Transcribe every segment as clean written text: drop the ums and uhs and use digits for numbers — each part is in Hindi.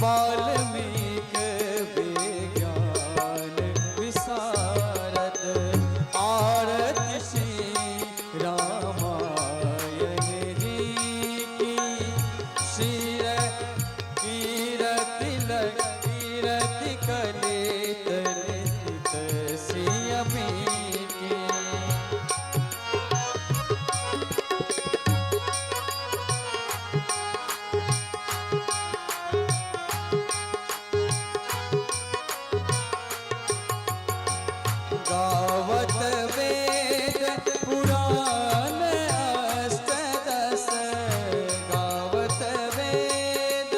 वाल्मीकि विज्ञान विशारद आरती श्री रामायण जी की कीरति कलित लिखित सियमी की। गावत वेद पुराण अष्टदश गावत वेद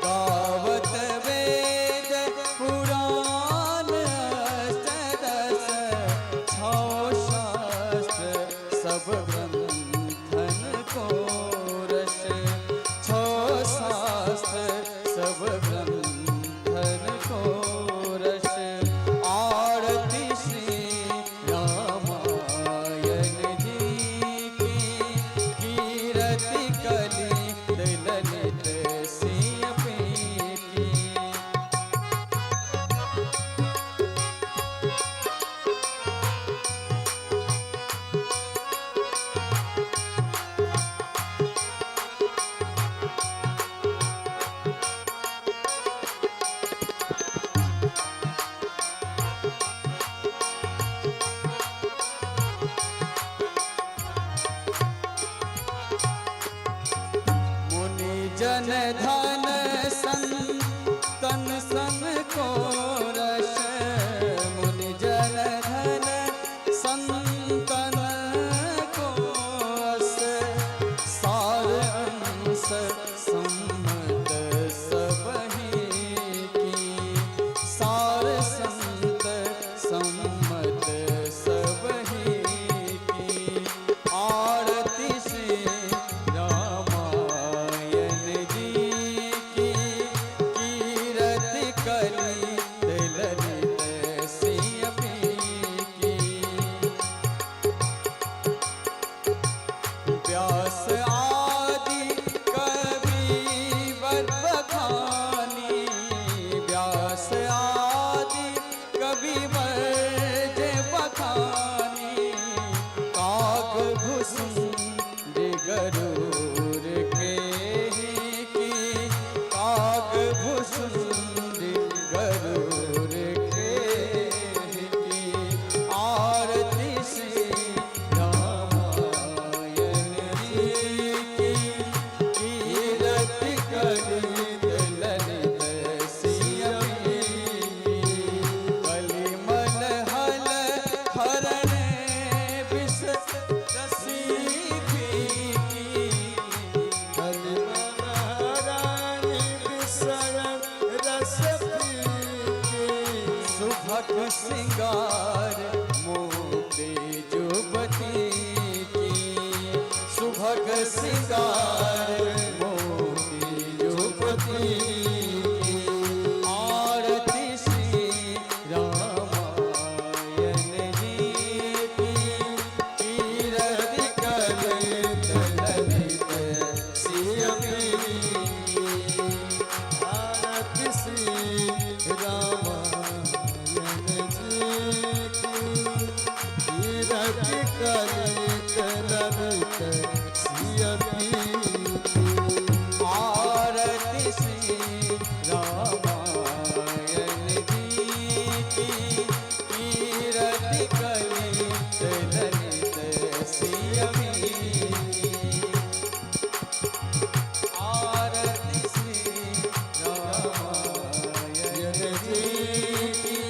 गावत वेद पुराण अष्टदश छौ शास्त्र सब ग्रंथन को रस छो शास्त्र सब ग्रंथन को रस आरती श्री रामायण जी की कीरति कलित ललित सियमी की। जन धन संतन सन को रस मुनि जन धन संतन को रस सार अंश सम्मत सबही की सार संत सम्मत सबही की आरती श्री कलित ललित सियमी की। व्यास आदि कवि वर बखानी व्यास आदि कवि वर बखानी काग भुसुंड गरुड़ के की काग भुसुंड गरुड़ के की आरती श्री रामायण जी की कीरति कलित ललित सियमी की। कलिमल हल हरण विष रसी की कलिमल हरण विष रस सुभग सिंगार मोती जुबती की सुभग सिंगार मोती जुबती की आरती श्री रामायण जी की कीरति कलित ललित सियमी की आरती श्री रामायण जी की कीरति कलित ललित सियमी की आरती श्री रामायण जी की कीरति कलित ललित सियमी की आरती श्री रामायण जी की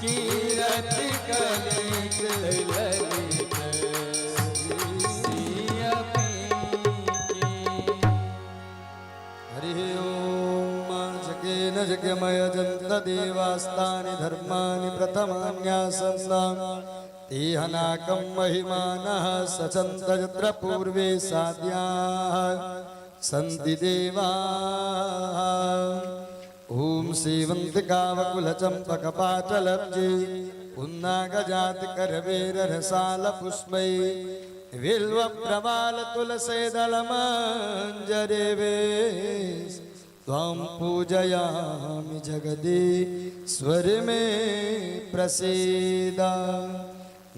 कीरति कलित ललित सियमी की। हरि ओम जगेन जगमय जन्त देवास्तानि धर्माणि प्रथमान्यासन्नाम तेहनाकं महिमानः सचन्त यत्र पूर्वे साद्याः सन्ति देवाः। ओम सेवन्तिकावकुलचम्पकपाटलब्जे पुन्नागजात करवीर रसाल पुष्पै विल्व प्रवाल तुलसेदलमञ्जरेवे त्वं पूजयामि जगदीश्वर मे प्रसीद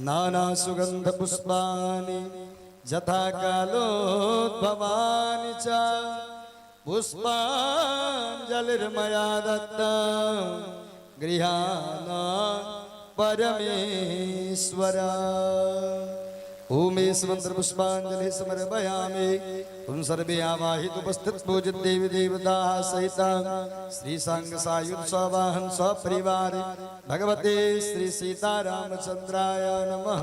नानासुगन्धपुष्पाणि यथा कालोद्भवानि च पुष्पाञ्जलिर्मया दत्तं गृहाण परमेश्वर ओमेश मंत्र पुष्पांजलि समर्पयामि तुम सर्वे आवाहित उपस्थित पूजित देवी देवता सहित श्री संग सायुध सवाहन सपरिवार भगवते श्री सीतारामचंद्राय नमः।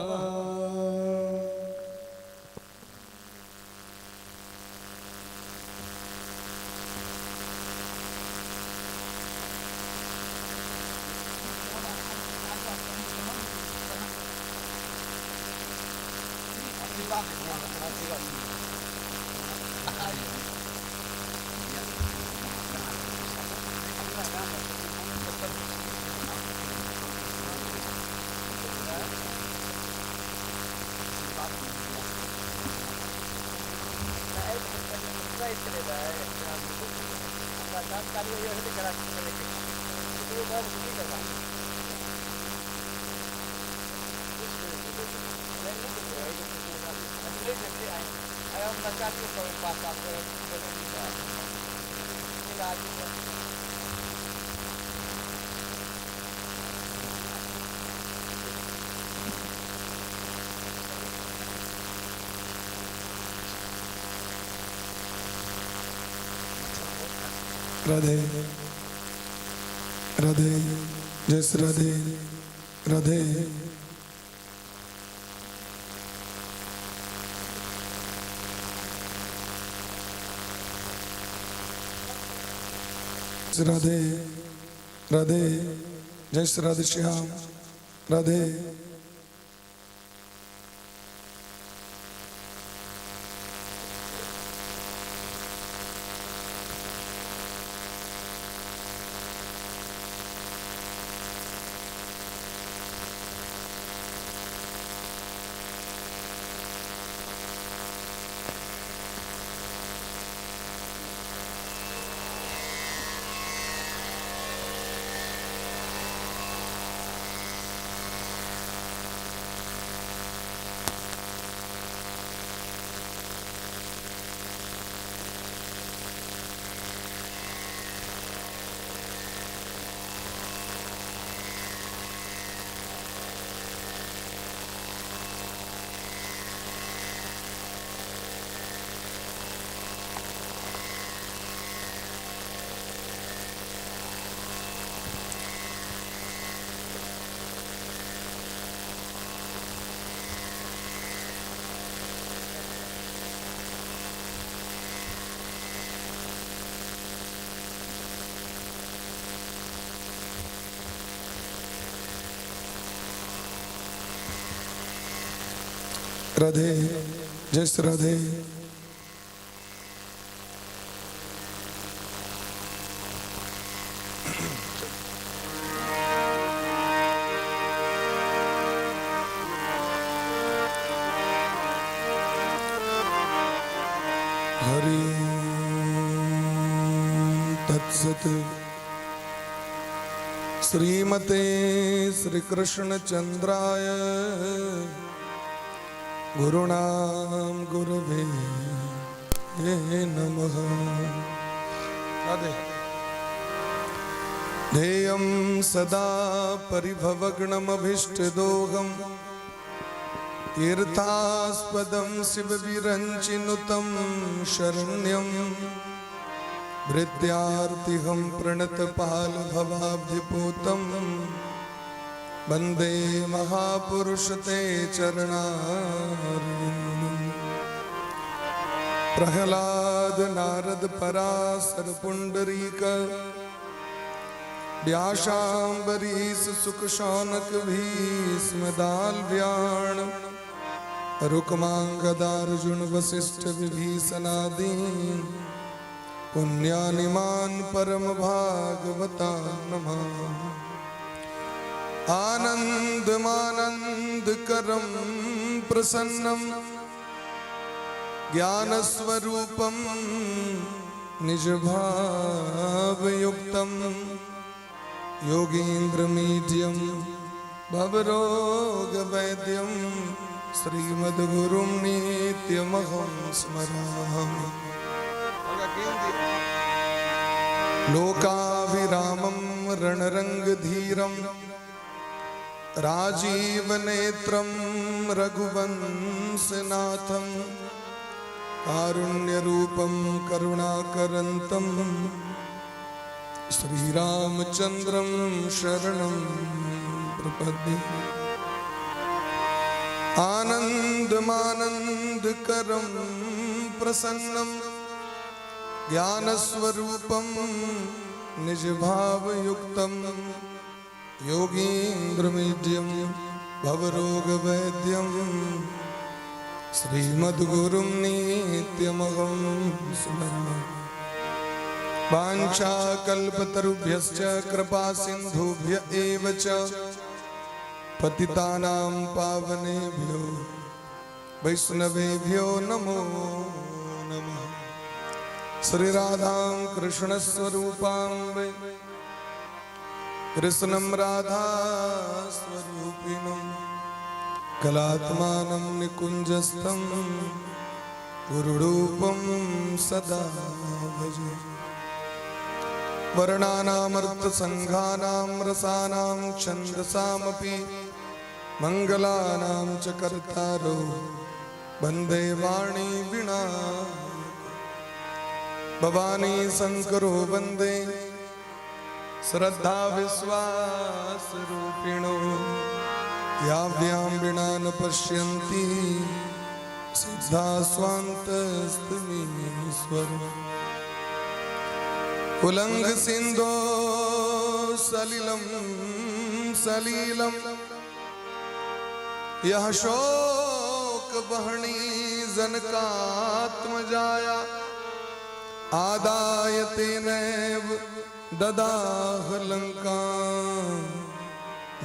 राधे राधे जय श्री राधे राधे। राधे राधे जय श्री राधे श्याम राधे। राधे जय श्री राधे। हरि तत्सत। श्रीमते श्री कृष्ण चंद्राय गुरुणाम गुरुवे नमः। राधे। ध्येयं सदा परिभवग्नमभीष्टदोहं तीर्थास्पदं शिवविरञ्चिनुतं शरण्यं भृत्यार्तिहं प्रणतपालभवाब्धिपूतं वन्दे महापुरुष ते चरणारविन्दम्। प्रह्लाद नारद पराशर पुंडरीक व्यासाम्बरीश सुख शौनक भीष्म दाल्व्याण रुक्मांगदार्जुन वसिष्ठ विभीषणादीन् पुण्यानिमान् परम भागवता नमः। आनन्दमानन्दकरं प्रसन्नं ज्ञानस्वरूपं निजभावयुक्तं योगीन्द्रमीड्यं भवरोगवैद्यं श्रीमद्गुरुं नित्यमहं स्मरामि। लोकाभिरामं रणरङ्गधीरं राजीवनेत्रं रघुवंशनाथं कारुण्यरूपं करुणाकरन्तं श्रीरामचन्द्रं शरणं प्रपद्ये। आनन्दमानन्दकरं प्रसन्नं ज्ञानस्वरूपं निजभावयुक्तं योगीन्द्रमीड्यं भवरोगवैद्यं श्रीमद्गुरुं नित्यमहं स्मरामि। वाञ्छाकल्पतरुभ्यश्च कृपासिन्धुभ्य एव च पतितानां पावनेभ्यो वैष्णवेभ्यो नमो नमः। श्रीराधां कृष्णस्वरूपां वै कृष्णं राधा स्वरूपिणं कलात्मानं निकुञ्जस्थं गुरुरूपं सदा भजे। वर्णानामर्थसङ्घानां रसानां छन्दसामपि मङ्गलानां च कर्तारो वन्दे वाणी वीणा भवानी शङ्करो वन्दे श्रद्धा विश्वासरूपिणो याव्यां वीणा न पश्यन्ति सिद्धा स्वान्तस्तमीश्वरम्। उल्लङ्घ सिन्धो सलिलं सलीलं यः शोकवह्नि जनकात्मजाया आदाय तेनैव ददाह लङ्कां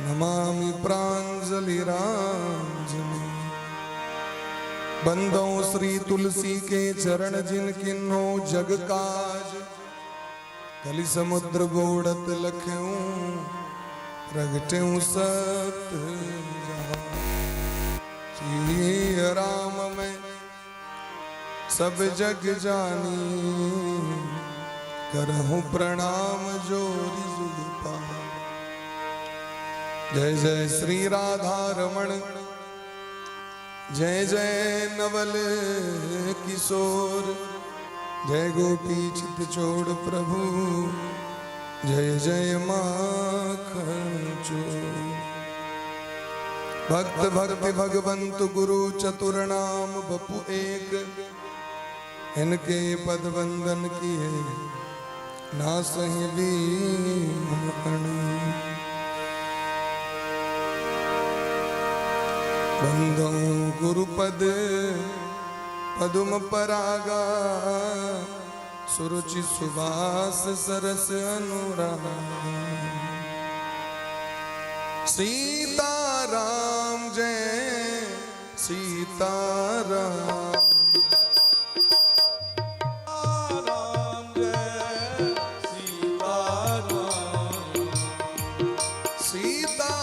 नमामि प्राञ्जलिराञ्जलि। बंदो श्री तुलसी के चरण जिन किन्हो जग काज कलि समुद्र बोड़त लख्यूं प्रगट्यूं सत श्री राम में सब जग जानी करहूं प्रणाम जोरी जुगपा। जय जय श्री राधा रमण जय जय नवल किशोर जय गोपी चित चोड़ प्रभु जय जय माखन चोर। भक्त भक्ति भगवंत गुरु चतुर्नाम बपु एक इनके पद वंदन किए ना सही भी बंदो गुरुपद पदुम परागा सुरुचि सुबास सरस अनुराग। सीताराम जय सीताराम सीता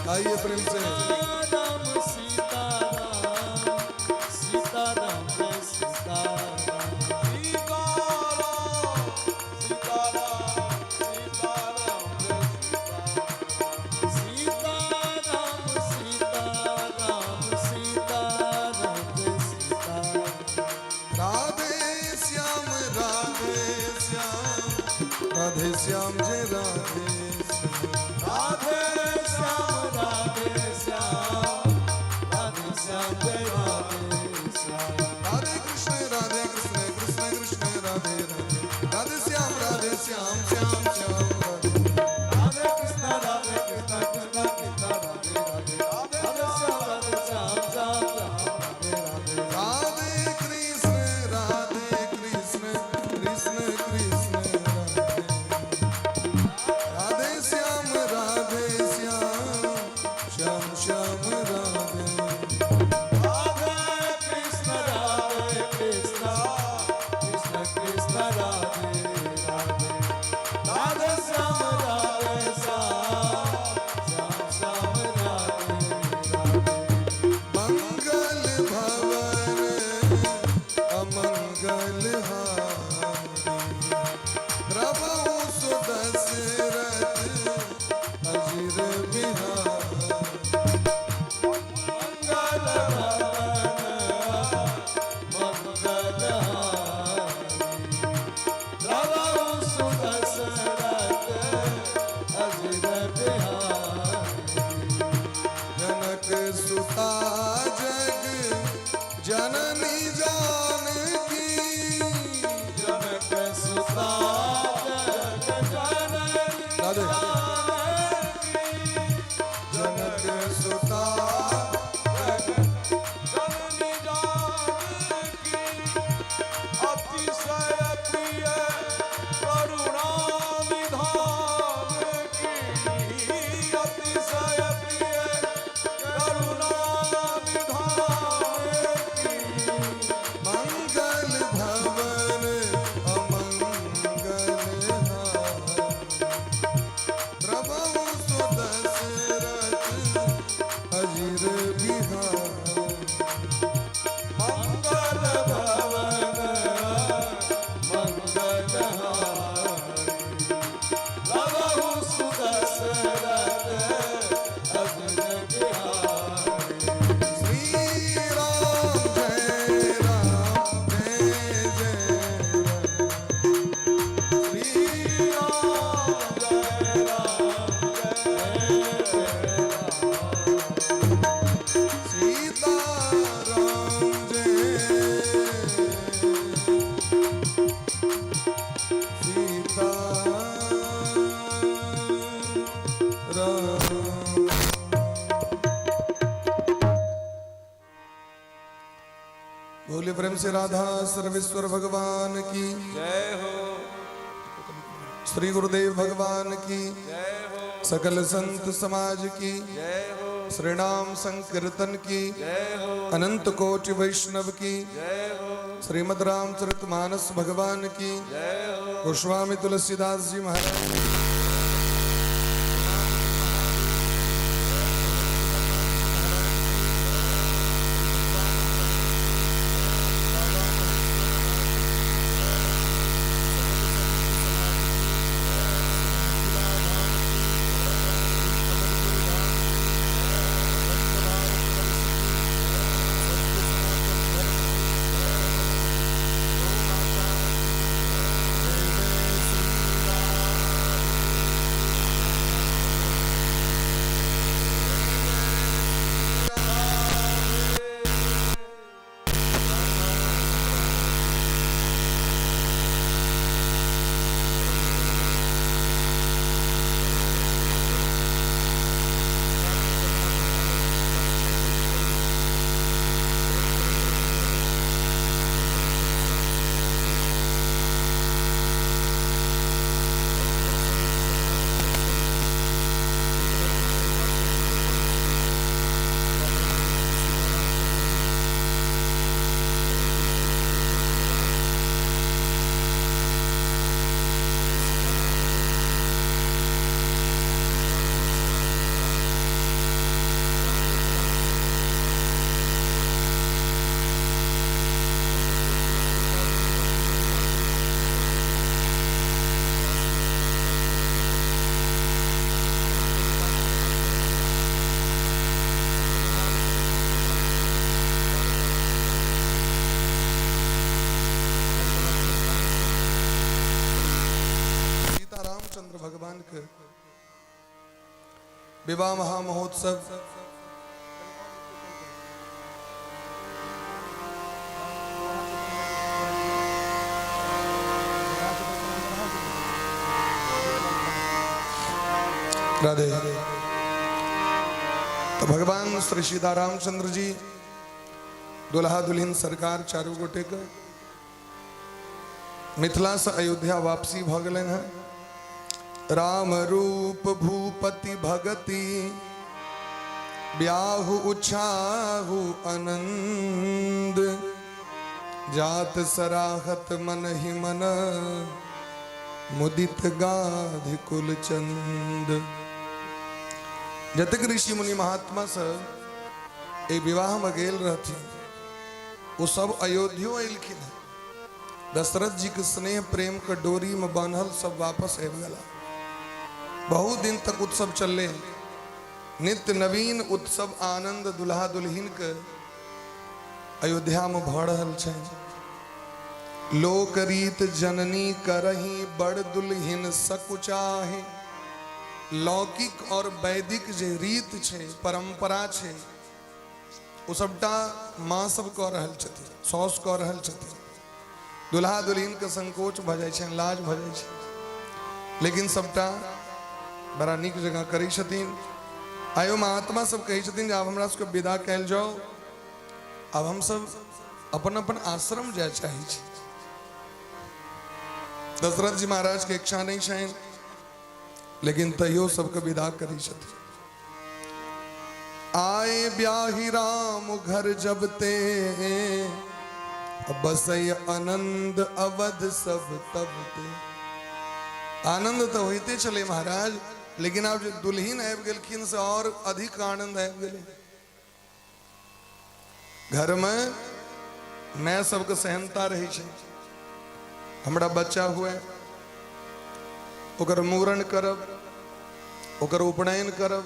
आइए प्रेम से राम सीताराम सीताराम जय सीताराम सीताराम सीताराम सीताराम जय सीताराम राधे श्याम राधे श्याम जय राधे राधे श्याम राधे श्याम राधे श्याम जय राधे श्याम राधे कृष्ण कृष्ण कृष्ण राधे राधे राधे श्याम श्याम श्याम राधे राधे कृष्ण कृष्ण कृष्ण राधे राधे राधे श्याम श्याम श्याम राधे राधे राधे कृष्ण कृष्ण कृष्ण कृष्ण राधे श्याम श्याम श्याम राधे राधे कृष्ण कृष्ण कृष्ण राधे राधे राधे श्याम श्याम श्याम राधे राधे मंगल भवन अमंगल हारी प्रभु सुदशरथ अजिर बिहारी मंगल भवन प्रभु सुदशरथ अजिर बिहारी जनक सुता जग जननी जानकी जनक सुता जग राधे जानकी जनक सुता जननी जानकी अतिशय प्रिय करुणा विधान की अतिशय प्रिय करुणा विधान की मंगल भवन अमंगल हारी प्रभु सुदशरथ अजिर बिहारी मंगल भवन मंगल प्रभु सुदशरथ अजिर बिहारी श्री राम जय जय श्री राम जय सीता राम जय सीता राम बोले प्रेम से राधा सर्वेश्वर भगवान की जय हो श्री गुरुदेव भगवान की जय हो सकल संत समाज की जय हो श्रीनाम संकीर्तन की जय हो अनंत कोटि वैष्णव की जय हो श्रीमद रामचरितमानस भगवान की जय हो गोस्वामी तुलसीदास जी महाराज के विवाह महामहोत्सव राधे। तो भगवान श्री सीतारामचंद्र जी दुल्हा दुल्हन सरकार चारू गोटे के मिथिला से अयोध्या वापसी भ गए हैं। राम रूप भूपति भगति ब्याहु उछाहु आनंद जात सराहत मन ही मन मुदित गाधि कुल चंद। जतक ऋषि मुनि महात्मा से एक विवाह में गेल रहती वो सब अयोध्या अलिखिन। दशरथ जी के स्नेह प्रेम के डोरी में बांधल सब वापस आबि गला। बहुत दिन तक उत्सव चलले, नित्य नवीन उत्सव आनंद दुल्हा दुल्हिन के अयोध्या में भ रहल छै। लोक रीत जननी करही बड़ दुल्हिन सकुचाहे। लौकिक और वैदिक जे रीत छै परंपरा छै वो सबटा माँ सब कह रहल छथिन, सौस कह रहल छथिन। दुल्हा दुल्हिन के संकोच भ जाय छै, लाज भ जाय छै, लेकिन सबटा बड़ा नीक जगह करै छथिन। आयो महात्मा सब कहै छथिन आब हमरा सबके विदा कैल जाओ, अब हम सब अपन अपन आश्रम जाय चाहै छी। दशरथ जी महाराज के इच्छा नहीं छनि, लेकिन तैयो सबके विदा करै छथिन। आए ब्याही राम घर जब ते बसय आनंद अवध सब तब ते। आनंद तो होते चले महाराज, लेकिन अब जो दुल्हीन आबि गेलखिन से और अधिक आनंद आबि गेलै। घर में मैं सबके सहनता रही छै। हमरा बच्चा हुए ओकर मूरण करब, ओकर उपनयन करब,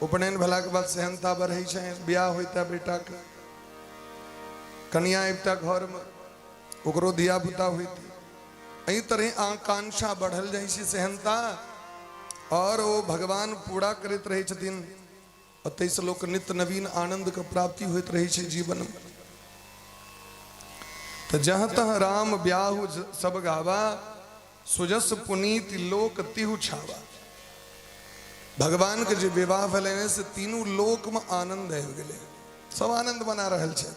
उपनयन भेला के बाद सहनता बढ़ै छै। बियाह होइता बेटा के, कन्या अबिता घर में ओकरो धिया पुता होइते, एही तरह आकांक्षा बढ़ल जाइ छै सहनता, और वो भगवान पूरा करैत रहै छथिन। ओतै से लोक नित्य नवीन आनंद के प्राप्ति होइत रहै छै जीवन में। तो जहाँ तह राम ब्याहु सब गावा, सुजस पुनीत लोक तिहु छावा। भगवान के जो विवाह भेलनि से तीनों लोक में आनंद आबि गेलै, सब आनंद बना रहल छै।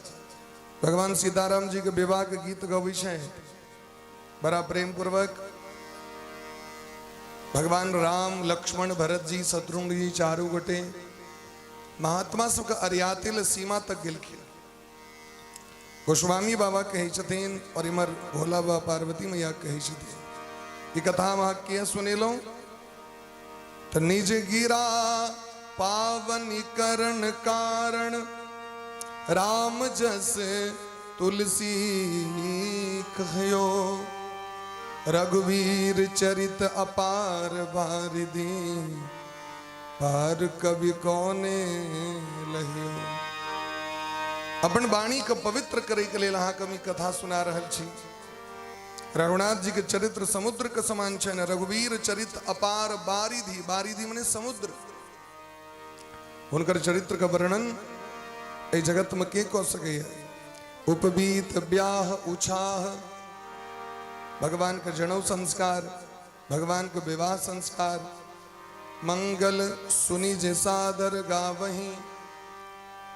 भगवान सीताराम जी के विवाह के गीत गबै छै बड़ा प्रेम पूर्वक। भगवान राम लक्ष्मण भरत जी शत्रुघ्न जी चारू गोटे महात्मा सबके अरियातिल सीमा तक गेलखिन। गोस्वामी बाबा कहै छथिन और इमर भोला बाबा पार्वती मैया कहै छथिन, ई कथा अहाँ के सुनेलहुँ तो निज गिरा पावनीकरण कारण राम जस तुलसी कहो। रघुवीर चरित अपार बारिदी पार कवि कौने लहियो। अपन वाणी के पवित्र करे के लिए अहाँ कमी कथा सुना रहल छी। रघुनाथ जी के चरित्र समुद्र के समान छै। रघुवीर चरित अपार बारिधि, बारिधि मने समुद्र। हुनकर चरित्र का वर्णन ए जगत में के कह सके। उपबीत ब्याह उछाह, भगवान के जनेऊ संस्कार, भगवान के विवाह संस्कार, मंगल सुनी जे सादर गावही।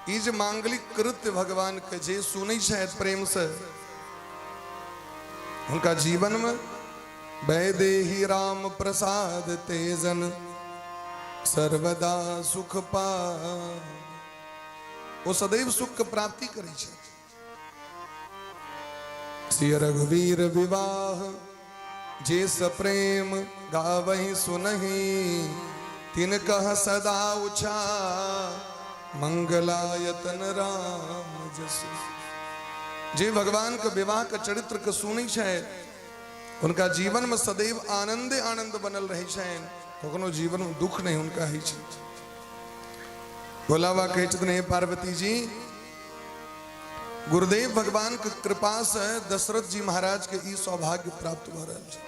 ई जे मांगलिक कृत्य भगवान के जे सुनै छै प्रेम से, उनका जीवन में वैदेही राम प्रसाद तेजन सर्वदा सुख पा। वो सदैव सुख के प्राप्ति करै छै। श्री रघुवीर विवाह जे सप्रेम गावही सुनहि, तिन कह सदा उछा मंगलायतन राम जसु। जे भगवान के विवाह के चरित्र के सुनै छै, उनका जीवन में सदैव आनंदे आनंद बनल रहै छनि, कखनो जीवन में दुख नहीं उनका होइ छै। भोला बाबा कहै छथिन, हे पार्वती जी, गुरुदेव भगवान के कृपा से दशरथ जी महाराज के ई सौभाग्य प्राप्त भ रहल छै।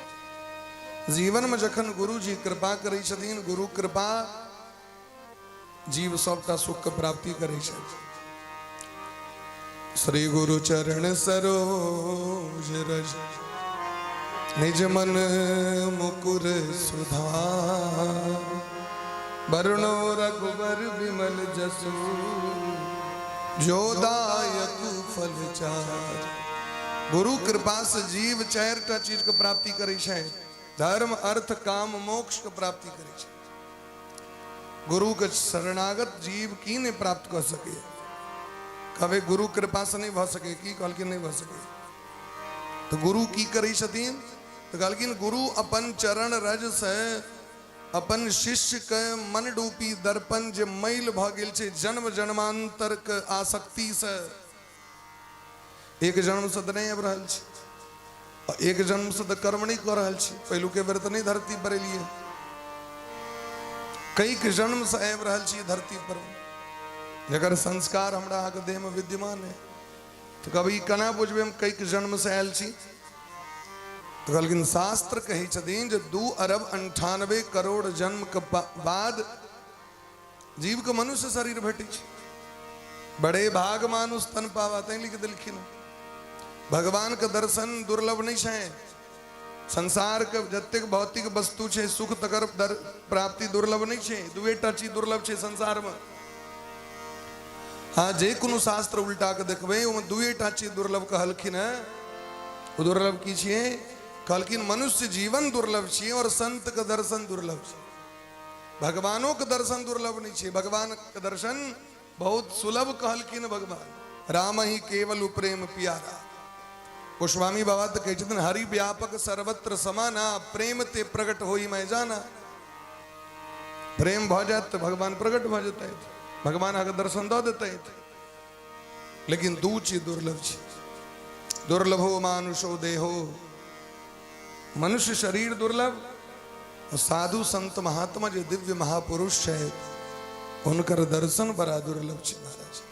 जीवन में जखन गुरु जी कृपा करै छथिन, गुरु कृपा जीव सबटा सुख के प्राप्ति करै छथि। श्री गुरु चरण सरोज रज निज मन मुकुर सुधार, वरुणो रघुबर विमल जसु जो दायक फल चार। गुरु कृपा से जीव चारिटा चीज के प्राप्ति करे छै, धर्म अर्थ काम मोक्ष के प्राप्ति करे छै। गुरु के शरणागत जीव की नहीं प्राप्त कर सके, कभी गुरु कृपा से नहीं भ सके, की कहलखिन नहीं भ सके। तो गुरु की करे छथिन, तो कहलखिन गुरु अपन चरण रज से अपन शिष्य के मन डूपी दर्पण जे मैल भ गेल छै जन्म जन्मांतर के आसक्ति से, एक जन्म से नहीं आबि रहल छै, एक जन्म से तो कर्म नहीं कर रहल छै, पहलू के बेर तो नहीं धरती पर एलिए, कई के जन्म से आबि रहल छी धरती पर, जकर संस्कार हमरा अहाँके देह में विद्यमान है। तो कभी केना बुझबे हम कई के जन्म से आयल छी। तो कहलखिन शास्त्र कही छथिन जे 2 अरब 98 करोड़ जन्म के बाद जीव के मनुष्य शरीर भेटै छै। बड़े भाग मानुष तन पावा, तैं लिख देलखिन। भगवान के दर्शन दुर्लभ नहीं है, संसार के जतेक भौतिक वस्तु है सुख तकर प्राप्ति दुर्लभ नहीं है, दुएटा चीज दुर्लभ है संसार में। हाँ, जे कोनो शास्त्र उल्टा के देखबे ओमे दुएटा चीज दुर्लभ कहलखिन है। वो दुर्लभ की छिए? कहलखिन मनुष्य जीवन दुर्लभ छिए और संत के दर्शन दुर्लभ छै। भगवानों के दर्शन दुर्लभ नहीं है, भगवान के दर्शन बहुत सुलभ कहलखिन। भगवान राम ही केवल प्रेम प्यारा। गोस्वामी बाबा तो कहते हैं हरि व्यापक सर्वत्र समाना, प्रेम ते प्रकट होई मैं जाना। प्रेम भ जात तो भगवान प्रकट भ जाता है, भगवान आगे दर्शन दो देता है। लेकिन 2 चीज दुर्लभ छै। दुर्लभो मानुषो देहो, मनुष्य शरीर दुर्लभ, और साधु संत महात्मा जो दिव्य महापुरुष है उनकर दर्शन बड़ा दुर्लभ छै महाराज।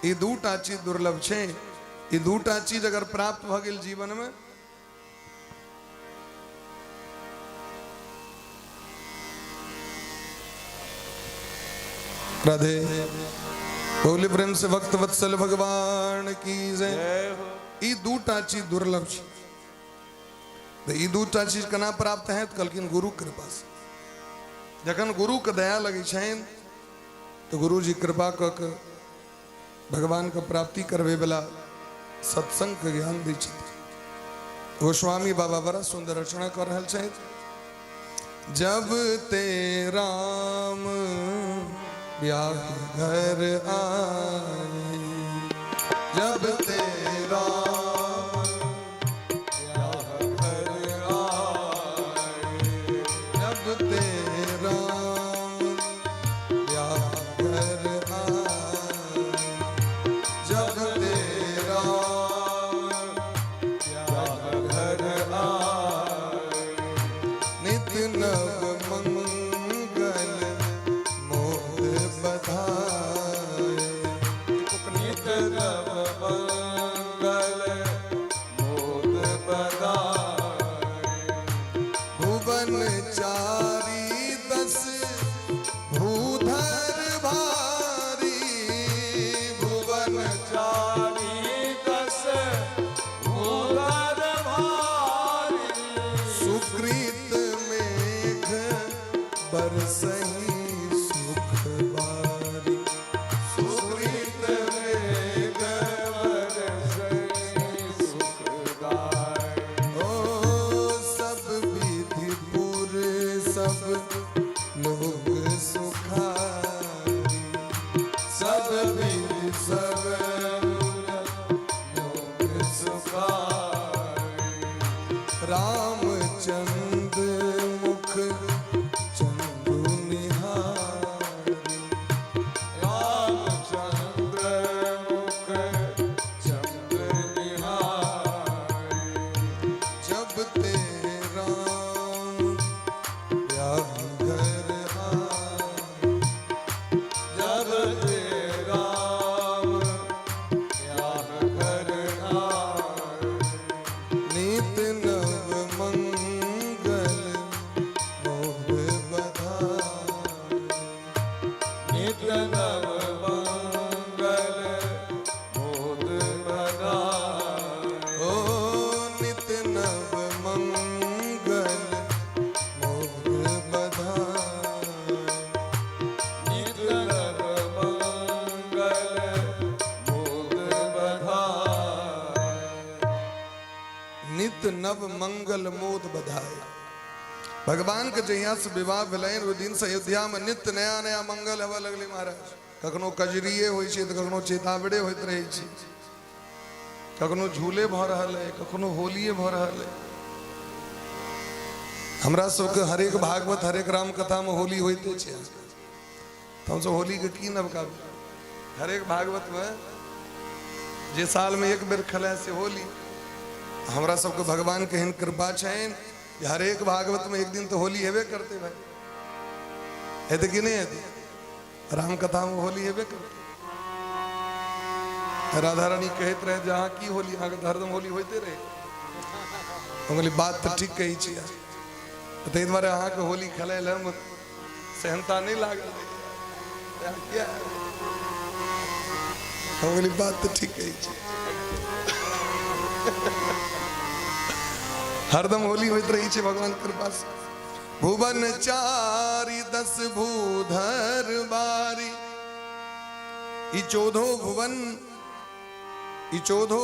ये 2टा चीज दुर्लभ छै। ये 2टा चीज अगर प्राप्त भ गेल जीवन में, राधे बोले प्रेम से भक्त वत्सल भगवान की जय। ये 2टा चीज दुर्लभ छै। तो ये 2टा चीज केना प्राप्त है? तो कहलखिन गुरु कृपा से। जखन गुरु के दया लगे छन तो गुरु जी कृपा क के भगवान के प्राप्ति करबे वाला सत्संग के ज्ञान दै छथिन। गोस्वामी बाबा बड़ा सुंदर रचना कर रहल छथि। जब ते राम ब्याह घर आए, जब ते राम ब्याह घर आए, जब ते राम ब्याह घर आए, जब ते राम ब्याह घर आए, नित्य नव मंगल मोद बधाए, नित्य नव मंगल नित्य नव मंगल मोद बधाए। ओ नित नव मंगल मोद बधाए। नित्य नव मंगल मोद बधाए। नित नव मंगल मोद बधाए। भगवान के जहिया से विवाह भेलैन ओहि दिन से अयोध्या में नित्य नया नया मंगल हवा लगले महाराज। कखनो कजरिए होइ छै, कखनो चेतावड़े होइत रहै छै, कखनो झूले भ रहल है, कखनो होलिए भ रहल है। हमरा सबके हरेक भागवत हरेक राम कथा में होली होइते छै। तो हमसब होली के की नवका हरेक भागवत में जे साल में एक बेर खेलै से होली। हमरा सबके भगवान के एहन कृपा छनि कि हरेक भागवत में एक दिन तो होली हेबे करते भाई। हेते कि नहीं हेते? राम कथा में होली हेबे करते। राधा रानी कहते रहे जहाँ की होली अहाँ के हरदम होली होते रहे। हम कहली बात तो ठीक कही छी, ताहि दुआरे अहाँ के होली खेलै ले हम सहनता नहीं लागल क्या। हम कहली बात तो ठीक कही छी। हरदम होली होइत रही छे भगवान कृपा से। भुवन चारि 10 भूधर बारी। ई 14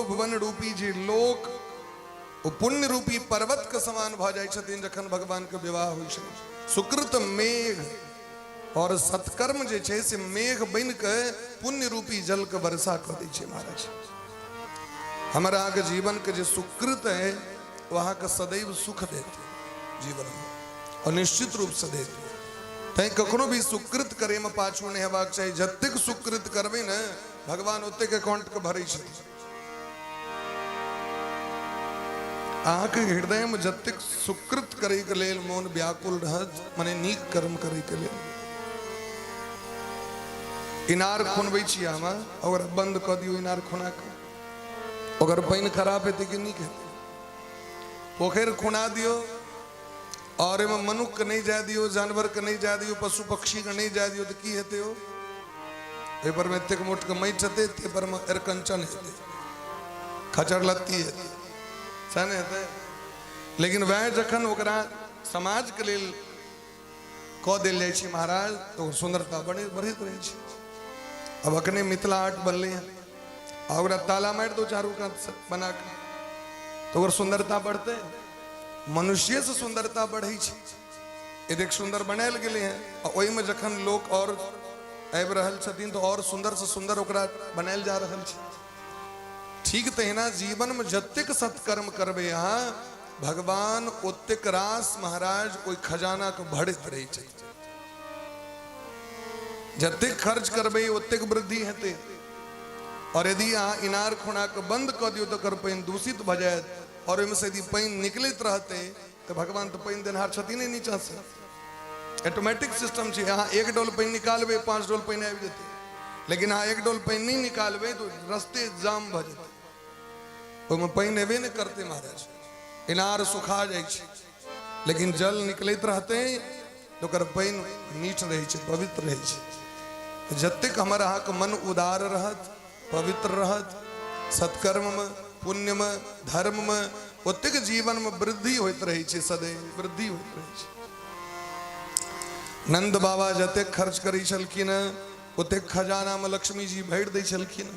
भुवन रूपी जे लोक ओ पुण्य रूपी पर्वत के समान भ जाय छथिन जखन भगवान के विवाह होइ छै। सुकृत मेघ और सत्कर्म जे छै से मेघ बन के पुण्य रूपी जल के वर्षा कर दै छै महाराज। हमारा के जीवन के जे सुकृत है वहां का सदैव सुख देते जीवन में और निश्चित रूप से देते। तै कखनो भी सुकृत करे में पाछू नहीं हेबाक चाहिए। जतेक सुकृत करबे न भगवान ओतेक अकाउंट के भरै छथिन। अहाँ के हृदय में जतेक सुकृत करे के लेल मोन व्याकुल रहत, माने नीक कर्म करे के लेल। इनार खुनबै छी हम, अगर बंद क दियो इनार खुना के, अगर पानी खराब हेतै कि नीक हेतै। पोखर खुना दियो और एमे मनुष्य के नहीं जाय दियो, जानवर के नहीं जाय दियो, पशु पक्षी के नहीं जाय दियो तो की हेतै? हो ए पर में एतेक मोट के माटि हेतै, ते पर में अरकंचन हेतै, खचर लत्ती हेतै, सैन हेतै। लेकिन वह जखन ओकरा समाज के लेल क देल जाइ छै महाराज तो सुंदरता बढ़ित रहै छै। अब अखने मिथिला हाट बनले हैं और ताला मारि दो चारू कात बना के तो अगर सुंदरता बढ़ते। मनुष्य से सुंदरता बढ़े छै। ये देख सुंदर बनायल गेले हैं और ओहि में जखन लोग और आबि रहल छथिन तो और सुंदर से सुंदर ओकरा बनायल जा रहल छै। ठीक तहिना जीवन में जतेक सत्कर्म करबे अहाँ भगवान ओतेक रास महाराज ओहि खजाना के भरैत रहै छै। जतेक खर्च करबे ओतेक वृद्धि हेतै। और यदि अहाँ इनार खुना के बंद क दियो तो कर पानी दूषित भ जायत और ओहिमे से यदि पानी निकलैत रहते तो भगवान तो पानी देनहार छथिन नीचा से। ऑटोमेटिक सिस्टम छै। अहाँ 1 डोल पानी निकालबे 5 डोल पानी आबि जेतै। लेकिन अहाँ 1 डोल पानी नहीं निकालबे तो रस्ते जाम भ जेतै, ओहिमे पानी एबे नहीं करते महाराज। इनार सुखा जाइ छै लेकिन जल निकलैत रहते तो ओकर पानी मीठ रहै छै, पवित्र रहै छै। जतेक हमर अहाँ के मन उदार रहत, पवित्र रहत, सत्कर्म में पुण्य में धर्म में ओतेक जीवन में वृद्धि होइत रही छै, सदैव वृद्धि होइत रही छै। नंद बाबा जतेक खर्च करै छलखिन ओतेक खजाना में लक्ष्मी जी भरि दै छलखिन।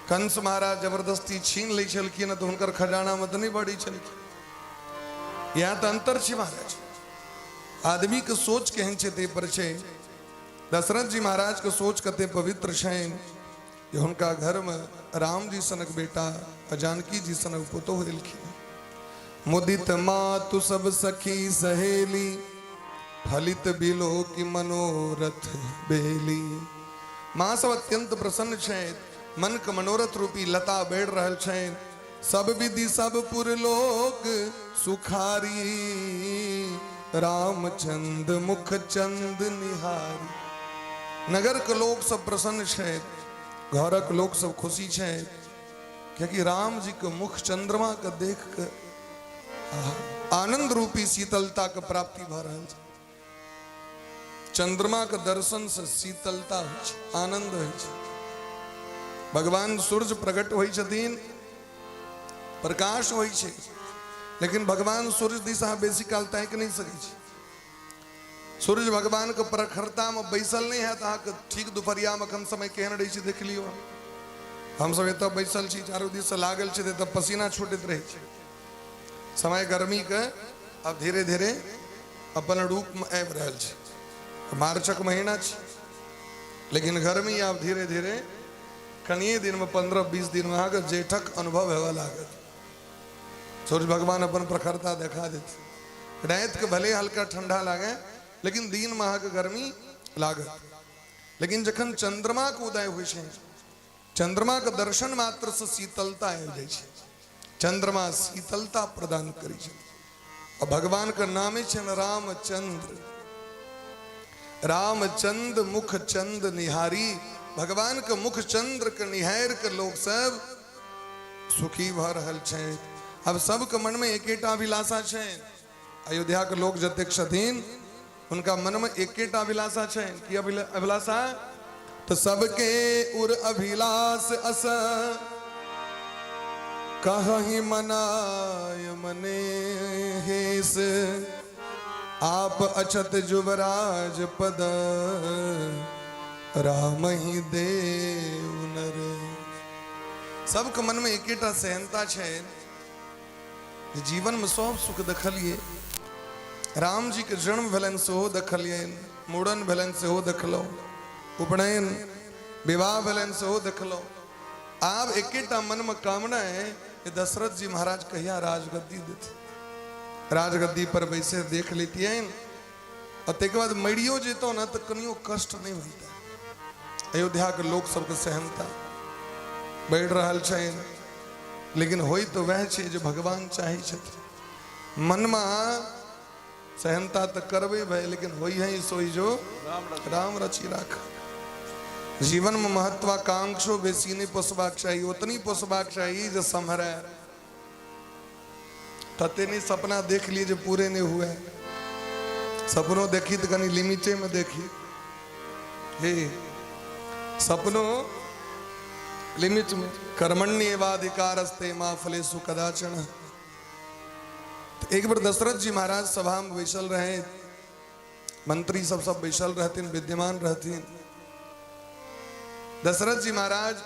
कंस महाराज जबरदस्ती छीन लै छलखिन तो हुनकर खजाना में तो नहीं बढ़ै छलखिन। यहाँ तो अंतर छै महाराज। आदमी के सोच केहन छै ते पर छै। दशरथ जी महाराज के सोच कते पवित्र छनि कि हुनका घर में राम जी सनक बेटा जानकी जी सनक पुतोह एलखिन। मुदित मातु सब सखी सहेली फलित बिलो की मनोरथ बेली। माँ सब अत्यंत प्रसन्न छथि, मन के मनोरथ रूपी लता बढ़ रहल छनि। सब विधि सब पुरलोक सुखारी रामचंद्र मुख चंद निहारी। नगर के लोग सब प्रसन्न छथि, घरक लोग सब खुशी छथि क्योंकि राम जी के मुख चंद्रमा के देख के आनंद रूपी शीतलता के प्राप्ति भ रहल छै। चंद्रमा के दर्शन से शीतलता होइ छै, आनंद होइ छै। भगवान सूर्य प्रकट होइ छथिन, प्रकाश होइ छै, लेकिन भगवान सूर्य दिशा बेसी काल ताकि नहीं सकै छै। सूर्य भगवान के प्रखरता में बैसल नहीं है तो ठीक दुपहरिया में अखन समय केहन रही छै देख लियो। हम सब एतऽ बैसल छी, चारू दिस से लागल छै, तब पसीना छूटैत रहे छै। समय गर्मी के अब धीरे धीरे अपन रूप में आबि रहल छै। मार्चक महीना छै, लेकिन गर्मी अब धीरे धीरे कनिए दिन में 15-20 दिन में अहाँके जेठक अनुभव हेवा लागत। सूर्य भगवान अपन प्रखरता देखा देते। रात के भले हल्का ठंडा लागे, लेकिन दिन में अहाँके गर्मी लागत। लेकिन जखन चंद्रमा के उदय होइ छै, चंद्रमा के दर्शन मात्र से शीतलता आबि जाइ छै। चंद्रमा शीतलता प्रदान करै छै। और भगवान का नामे छन रामचंद्र। रामचंद्र मुख चंद निहारी। भगवान के मुख चंद्र के निहार के लोग सब सुखी भ रहल छै। अब सबके मन में एकेटा अभिलाषा छै। अयोध्या के लोग जतेक छथिन उनका मन में एकेटा अभिलाषा छै। कि अभिलाषा? तो सबके उर अभिलाष अस कहीं मनाय मने हेस। आप अछत जुवराज पद राम ही देव नर। सबके मन में एकेटा सहनता छै। जीवन में सब सुख देखलिए। राम जी के जन्म भेलन सेहो देखलिए, मूड़न भेलन सेहो देखलो, उपनयन विवाह भेलन सेहो देखलो। आब एकेटा मन में कामना है कि दशरथ जी महाराज कहिया राजगद्दी देते, राजगद्दी पर बैसे देख लेती है। और तेके बाद मरियो जेतो ना तो कनियो कष्ट नहीं होता। अयोध्या के लोग सबके सहनता बढ़ रहल छै, लेकिन होई तो वह छै जो भगवान चाहे छथिन। मन में सहनता तो करबे भाई, लेकिन होई है सोई जो राम रची राख। जीवन में महत्वाकांक्षो बेसी नहीं पोसबाक चाहिए, उतनी पोसबाक चाहिए जो संभरे। तते नहीं सपना देख लिए जो पूरे नहीं हुए। सपनों देखी तो कहीं लिमिटे में देखी। हे सपनों लिमिट में। कर्मण्येवाधिकारस्ते मा फलेषु कदाचन। तो एक बार दशरथ जी महाराज सभा में बैसल रहे, मंत्री सब बैसल रहते, विद्यमान रहते। दशरथ जी महाराज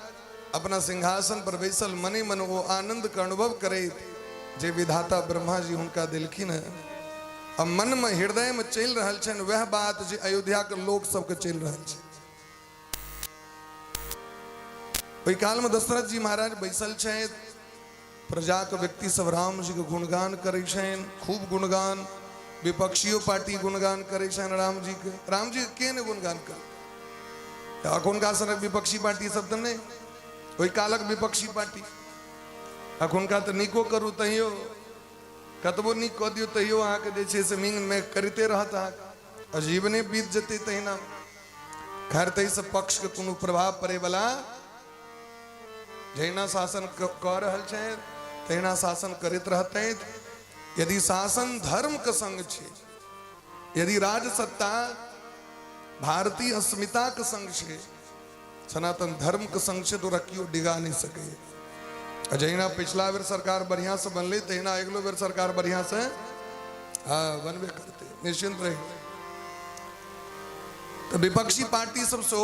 अपना सिंहासन पर बैसल मने मन वो आनंद का अनुभव करे जे विधाता ब्रह्मा जी उनका दिलखिन है। अब मन में हृदय में चल रहल छन वह बात जे अयोध्या के लोग सबके चल रहल छै। ओई काल में दशरथ जी महाराज बैसल छै, प्रजा के व्यक्ति सब राम जी के गुणगान करे छन, खूब गुणगान। विपक्षियों पार्टी गुणगान करे छन राम जी के। राम जी के ने गुणगान कर अखुनका सनक विपक्षी पार्टी सब तो नहीं, कोई कालक विपक्षी पार्टी अखुनका तो निको करू तहियो, कतबो निक कह दियो तहियो अहाँके जे छै से मिंग में करते रहत। अहाँके जीवने बीत जते तहिना। खैर तहि से पक्ष के कोनो प्रभाव पड़े वाला जहिना शासन कह रहल छै तहिना शासन करते रहते। यदि शासन धर्म के संग छै, यदि राज सत्ता भारतीय अस्मिता के संग छे, सनातन धर्म के संग छे, तो रखियो डिगा नहीं सके। जहिना पिछला बेर सरकार बढ़िया से बनले तहिना अगलो बेर सरकार बढ़िया से बनबे करते, निश्चिंत रहे। तो विपक्षी पार्टी सब सो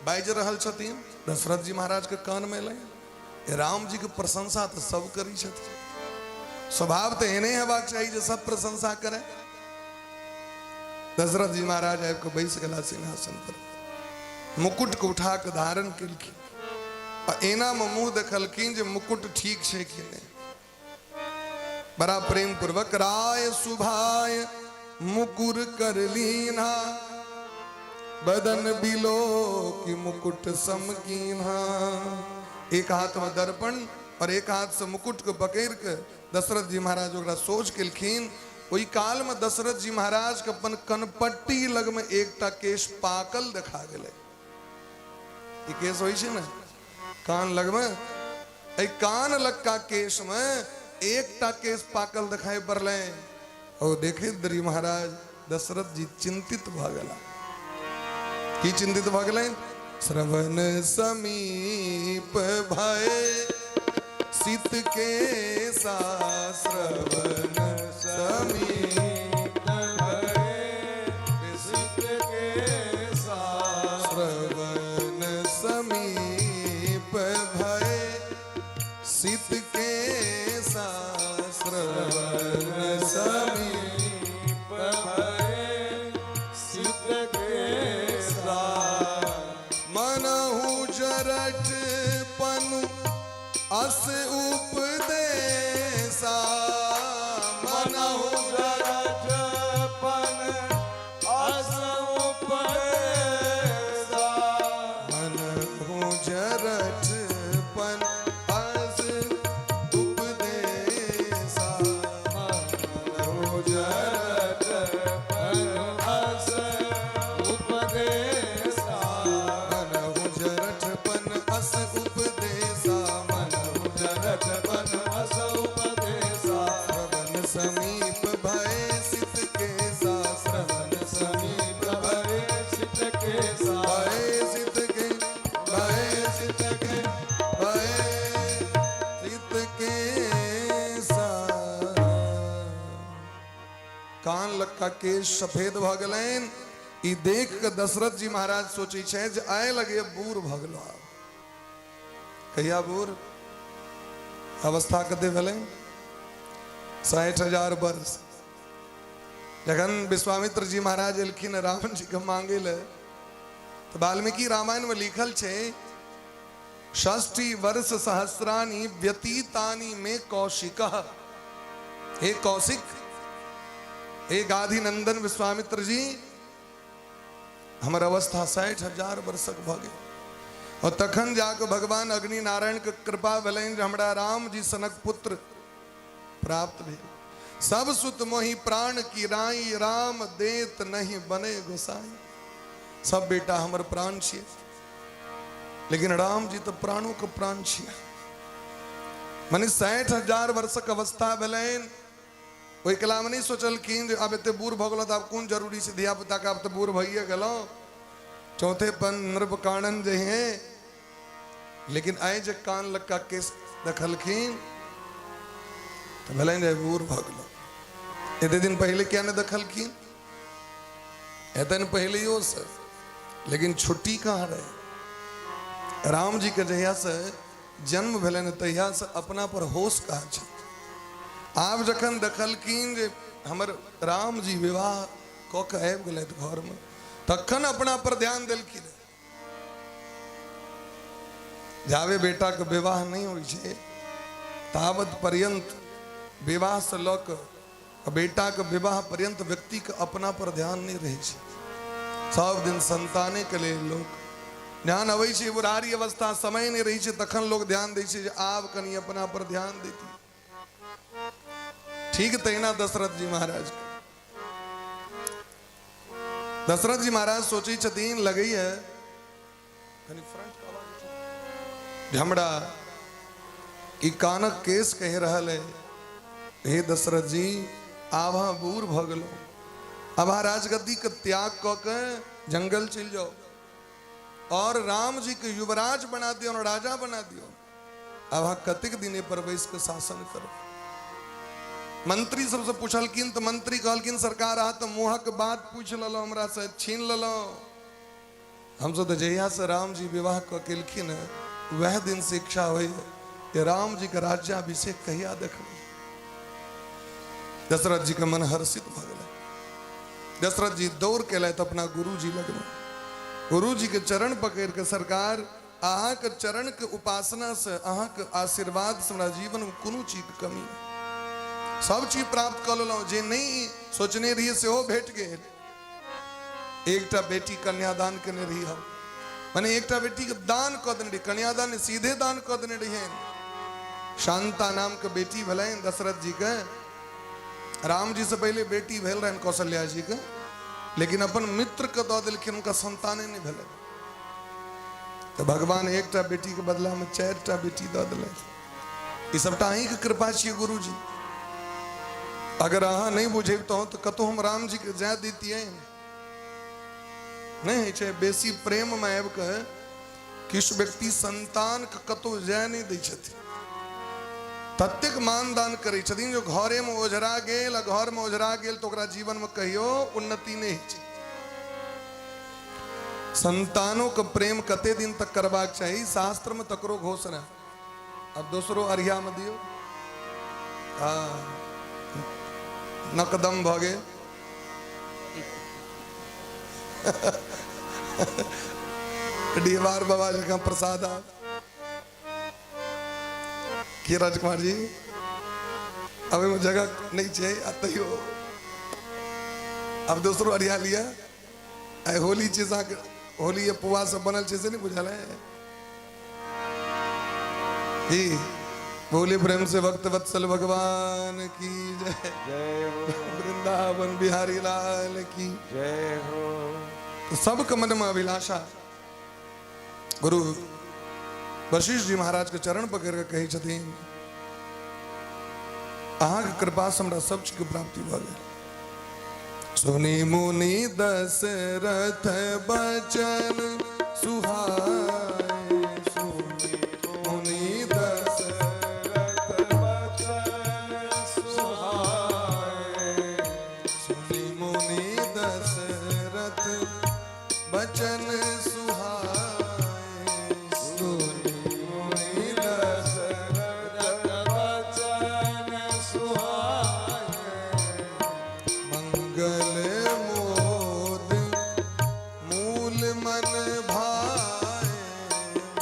बाइज रहल छथिन। दशरथ जी महाराज के कान में ले राम जी के प्रशंसा तो सब करी छथिन। स्वभाव तो एने हेबाक चाहिए जो सब प्रशंसा करे। दशरथ जी महाराज आपको बैस गला सिंहासन पर, मुकुट को उठा के धारण केलखिन। और एना में मुंह देखलखिन जे मुकुट ठीक छे कि नहीं। बड़ा प्रेम पूर्वक राय सुभाय मुकुर कर लीना, बदन बिलो की मुकुट समकीना। एक हाथ में दर्पण और एक हाथ से मुकुट को पकड़ के दशरथ जी महाराज ओकरा सोच केलखिन। ओई काल में दशरथ जी महाराज के अपन कनपट्टी लग में एकटा केश पाकल देखा गेले। ई केश होई छै ना कान लग में, ए कान लग का केश में एकटा केश पाकल दिखाई पड़ले। और देखे दरी महाराज दशरथ जी चिंतित भ गेला। की चिंतित भ गेलै श्रवण समीप भय सीत के सा श्रवण समीप श्रवण समीप भय सीत के सा श्रवण समीप मनहु जरठ पनु अस उपदेसा मनहु जरठ पन अस उपदेसा मनहु जरठ पन अस उपदेसा मनहु जरठ पन अस उपदेसा मनहु जरठ पन अस उपदेसा मनहु जरठ पन अस उपदेसा श्रवण समीप भय सित के सा श्रवण समीप भय सित के सा भय सित के भय सित के भय सित के सा कान लक्का केश सफेद भ गेलैन ई देख के दशरथ जी महाराज सोची छे जे आए लगे बूढ़ भ गेलो आब कहिया बूढ़ अवस्था कते भेलै 60,000 वर्ष जखन विश्वामित्र जी महाराज एलखिन राम जी के मांगे ले तो वाल्मीकि रामायण में लिखल छे 60 वर्ष सहस्रानी व्यतीतानि में कौशिकः हे कौशिक हे गाधी नंदन विश्वामित्र जी हमर अवस्था 60,000 वर्षक भ गेल और तखन जाके भगवान अग्नि नारायण के कृपा भेलनि जे हमरा राम जी सनक पुत्र प्राप्त भेल सब सुत मोहि प्राण की राई राम देत नहीं बने गोसाई सब बेटा हमर प्राण छिए लेकिन राम जी तो प्राणों के प्राण छिए मने 60,000 वर्षक अवस्था भेलनि ओहि कला में नहीं सोचलखिन जे आब एते बूढ़ भ गेलो त आब कोन जरूरी छै धिया पुता के आब तो बूढ़ भइए गेलो चौथे पन नृप कानन जे हैं लेकिन आए जे कान लक्का केस दखलखिन तो भले जे बूढ़ भ गेलो एते दिन पहले क्या ने दखलखिन एते दिन पहले यो से लेकिन छुट्टी कहाँ रहे राम जी के जहिया से जन्म भेले न तहिया से अपना पर होश कहाँ छै आप जखन दखलखिन जे हमर राम जी विवाह क के आबि गेलै घर में तखन अपना पर ध्यान देलखिन जावे बेटा के विवाह नहीं होइ छै तावत पर्यंत विवाह से लऽ कऽ बेटा के विवाह पर्यंत व्यक्ति के अपना पर ध्यान नहीं रहे छै सब दिन संताने के लिए लोग ध्यान अबै छै बुढ़ारी अवस्था समय नहीं रही छै तखन लोग ध्यान दै छै जे आब कनी अपना पर ध्यान देती ठीक तहिना दशरथ जी महाराज दशरथ जी महाराज सोची छथिन लगी है हमरा ई कानक केस कह रहा है हे दशरथ जी आभा बूढ़ भ गेलो आभा राजगद्दी के त्याग क के जंगल चल जाओ और राम जी के युवराज बना दियो और राजा बना दियो आभा कतिक दिने पर बैस के शासन करो मंत्री सबसे पूछलखिन तो मंत्री कहलखिन सरकार आ तो मोहक बात पूछ ललो हमरा से छीन ललो हमसे तो जहिया से राम जी विवाह केलखिन वह दिन से इच्छा हुई कि राम जी का राज्याभिषेक कहिया देखब दशरथ जी का मन हर्षित भ गेलै दशरथ जी दौड़ के लायत अपना गुरु जी लगमे गुरु जी के चरण पकड़ के सरकार अहाँ के चरण के उपासना से अहाँ के आशीर्वाद से हमरा जीवन में कोनो चीज के कमी नहीं सब चीज प्राप्त कर लो जे नहीं सोचने रही से हो भेट गए एकटा बेटी कन्यादान करने रही हम माने एकटा बेटी के दान कर देने रही कन्यादान सीधे दान कर देने रही शांता नाम के बेटी भले दशरथ जी के राम जी से पहले बेटी भेल रहन कौशल्या जी के लेकिन अपन मित्र के दऽ देलखिन उनका संताने नहीं भेले तो भगवान एकटा बेटी के बदला में 4टा बेटी दऽ देले ई सबटा अहीं के कृपा छियै गुरु जी अगर अहाँ नहीं बुझेबतौ तो कतौ हम राम जी के जाय दैतियै नहीं होइ छै बेसी प्रेम में आबि के किछु व्यक्ति संतान के कतौ जाय नहीं दै छथिन, ततेक मानदान करै छथिन जो घरे में ओझरा गेल आ घर में ओझरा गेल तो ओकरा जीवन में कहियो उन्नति नहीं होइ छै। संतानों के प्रेम कते दिन तक करबाक चाही, शास्त्र में तकरो घोषणा। अब दोसरो अरिया में दियो, नकदम भ गेल। डीवार बाबा जगह प्रसाद की राजकुमार जी अब में जगह नहीं चाहिए तैयो अब दूसरो अरिया लिया। होली चीज होली ये पुआ सब बनल चीज नहीं बुझल है ही। बोले प्रेम से भक्त वत्सल भगवान की जय, जय हो, वृंदावन बिहारी लाल की जय हो। तो सबके मन में अभिलाषा गुरु वशिष्ठ जी महाराज के चरण पकड़ के कही छथिन, अहाँ के कृपा से हमरा सब चीज के प्राप्ति भ गेल। सुनी मुनि दशरथ बचन सुहाए, सुनी मुनि दशरथ बचन सुहाए, सुनी मुनि दशरथ बचन सुहाए, सुनी मुनि दशरथ बचन सुहाए, मंगल मोद मूल मन भाए,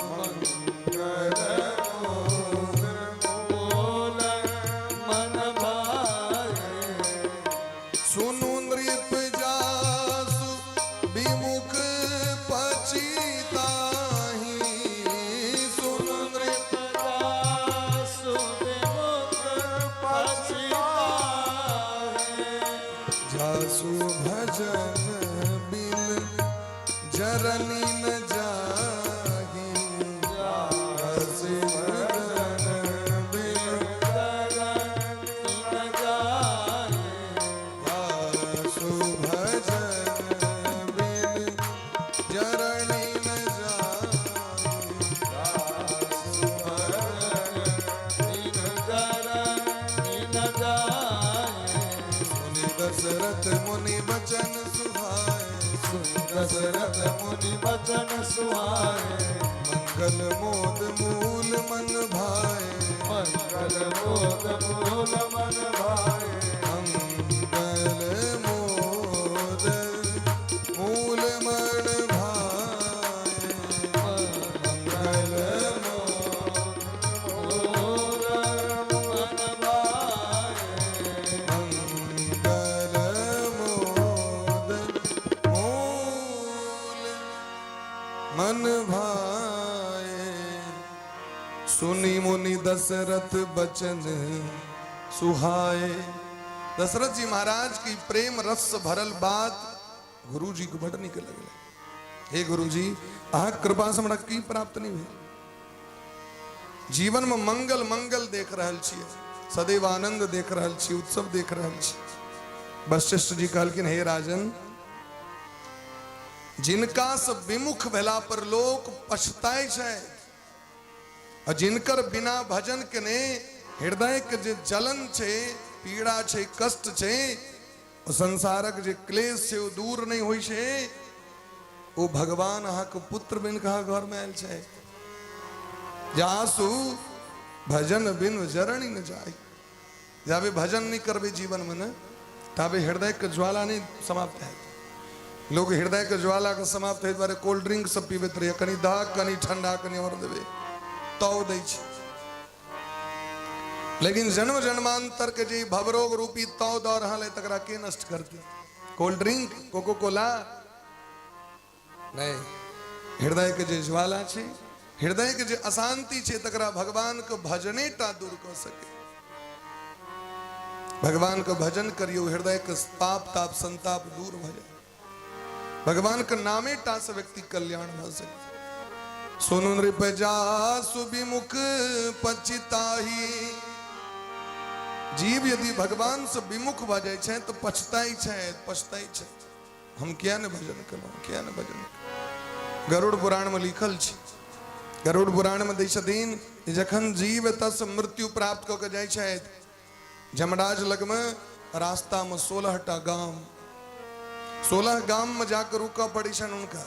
मंगल मोद मूल मन भाए। सुनु नृप जासु विमुख पछिताहि, सुनु नृप जासु विमुख पछिताहि, जासु भजन बिन जरनी न जाहि, जासु भजन बिन न जाए। जासु भजन बिन जरनी न जाहि। दशरथ मुनि बचन सुहाए, दशरथ मुनि बचन सुहाए, मंगल मोद मूल मन भाए, मंगल मोद मूल मन भाए। मंगल मोद मूल मन भाए, मंगल मूल मन भाए। मंगल मोद मूल मन भाए। सुनी मुनि दशरथ बचन सुहाए। दशरथ जी महाराज की प्रेम रस से भरल बात गुरु जी को बड़ निक लगल। हे गुरु जी अहाँ कृपा से हमरा की प्राप्त नहीं भेल। जीवन में मंगल मंगल देख रहल छियै, सदैव आनंद देख रहल छी, उत्सव देख रहल छी। वशिष्ठ जी कहलखिन हे राजन, जिनका से विमुख भेला पर लोक पछताय छै और जिनकर बिना भजन के ने हृदय के जे जलन छै, पीड़ा छै, कष्ट छै, ओ संसारक जे क्लेश छै ओ दूर नहीं होई छै, ओ भगवान अहाँ के पुत्र बन के घर में आयल छै। जासु भजन बिन जरणी न जाए। जाबे भजन नहीं करबे जीवन में न ताबे हृदय के ज्वाला नहीं समाप्त है। लोग हृदय के ज्वाला के समाप्त है द्वारे कोल्ड ड्रिंक सब पीबैत रहे, कनी दाग कनी ठंडा कनी और देवे तौ दै छै। लेकिन जन्म जन्मांतर के जे भवरोग रूपी तौ दौ रहल है तकरा के नष्ट करते? कोल्ड ड्रिंक, कोको कोला नहीं। हृदय के जे ज्वाला छै, हृदय के जे अशांति छै तकरा भगवान के भजने टा दूर कर सके। भगवान के भजन करियो, हृदय के पाप ताप संताप दूर भ जाए। भगवान के नामे टा से व्यक्ति कल्याण भ सके। सुनु नृप जासु विमुख पछिताहि। जीव यदि भगवान से विमुख भ जाय छै तो पछताई छै, पछताई छै। हम क्या ने भजन करो, क्या ने भजन करो। गरुड़ पुराण में लिखल छे, गरुड़ पुराण में दै छथिन जखन जीव तस मृत्यु प्राप्त क के जाय छै जमराज लग में रास्ता में 16टा गाम, 16 गाम में जाकर रुका पड़ी छन उनका,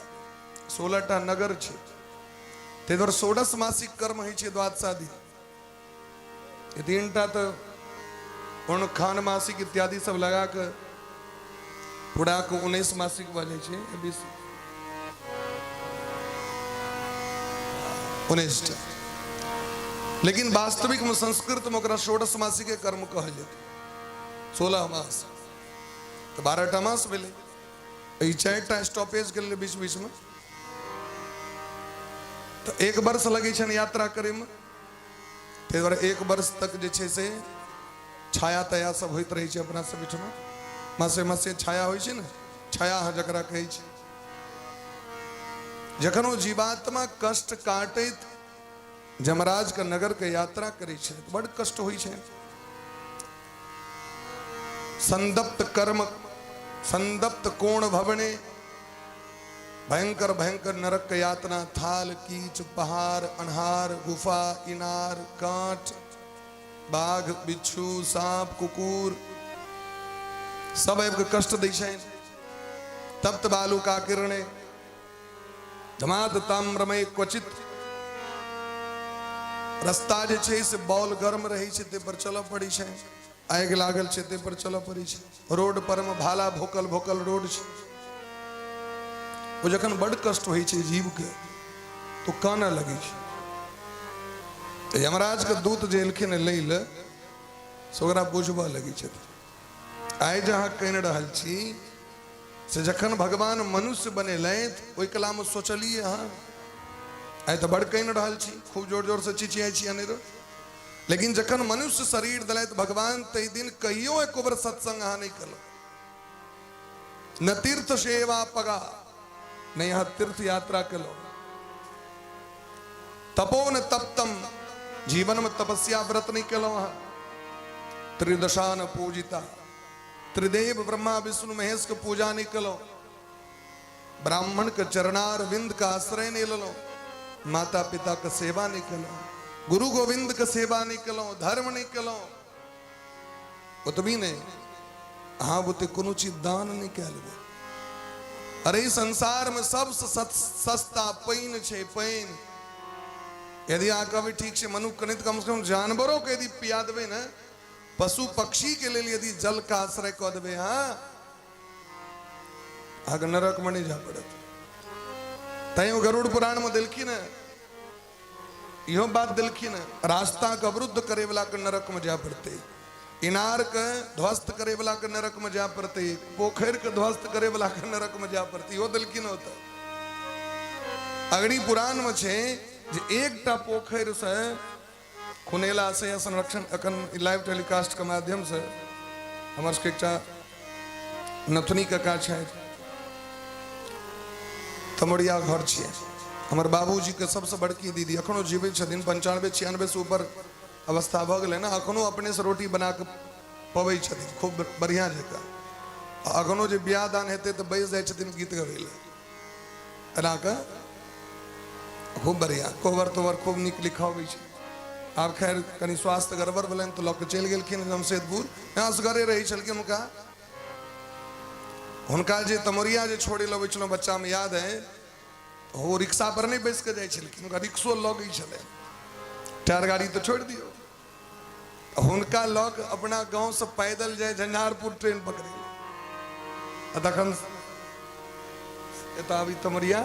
16टा नगर छे। ते द्वारा 16 मासिक कर्म है छे द्वादशादी, ये 3टा तो उन खान मासिक इत्यादि सब लगा कर पूरा को 19 मासिक बने छे, 19टा। लेकिन वास्तविक में संस्कृत में 16 मासिक कर्म कहल जाते, 16 मास तो 12टा मास भेले, 4टा स्टॉपेज के लिए बीच बीच में, तो 1 वर्ष लगे छन यात्रा करे में। ते द्वारा 1 वर्ष तक जे छे से छाया तया सब होइत रही छे अपना सब बिठमा, मासे मासे छाया होई छे ना, छाया जकरा कहै छे। जखन वो जीवात्मा कष्ट काटैत जमराज का नगर के यात्रा करे छे तो बड़ कष्ट होई छे। संदप्त कर्म संदप्त कोण भवने, भयंकर भयंकर नरक के यातना, थाल कीच पहाड़ अनहार गुफा इनार कांट बाघ बिच्छू सांप कुकुर सब एक कष्ट दै छै। तप्त बालू का किरणे धमात ताम्रमय क्वचित, रास्ता जे छै से बॉल गर्म रही छे ते पर चल पड़ी छे, आग लागल छे ते पर चल पड़ी छे, रोड पर में भाला भोकल भोकल रोड छे। वो जखन बड़ कष्ट होई छे जीव के तो काना लगे छे। तो यमराज के दूत जे एलखिन लैल से ओकरा बुझबा लगे छे। आइ जहाँ कहि रहल छी से जखन भगवान मनुष्य बनेलथि ओहि कला में सोचलिए हाँ आइ तो बड़ कहि रहल छी, खूब जोर जोर से चिचियाई छी अनेरो, लेकिन जखन मनुष्य शरीर दिलथि भगवान तई दिन कहियो एको बेर सत्संग अहाँ नहीं कलो, न तीर्थ सेवा पगा, न यहाँ तीर्थ यात्रा कलो, तपो न तप्तम, जीवन में तपस्या व्रत नहीं कलो, त्रिदशा न पूजिता, त्रिदेव ब्रह्मा विष्णु महेश के पूजा नहीं कलो, ब्राह्मण के चरणार विंद का आश्रय नहीं लो, माता पिता का सेवा नहीं कलो, गुरु गोविंद का सेवा नहीं कलो, धर्म नहीं कलो, उतमी ने हाँ बुते कोनो चीज दान नहीं कह लो। अरे इस संसार में सबसे सस्ता पैन छे पैन। यदि आ कभी ठीक से मनुष्य कनित कम से कम जानवरों के यदि पिया देवे ना, पशु पक्षी के लिए यदि जल का आश्रय कह देवे हाँ आग नरक में नहीं जा पड़त। तय गरुड़ पुराण में दिलखी न इहो बात दिलखी न, रास्ता का अवरुद्ध करे वाला के नरक में जा पड़ते, इनार के ध्वस्त करे वाला के नरक में जा पड़ते, पोखर के ध्वस्त करे वाला के नरक में जा पड़ते, इहो दिलखी न होता। अग्नि पुराण में छे जे एकटा पोखर से खुनेला से संरक्षण अखन लाइव टेलीकास्ट के माध्यम से हमर सबके एकटा नथुनी कका छै, तमोड़िया घर छियै, हमर बाबूजी के सबसे बड़की दीदी अखनो जीवित छथिन, 95-96 से ऊपर अवस्था भ गेलै ना, अखनो अपने से रोटी बना के पबै छथिन खूब बढ़िया जकाँ। अखनो जे बियाह दान हेतै तऽ बैस जाइ छथिन गीत गबै लए एना के, खूब बढ़िया कोबर तोबर खूब नीक लिखाबै छै। आब खैर कनि स्वास्थ्य गड़बड़ भेलनि तऽ लऽ कऽ चलि गेलखिन जमशेदपुर, यहाँ असगरे रहै छलखिन। हुनका जे तमोरिया जे छोड़े लबै छलहुँ बच्चा में याद है, वो रिक्शा पर नहीं बैस के जाइ छलखिन, हुनका रिक्शो लगै छलै, टायर गाड़ी तो छोड़ दियो, हुनका लग अपना गांव से पैदल जाए झंझारपुर ट्रेन पकड़े, तखन एतऽ अभी तमोरिया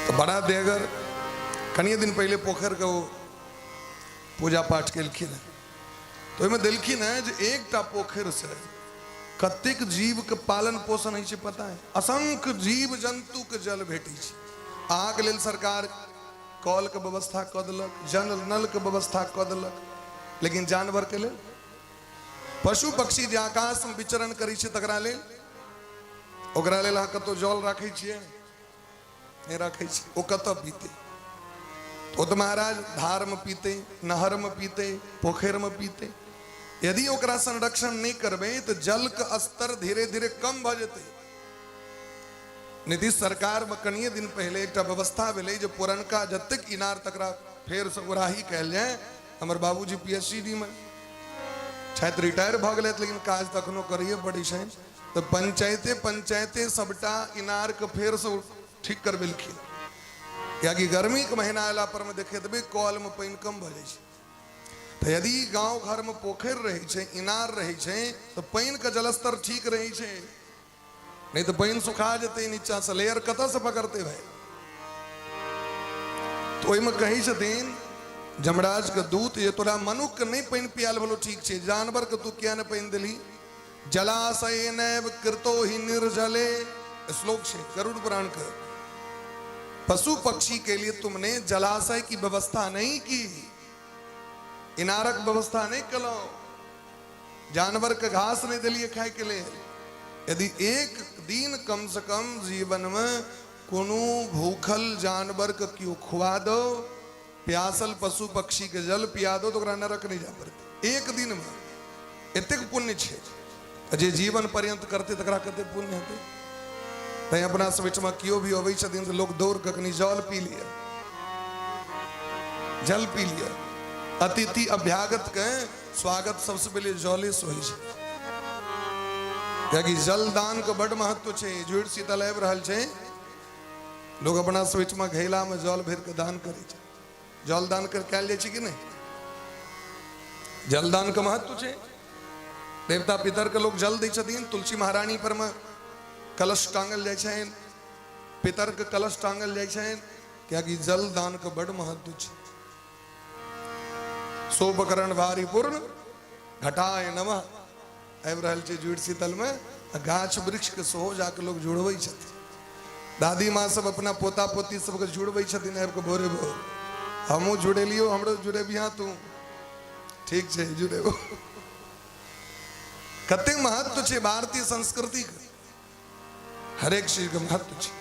तो बड़ा देगर कनिए दिन पहले पोखर के वो पूजा पाठ केलखिन, तो ओहिमे देलखिन है जे एकटा पोखर से कतेक जीव के पालन पोषण है पता है, असंख्य जीव जंतु के जल भेटी छै। अहाँके लेल सरकार कल के व्यवस्था कऽ देलक, जल नल के व्यवस्था कऽ देलक, लेकिन जानवर के लेल, पशु पक्षी जे आकाश में विचरण करै छै तकरा लेल, ओकरा लेल अहाँ कतौ जल राखै छियै नहीं राखै छी, ओ कतऽ पीते? ओ तो महाराज धार में पीते, नहर में पीते, पोखर में पीते, यदि ओकरा संरक्षण नहीं करबे तो जल का स्तर धीरे धीरे कम भ जते। नीतीश सरकार में कनिए दिन पहले एक व्यवस्था भेलै जे पुरनका जतेक इनार तकरा फेर से उराही कैल जाए। हमर बाबूजी पीएचडी में शायद रिटायर भ गए लेकिन काज तखनो करिए पड़ी छै। तो पंचायते सबटा इनार के फेर से ठीक करबेलखिन, कियाकि गर्मी के महीना अयला पर में देखे देबै कल में पानी कम भ जाइ छै। तो यदि गांव घर में पोखर रहे छै, इनार रहे छै, तो पानी का जलस्तर ठीक रहे छै, नहीं तो पानी सुखा जते नीचा से लेयर कत से पकड़ते भाई। तो ओहिमे कही छथिन जमराज के दूत ये तोरा मनुख के नहीं पानी पियाल भलो ठीक छे, जानवर के तू क्या न पानी दिली। जलाशय नैव कृतो ही निर्जले श्लोक छे गरुड़ पुराण का। पशु पक्षी के लिए तुमने जलाशय की व्यवस्था नहीं की, इनारक व्यवस्था नहीं कलो, जानवर के घास नहीं दिलिए खाए के लिए। यदि एक दिन कम से कम जीवन में कोनो भूखल जानवर के क्यों खुआ दो, प्यासल पशु पक्षी के जल पिया दो, तो नरक नहीं जा पड़ते। एक दिन में एतेक पुण्य छे, जे जीवन पर्यंत करते तकरा कते पुण्य हेते। तै अपना सविच में कियो भी अबै छथिन तो लोग दौड़ के कनी जल पी लिया, जल पी लिया। अतिथि अभ्यागत के स्वागत सबसे पहले जले से होइ छै, कियाकि जल दान के बड़ महत्व छै। जुड़ शीतल आबि रहल छै, लोग अपना सविच में घैला में जल भर के दान करे छै। जल दान कर कैल जाइ छै कि नहीं? जल दान के महत्व छै। देवता पितर के लोग जल दै छथिन, तुलसी महारानी पर में कलश टांगल जाइ छनि, पितर के कलश टांगल जाइ छनि, कियाकि जल दान के बड़ महत्व छै। सोपकरण भारी पूर्ण घटाय नमः आबि रहल छै जुड़ शीतल में। गाछ वृक्ष के सेहो जाके लोग जुड़बै छथिन। दादी माँ सब अपना पोता पोती सबके जुड़बै छथिन। आबि के भोरे भोर हमहूँ जुड़ेलियो, हमरो जुड़ेबिया तू, ठीक छै जुड़ेबो। कते महत्व छे भारतीय संस्कृति के, हरेक चीज के महत्व छे।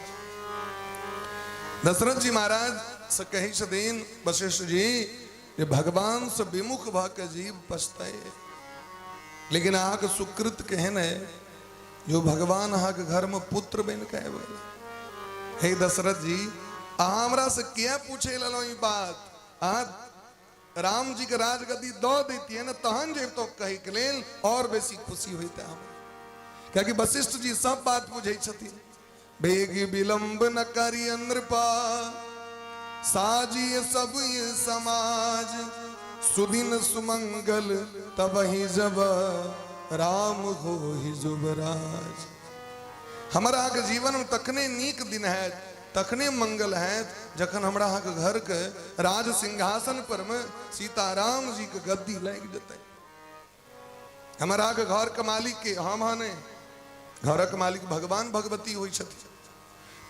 दशरथ जी महाराज से कही छथिन वशिष्ठ जी, जे भगवान से विमुख भ के जीव पछताए, लेकिन अहाँ के सुकृत केहन है जो भगवान अहाँ के घर में पुत्र बन के आबि गेल। हे दशरथ जी, अहाँ हमरा से क्या पूछे ललो ई बात? अहाँ राम जी के राजगद्दी दो देती है ना, तहन जे तो कहे के लेल और बेसी खुशी होता हम, क्योंकि वशिष्ठ जी सब बात बुझे छथिन। बेगी विलंब न करी नृपा, साजिए सब ये समाज, सुदिन सुमंगल तब ही जब राम हो ही जुबराज। हमारा के जीवन में तखने नीक दिन है, तखने मंगल है, जखन हमरा के घर के राज सिंहासन पर में सीताराम जी के गद्दी लग जते। हमारा के घर के मालिक के हम हाने, घर के मालिक भगवान भगवती होई छथिन।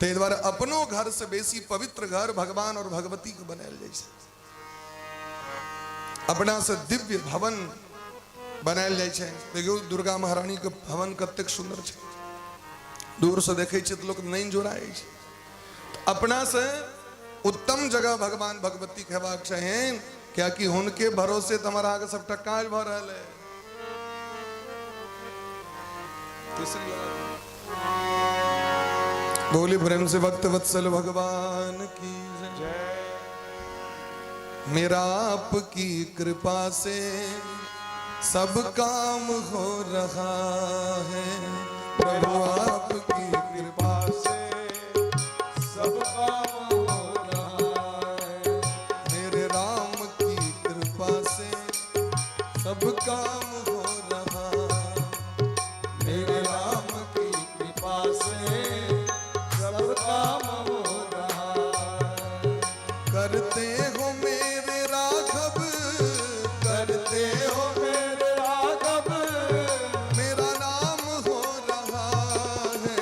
ते द्वारा अपनो घर से बेसी पवित्र घर भगवान और भगवती के बनायल जाइ छै। अपना से दिव्य भवन बनायल जाइ छै। देखियो दुर्गा महारानी के भवन कतेक सुंदर छै, दूर से देखे छै तो लोग नहीं जोड़ाए छै। अपना से उत्तम जगह भगवान भगवती कहबाक चाहिए, क्या कि उनके भरोसे तो हमारा आगे सबटा काज भ रहल है। बोली प्रेम से भक्त वत्सल भगवान की जय। मेरा आपकी कृपा से सब काम हो रहा है, प्रभु आपकी कृपा से सब काम हो रहा है। मेरे राम की कृपा से सब काम हो रहा, मेरे राम की कृपा से सब काम हो रहा। करते हो मेरे राघव, करते हो मेरे राघव, मेरा नाम हो रहा है,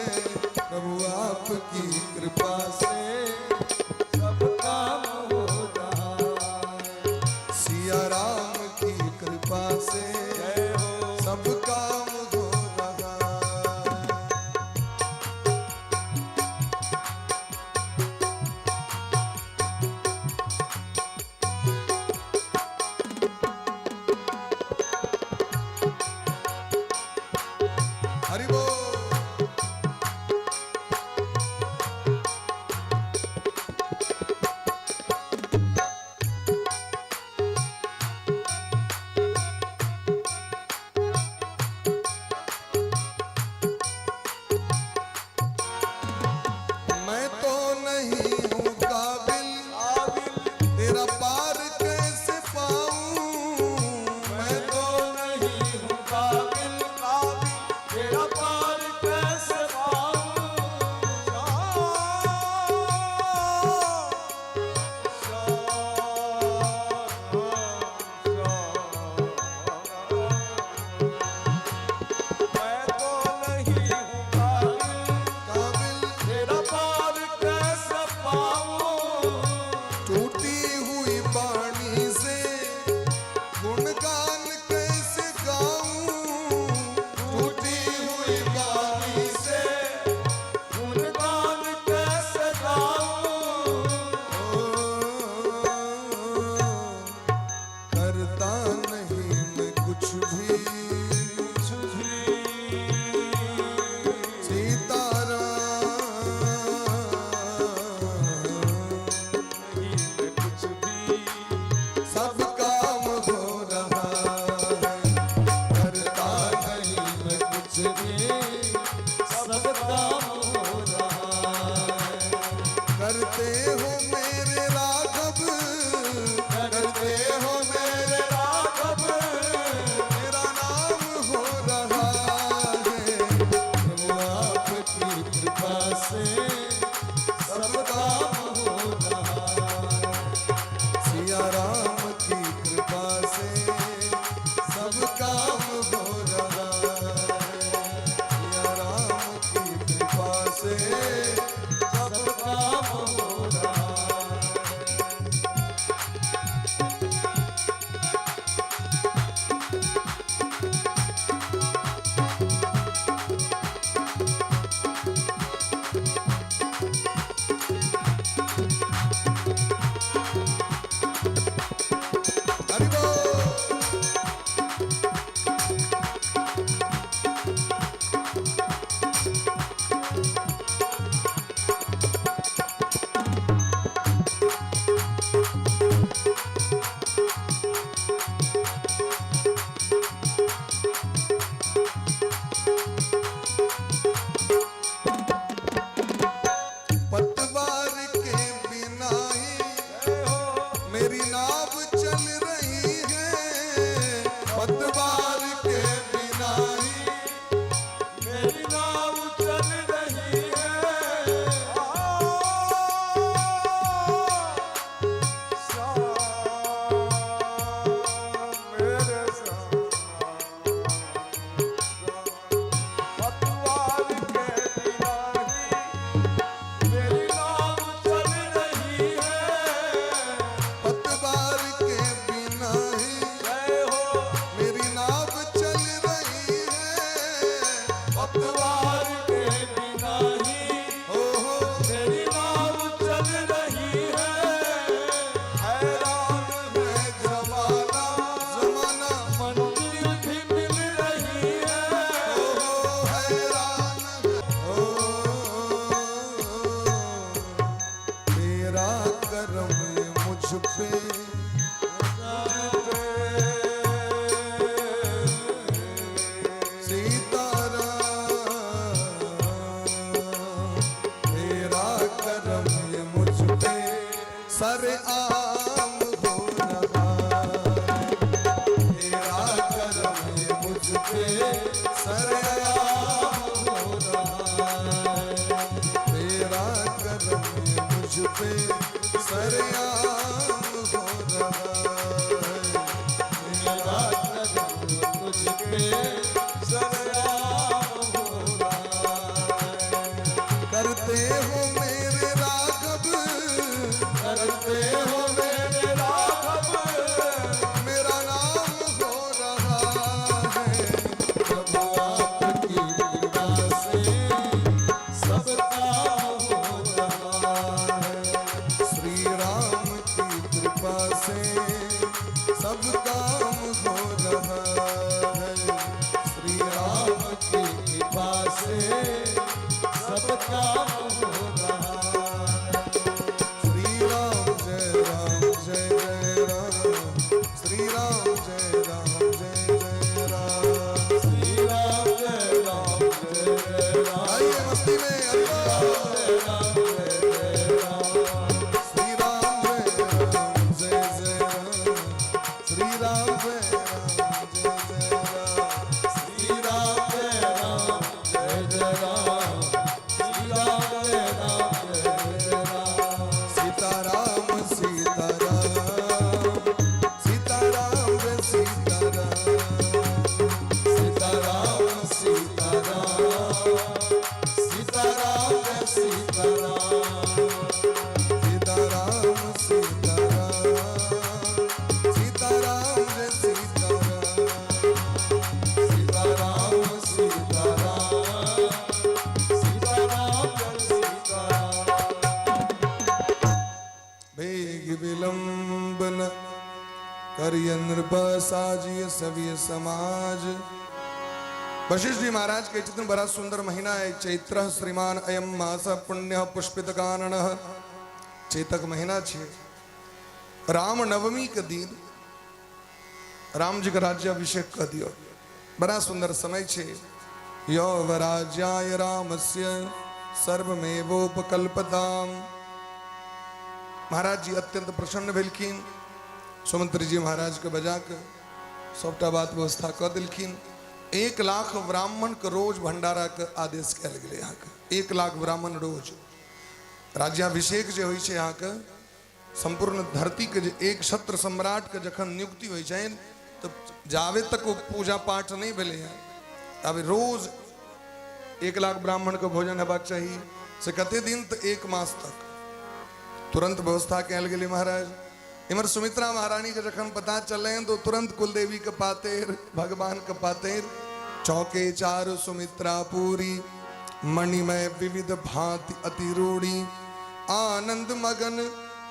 प्रभु आपकी कृपा से सब काम हो रहा। सिया राम की कृपा से जय हो सब काम हो रहा। करते हो मेरे राघव, करते हो मेरे राघव, मेरा नाम हो रहा है। प्रभु आपकी कृपा से सब काम हो रहा है। सिया राम की कृपा से सब काम हो रहा है। सिया राम की कृपा से सब काम हो रहा है। हरि बोल। पतवार के बिना ही मेरी नाव चल रही है। पतवार के बिना ही मेरी नाव चल रही है। मेरे पतवार के बिना ही मेरी नाव चल रही है। पतवार के बिना ही जय हो मेरी नाव चल रही है। पतवार के बिना ही हो मेरी नाव चल रही है। हैरान है जमाना, जमाना मंजिल भी मिल रही है। हैरान हो। तेरा करम मुझ पे सीताराम, तेरा करम ये मुझ पे सर आम हो रहा है। तेरा करम ये मुझ पे सर आम हो रहा है। तेरा करम ये मुझ पे सर आम हो रहा है। मेरा कदम तुझ पे सरेआम हो रहा है। करते हो मेरे राघव, करते हो मेरे राघव, मेरा नाम हो रहा है। प्रभु आपकी कृपा से सब काम हो रहा है। श्री राम की कृपा से सब काम हो रहा है। श्री राम राम की कृपा से सब काम हो रहा है। श्री राम जय जय राम। श्री राम जय जय राम। श्री राम जय राम जय जय राम। आइए मस्ती में अल्लाह। जय राम जय जय राम। श्री राम जय जय राम। श्री राम जय जय राम। श्री राम जय राम जय जय राम। श्री राम जय राम जय जय राम। सीताराम सीताराम, सीताराम जय सीताराम। सीताराम सीताराम, सीताराम जय सीताराम। सीताराम सीताराम, सीताराम जय सीताराम। सीताराम सीताराम, सीताराम जय सीताराम। भेग विलंब न करिय नृप साजिय सभी समाज। वशिष्ठ जी महाराज के चित्र बड़ा सुंदर महीना है चैत्र श्रीमान अयम मास पुण्य पुष्पित कारण चेतक महीना छे। राम नवमी के दिन राम जी का राज्याभिषेक कर दियो। बड़ा सुंदर समय छे। यौवराज्याय रामस्य सर्वमेवोपकल्पताम् महाराज जी अत्यंत प्रसन्न भेलखिन। सुमंत्री जी महाराज के बजा के सबटा बात व्यवस्था कर दिलखिन। 1 लाख ब्राह्मण के रोज भंडारा के आदेश कल गए। यहाँ के 1 लाख ब्राह्मण रोज राज्याभिषेक जो होइ छै यहाँ के संपूर्ण धरती के एक छत्र सम्राट के जखन नियुक्ति होइ छै तो जावे तक वो पूजा पाठ नहीं भेले हैं। अब रोज 1 लाख ब्राह्मण के भोजन हेबाक चाहिए से कते दिन तो 1 मास तक तुरंत व्यवस्था कल गई। महाराज इमर सुमित्रा महारानी के जखन पता चले तो तुरंत कुलदेवी के पातेर भगवान के पातेर चौके 4 सुमित्रा पूरी मणिमय विविध भांति अति रूढ़ी आनंद मगन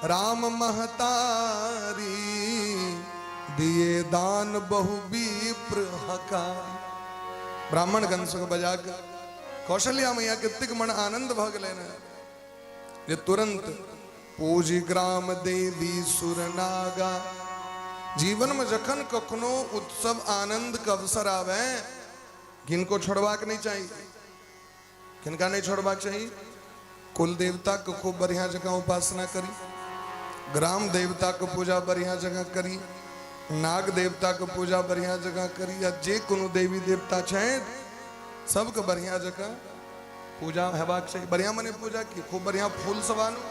राम महतारी दिए दान बहु विप्र हका। ब्राह्मण गण से बजा के कौशल्या मैया के तिक मन आनंद भ गए जे तुरंत पूजी ग्राम देवी सुरनागा। जीवन में जखन कखनो उत्सव आनंद का अवसर आवे किनको छोड़वाक नहीं चाहिए। किनका नहीं छोड़वाक चाहिए? कुल देवता को खूब बढ़िया जगह उपासना करी, ग्राम देवता को पूजा बढ़िया जगह करी, नाग देवता को पूजा बढ़िया जगह करी, या जे कोनो देवी देवता छे सबके बढ़िया जगह पूजा हेबाक चाहिए। बढ़िया मने पूजा की खूब बढ़िया फूल सब आनो।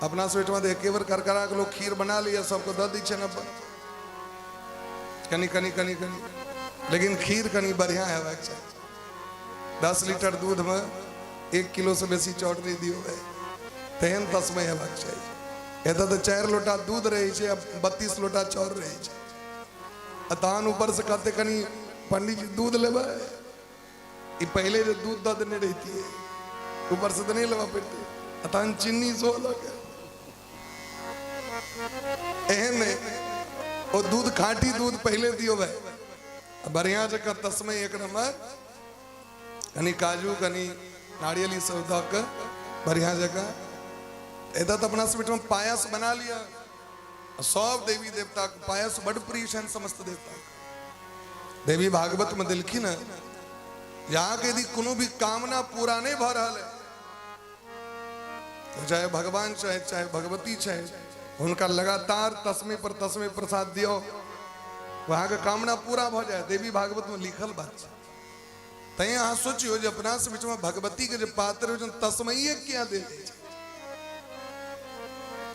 अपना स्वेट में एक बार करकरा के लोग खीर बना लिया सबको दे दी छे न कनी कनी कनी कनी, लेकिन खीर कनी बढ़िया हेबाक चाहिए। 10 लीटर दूध में 1 किलो से बेसी चौट नहीं दियो गए तेहन तस्मय हेबाक चाहिए। एतऽ तो 4 लोटा दूध रहे छे, अब 32 लोटा चौर रहे छे। अतान ऊपर से कहते कनी पंडित जी दूध लेबे, ये पहले जो दूध दे देने रहती है ऊपर से तो नहीं लेवा पड़ती। अतान चीनी सो लगे एहन वो दूध खाटी दूध पहले दियो भाई बढ़िया जगह तस्मय 1 नंबर कनी काजू कनी नारियली सौदा का बढ़िया जगह। इधर तो अपना स्वीट में पायस बना लिया। सब देवी देवता को पायस बड़ प्रिय है समस्त देवता। देवी भागवत में दिलखी न यहाँ के यदि कोनो भी कामना पूरा नहीं भ रहा है तो चाहे भगवान चाहे चाहे भगवती चाहे उनका लगातार तस्मे पर तस्मे प्रसाद दियो वहां का कामना पूरा हो जाए। देवी भागवत में लिखल बात तय यहाँ सोचियो जो अपना से बीच में भगवती के जो पात्र हो तस्मय क्या दे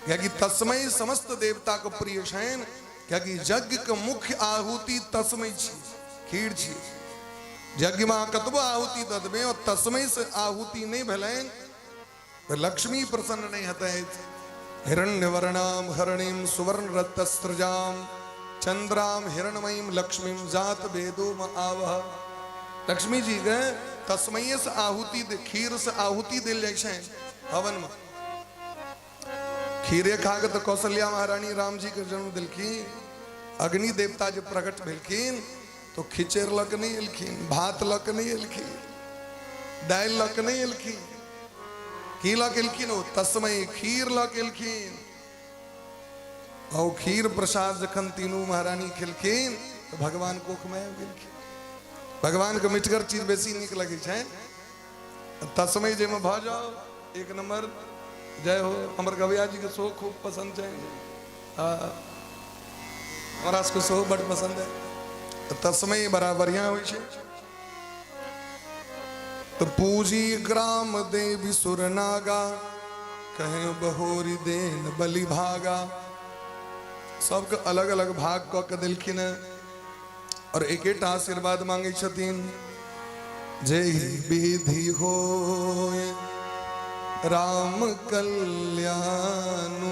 क्या कि तस्मय समस्त देवता को प्रिय शयन क्या कि यज्ञ के मुख्य आहुति तस्मय खीर छी। यज्ञ में कतबो आहुति ददबे और तस्मय से आहुति नहीं भलें तो लक्ष्मी प्रसन्न नहीं हते। हिरण्यवर्णाम हरणीम सुवर्ण रत्तस्त्रजाम चंद्राम हिरणमयीम लक्ष्मीम जात वेदो आवह। लक्ष्मी जी के तस्मय से आहुति दे खीर से आहुति दिल जाए हवन में। खीरे खा के तो कौशल्या महारानी राम जी के जन्म दिलखी। अग्नि देवता जो प्रकट भेलखिन तो खिचेर लक नहीं एलखिन, भात लक नहीं एलखिन, दाल लक नहीं एलखिन, की लक एलखिन हो तस्मय खीर लक एलखिन। और खीर प्रसाद जखन तीनों महारानी खिलखिन तो भगवान कोख में गेलखिन। भगवान के मिठगर चीज बेसी निक लगे छे। तस्मय जे में भ जाओ 1 नंबर जय हो। हमर गवैया जी के शो खूब पसंद है, हमारा को शो बड़ पसंद है। तस्मय बड़ा बढ़िया हो तो पूजी ग्राम देवी सुरनागा कहे बहोरी देन बलि भागा। सबके अलग अलग भाग क के दिलखिन और एक आशीर्वाद मांगे छथिन। जय विधि हो राम कल्याणु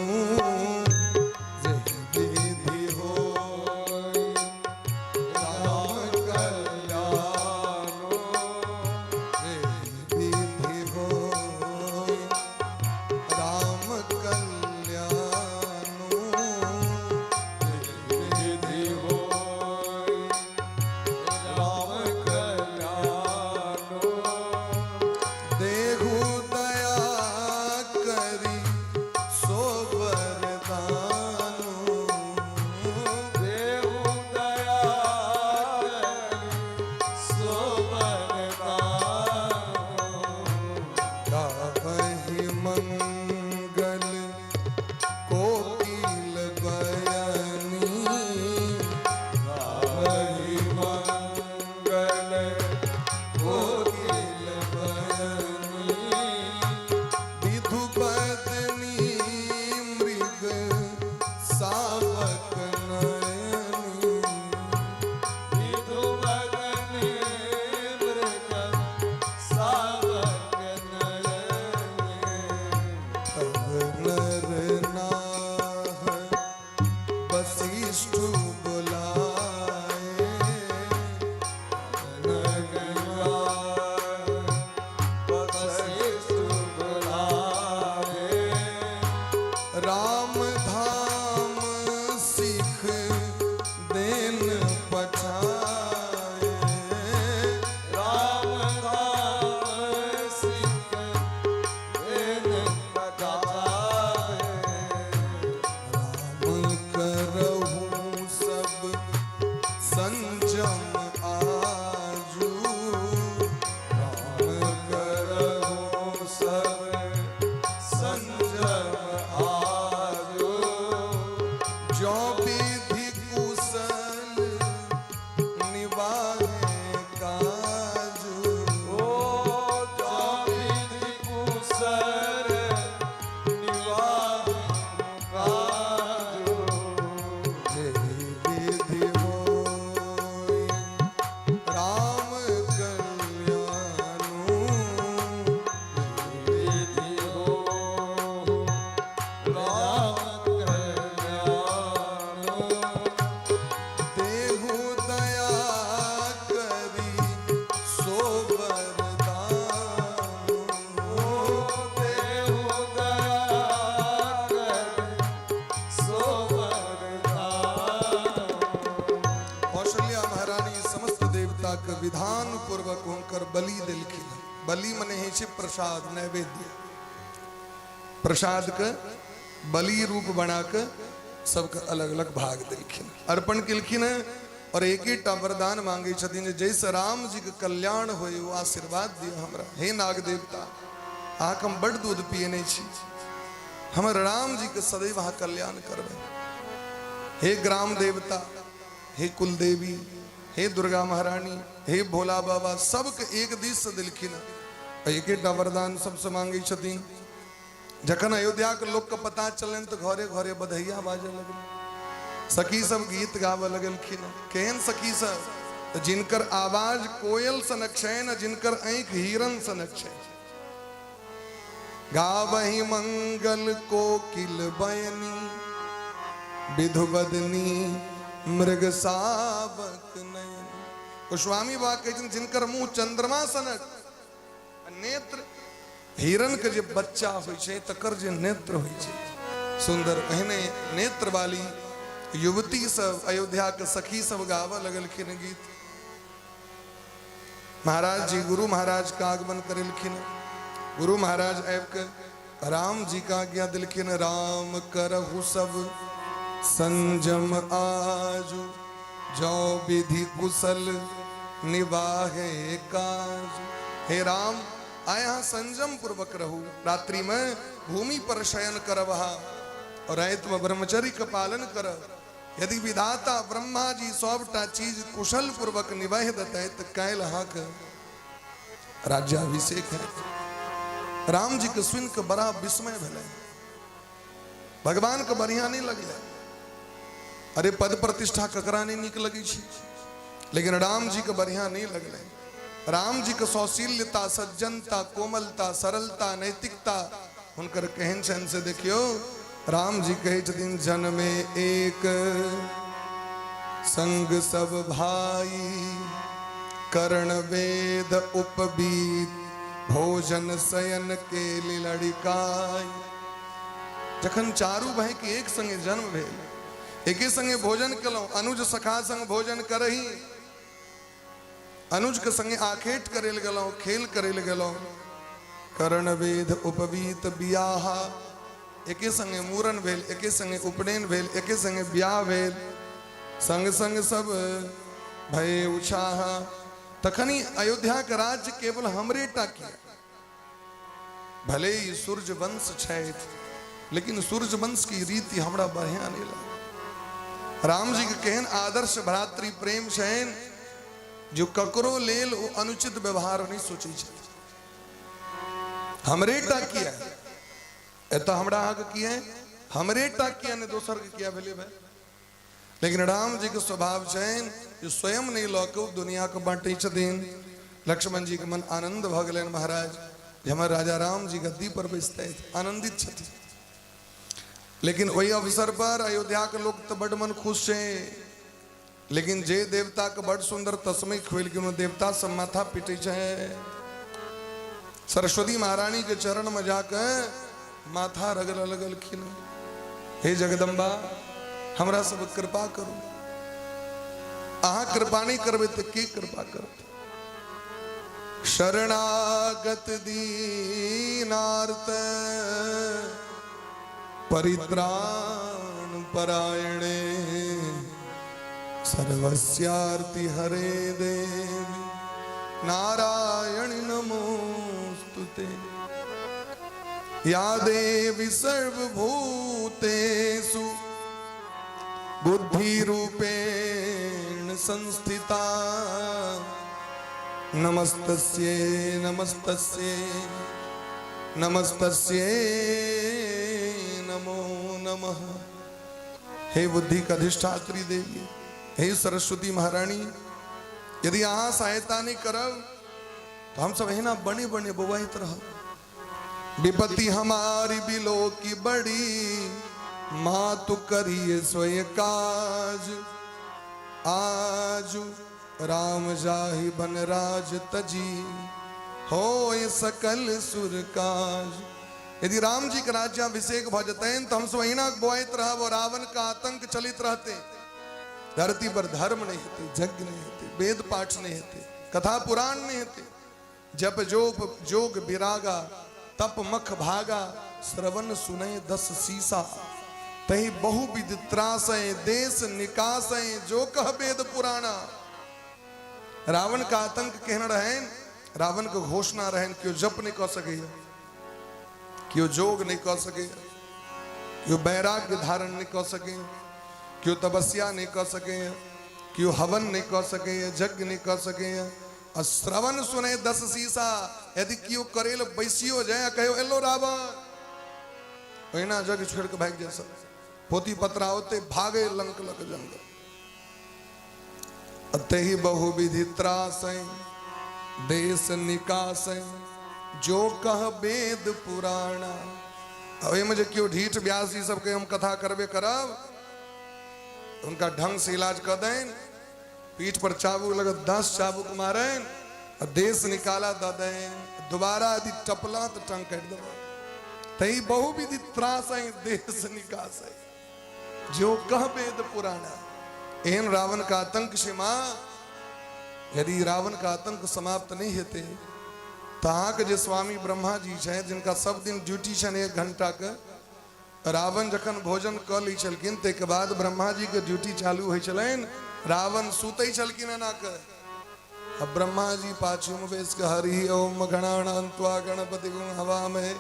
नर नाह वशिष्ठ बुलाए, राम धाम सिख देन पछाए, राम धाम सिख देन पछाए, राम करहु सब संजम आजू, राम करहु सब संजम आजो, जो विधि कुशल निभाए काजू, ओ जो विधि कुशल निवाह काजो, जे विधि होई राम कल्याणु, विधि हो राम कल्याणो, देहु दया करी सो वरदानु, देहु दया कर सो वरदान, कौशल्या महारानी समस्त देवता के विधान पूर्वक होकर बलि दिलखिन। बलि मने है छे प्रसाद, नैवेद्य। प्रसाद के बलि रूप बना के सबके अलग अलग भाग दिलखिन, अर्पण किलखिन और एक ही वरदान मांगे छथिन जे जैसे राम जी के कल्याण होए वो आशीर्वाद दियो हमरा। हे नाग देवता, आक हम बड़ दूध पिए नहीं छी, हमर राम जी के सदैव अहाँ कल्याण करबे। हे ग्राम देवता, हे कुल देवी, हे दुर्गा महारानी, हे भोला बाबा, सबके एक दिश से दिलखिन एक वरदान सबसे मांगे छथिन। जखन अयोध्या के लोग के पता चलन तो घरे घरे बधैया बाजे लगल, सखी सब गीत गावे लगलखिन। केहन सखी सब? तो जिनकर आवाज कोयल सनक छैन, जिनकर आंख हिरन सनक छै। गावहि मंगल कोकिल बयनी, विधुवदनी मृग सावक नयन। गोस्वामी बा कहथिन जिनकर मुंह चंद्रमा सनक, नेत्र हिरन के जे बच्चा होइ छै तकर जे नेत्र होइ छै सुंदर, एहने नेत्र वाली युवती सब अयोध्या के सखी सब गावे लगलखिन गीत। महाराज जी गुरु महाराज का आगमन करेलखिन। गुरु महाराज आबि के राम जी का आज्ञा दिलखिन, राम करहु सब संजम आजू, जो विधि कुशल निवाहे काज। हे राम, आए यहाँ संजम पूर्वक रहू, रात्रि में भूमि पर शयन करब और रात में ब्रह्मचर्य का पालन करब। यदि विधाता ब्रह्मा जी सबटा चीज कुशल पूर्वक निभाह देते तो काल्हि अहाँके राज्याभिषेक है। राम जी के सुन के बड़ा विस्मय भेलै, भगवान के बढ़िया नहीं लगलै। अरे पद प्रतिष्ठा ककरा नहीं नीक लगी छी, लेकिन राम जी के बढ़िया नहीं लगलै। राम जी के सौशील्यता, सज्जनता, कोमलता, सरलता, नैतिकता हुनकर केहन छनि से देखियो। राम जी कहे छथिन, जन्मे एक संग सब भाई, कर्ण वेद उपबीत, भोजन शयन के लड़िकाई। जखन चारू भाई के एक संगे जन्म भेल, एके संगे भोजन केलहुं। अनुज सखा संग भोजन करही, अनुज के संगे आखेट करेल गेलहुं, खेल करेल गेलहुं। कर्ण वेद उपबीत बियाहा, एके संगे मूरन भेल, एके संगे उपनयन भेल, एके संगे ब्याह भेल, संग संग सब भय उछाह। तखनी अयोध्या के राज्य केवल हमरे टा किया। भले ही सूर्य वंश छथि, लेकिन सूर्य वंश की रीति हमरा बढ़िया नहीं लगा। राम जी के केहन आदर्श भ्रातृ प्रेम छनि, जो ककरो लेल ओ अनुचित व्यवहार नहीं सोचे छथि। हमरे टा किया, एता हमरा आगे किया, हमरे टा किया ने दोसर के किया भेले भाई। लेकिन राम जी के स्वभाव छनि जो स्वयं नहीं लऽ के दुनिया के बांटे छथिन। लक्ष्मण जी के मन आनंद भ गेलनि महाराज, जे हमर राजा राम जी गद्दी पर बैसते आनंदित छथिन। लेकिन वही अवसर पर अयोध्या के लोग तो बड़ मन खुश है, लेकिन जे देवता के बड़ सुंदर तस्मै खोल के उन्होंने देवता सब माथा पीटे है। सरस्वती महारानी के चरण में जाकर माथा रगल लगल खिन, हे जगदम्बा हमरा सब कृपा करो, अहा कृपा नहीं करबे तो के कृपा करते। शरणागत दीनार्त परित्राण परायणे सर्वस्यार्ति हरे देवी नारायण नमोस्तुते। या देवी सर्वभूतेषु बुद्धि रूपेण संस्थिता नमस्तस्यै नमस्तस्यै नमस्तस्यै नमो नमः। हे बुद्धि का अधिष्ठात्री देवी, हे सरस्वती महारानी, यदि यहाँ सहायता नहीं करब तो हम सब है ना बने बने बुवाहित रह। विपत्ति हमारी बिलो की बड़ी, मातु करिए स्वयं काज। आज राम जाहि बन राज तजी, होय सकल सुर काज। यदि राम जी का राज्याभिषेक भ जतैन तो हम स्वहिना बोआइत रहब और रावण का आतंक चलित रहते। धरती पर धर्म नहीं होते, यज्ञ नहीं होते, वेद पाठ नहीं होते, कथा पुराण नहीं होते, जप जोप जोग विरागा, तप मख भागा, श्रवण सुने 10 सीसा। तही बहुविध त्रासय देश निकासय, जो कह वेद पुराणा। रावण का आतंक कहना रहें, रावण को घोषणा रहें क्यों जप नहीं कर सके, क्यों जोग नहीं कर सके, क्यों वैराग्य धारण नहीं कर सके, क्यों तपस्या नहीं कर सके, क्यों हवन नहीं कर सके, यज्ञ नहीं कर सके। और श्रवण सुने 10 सीसा, यदि क्यों करेल बैसियो जाए कहो एलो रावण, ना जग छोड़ के भाग जैसा पोती पत्रा होते भागे लंक लग जंग। अतहि बहुविधि त्रासै देश निकासै, जो कह वेद पुराणा। अब मुझे क्यों ढीठ व्यास जी सबके हम कथा करबे करब, उनका ढंग से इलाज कर दें, पीठ पर चाबुक लगे 10 चाबुक मारे और देश निकाला द दें, दोबारा यदि टपला तो टंग कट दो। तही बहुविधि त्रासै देश निकासै, जो कह वेद पुराणा। एहन रावण का आतंक से मां, यदि रावण का आतंक समाप्त नहीं होते तहाँ के जो स्वामी ब्रह्मा जी हैं, जिनका सब दिन ड्यूटी छन 1 घंटा के, रावण जखन भोजन कर ली छलकिन तक बाद ब्रह्मा जी के ड्यूटी चालू हो छलन, रावण सुतई छलकिन ना के। अब ब्रह्मा जी पाछू में बेस के हरि ओम गणानान्त्वा गणपति हवा में,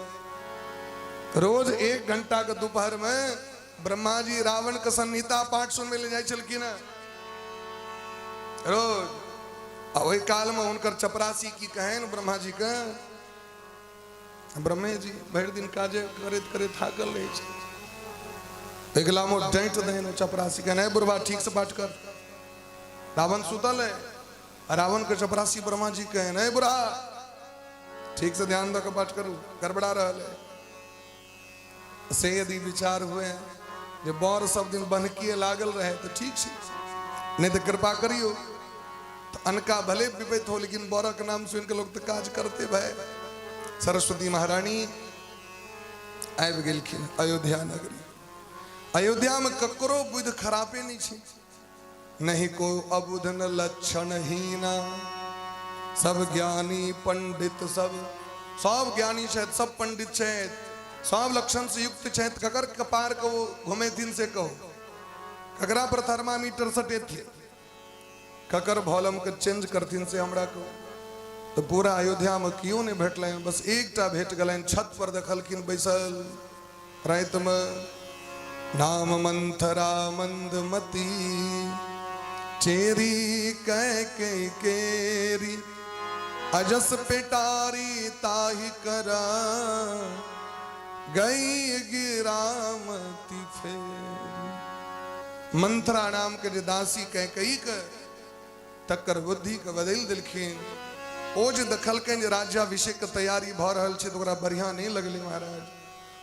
रोज 1 घंटा के दोपहर में ब्रह्मा जी रावण के संहिता पाठ सुन में ले जाए छलकिन रोज। वही काल में उनकर चपरासी की कहें ब्रह्मा जी का, ब्रह्मे जी भर दिन काजे करे करे थाकल रहे, एकला मो डांट देन चपरासी कहने बुरबा ठीक से पाठ कर। रावण सुतल है, रावण के चपरासी ब्रह्मा जी कहे नहीं बुरा ठीक से ध्यान दे पाठ करू, गड़बड़ा रहा है। से यदि विचार हुए जो बौर सब दिन बन्हकिए लागल रहे तो ठीक से, नहीं तो कृपा करियो तो अनका भले विपैत हो, लेकिन बौरा के नाम सुन के लोग तो काज करते भाई। सरस्वती महारानी आबि गेलखिन अयोध्या नगरी। अयोध्या में ककरो बुद्धि खराबे नहीं छे, नहीं को अबुध न लक्षण हीना। सब ज्ञानी पंडित सब ज्ञानी छथि, सब पंडित छथि, सब लक्षण से युक्त छथि। ककर कपार को घुमे दिन से कहो, ककरा पर थर्मामीटर सटे थे, ककर वॉल्यूम के चेंज करथिन से हमरा को। तो पूरा अयोध्या में क्यों नहीं भेटल, बस एकटा भेट गलन, छत पर देखलखिन बैसल रात में। नाम मंथरा मंदमती चेरी कह के केरी, अजस पेटारी ताही करा गई गिरामती फेरी। मंथरा नाम के जो दासी कह कही के तकर बुद्धि के बदल दिलखिन। ओ जे देखलखिन राज्याभिषेक के तैयारी भ रहल छै तो ओकरा बढ़िया नहीं लगले महाराज।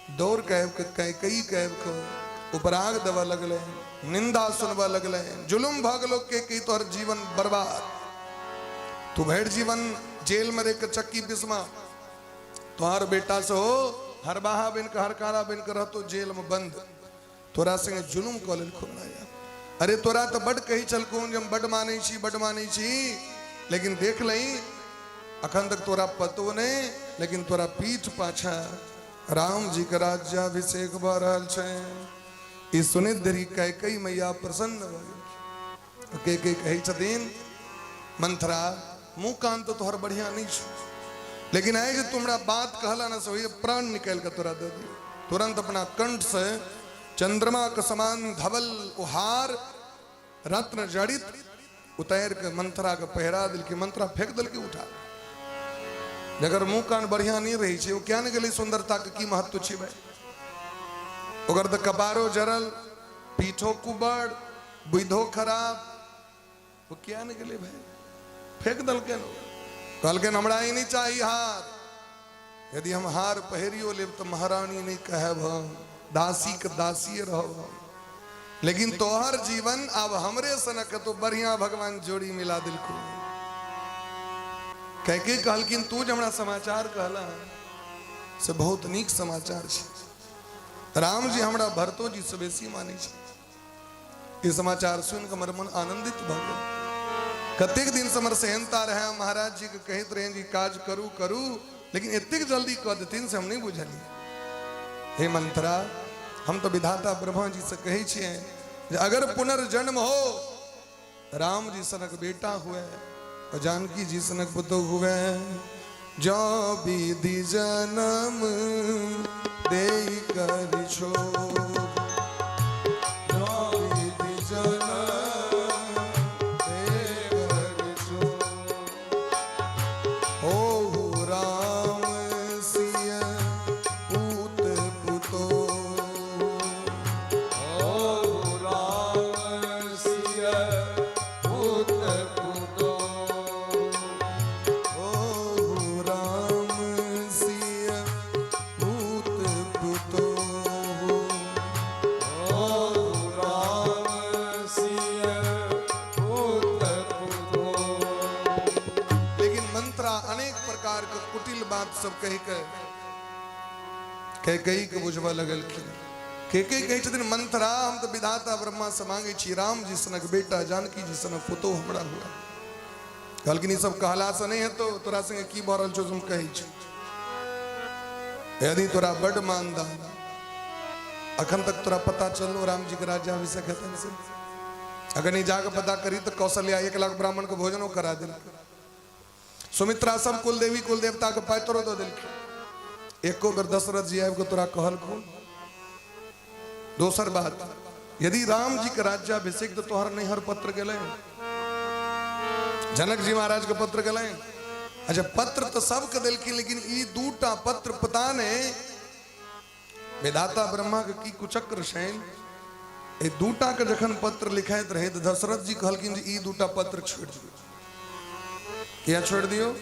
दौड़ कैब के कई कैब को उपराग देवा लगले, निंदा सुनवा लगले, जुलुम भागलो के तोहर जीवन बर्बाद। तू भेड़ जीवन जेल में रह चक्की पिसमा, तुहार बेटा से हो हर बाहा बिन हर कारा बिन कर तो जेल में बंद, तोरा संगे जुलुम कॉलेज खुलाया। अरे तोरा तो बड़ कही चलकूं जब बड़ माने छी, लेकिन देख लई अखन तक तोरा पतो ने, लेकिन तोरा पीठ पाछा राम जी का राज्याभिषेक भ रहल छे। ई सुनित देरी कई मैया प्रसन्न भ गेल। के कही छथिन मंथरा मुंह कान तो तोहर बढ़िया नहीं छो, लेकिन आए जो तुमरा बात कहला ना सो प्राण निकल कर तोरा दे दी। तुरंत अपना कंठ से चंद्रमा के समान धवल उहार रत्न जड़ित उतार के मंथरा के पहरा दिल की, मंथरा फेंक दिल की उठा। अगर मुंह कान बढ़िया नहीं रही छे, वो क्या न गली सुंदरता के की महत्व छी भाई। अगर तो कपारो जरल, पीठो कुबड़, बुद्धो खराब, वो क्या न गले भाई, फेंक दल के नो। कल के हमरा ही नहीं चाहिए हार, यदि हम हार पहरियो लेब तो महारानी नहीं कहब हम, दासी के दासी रहो। लेकिन तोहर जीवन अब हमरे सनक तो बढ़िया भगवान जोड़ी मिला दिल को। कह के कहलकिन तू जो हमरा समाचार कहला से बहुत नीक समाचार छे। राम जी हमरा भरतो जी से बेसी माने छे। ये समाचार सुन के हमर मन आनंदित भ गेल। कतेक दिन से हमर सेहनता रहे, महाराज जी के कहत रहे जी काज करू करू, लेकिन इतनी जल्दी कह देथिन से हम नहीं बुझलिए। हे मंथरा, हम तो विधाता ब्रह्मा जी से कहे छिए जे अगर पुनर्जन्म हो, राम जी सनक बेटा हुए और जानकी जी सनक पुत्र हुए, जो विधि जन्म दे कर छो, सब कही के बुझवा लगल के कही छथिन मंथरा, हम तो विधाता ब्रह्मा से मांगे छी, राम जी सनक बेटा जानकी जी सनक पुतो हमरा हुआ। कहलकिन ई सब कहला से नहीं है तो तोरा संगे की भरल छो तुम कही छी। यदि तोरा बड़ मानदान अखन तक तोरा पता चलो राम जी के राज्याभिषेक हेतन से, अगर नहीं जाकर पता करी तो कौशल्या 1 लाख ब्राह्मण को भोजनो करा दिल, सुमित्रा सब कुल देवी कुल देवता के पैतरो दो दिल। एको बेर दशरथ जी आब के तोरा कहल को। दोसर बात, यदि राम जी के राज्याभिषेक तो तोहर नैहर पत्र गए, जनक जी महाराज के पत्र गए। अच्छा पत्र तो सबके दिलखिन, लेकिन ई दूटा पत्र पता ने विधाता ब्रह्मा के की कुचक्र शैल, ए दूटा के जखन पत्र लिखाइत रहे तो दशरथ जी कहलकिन जे ई दूटा पत्र छोड़ दियो। क्या छोड़ दियो?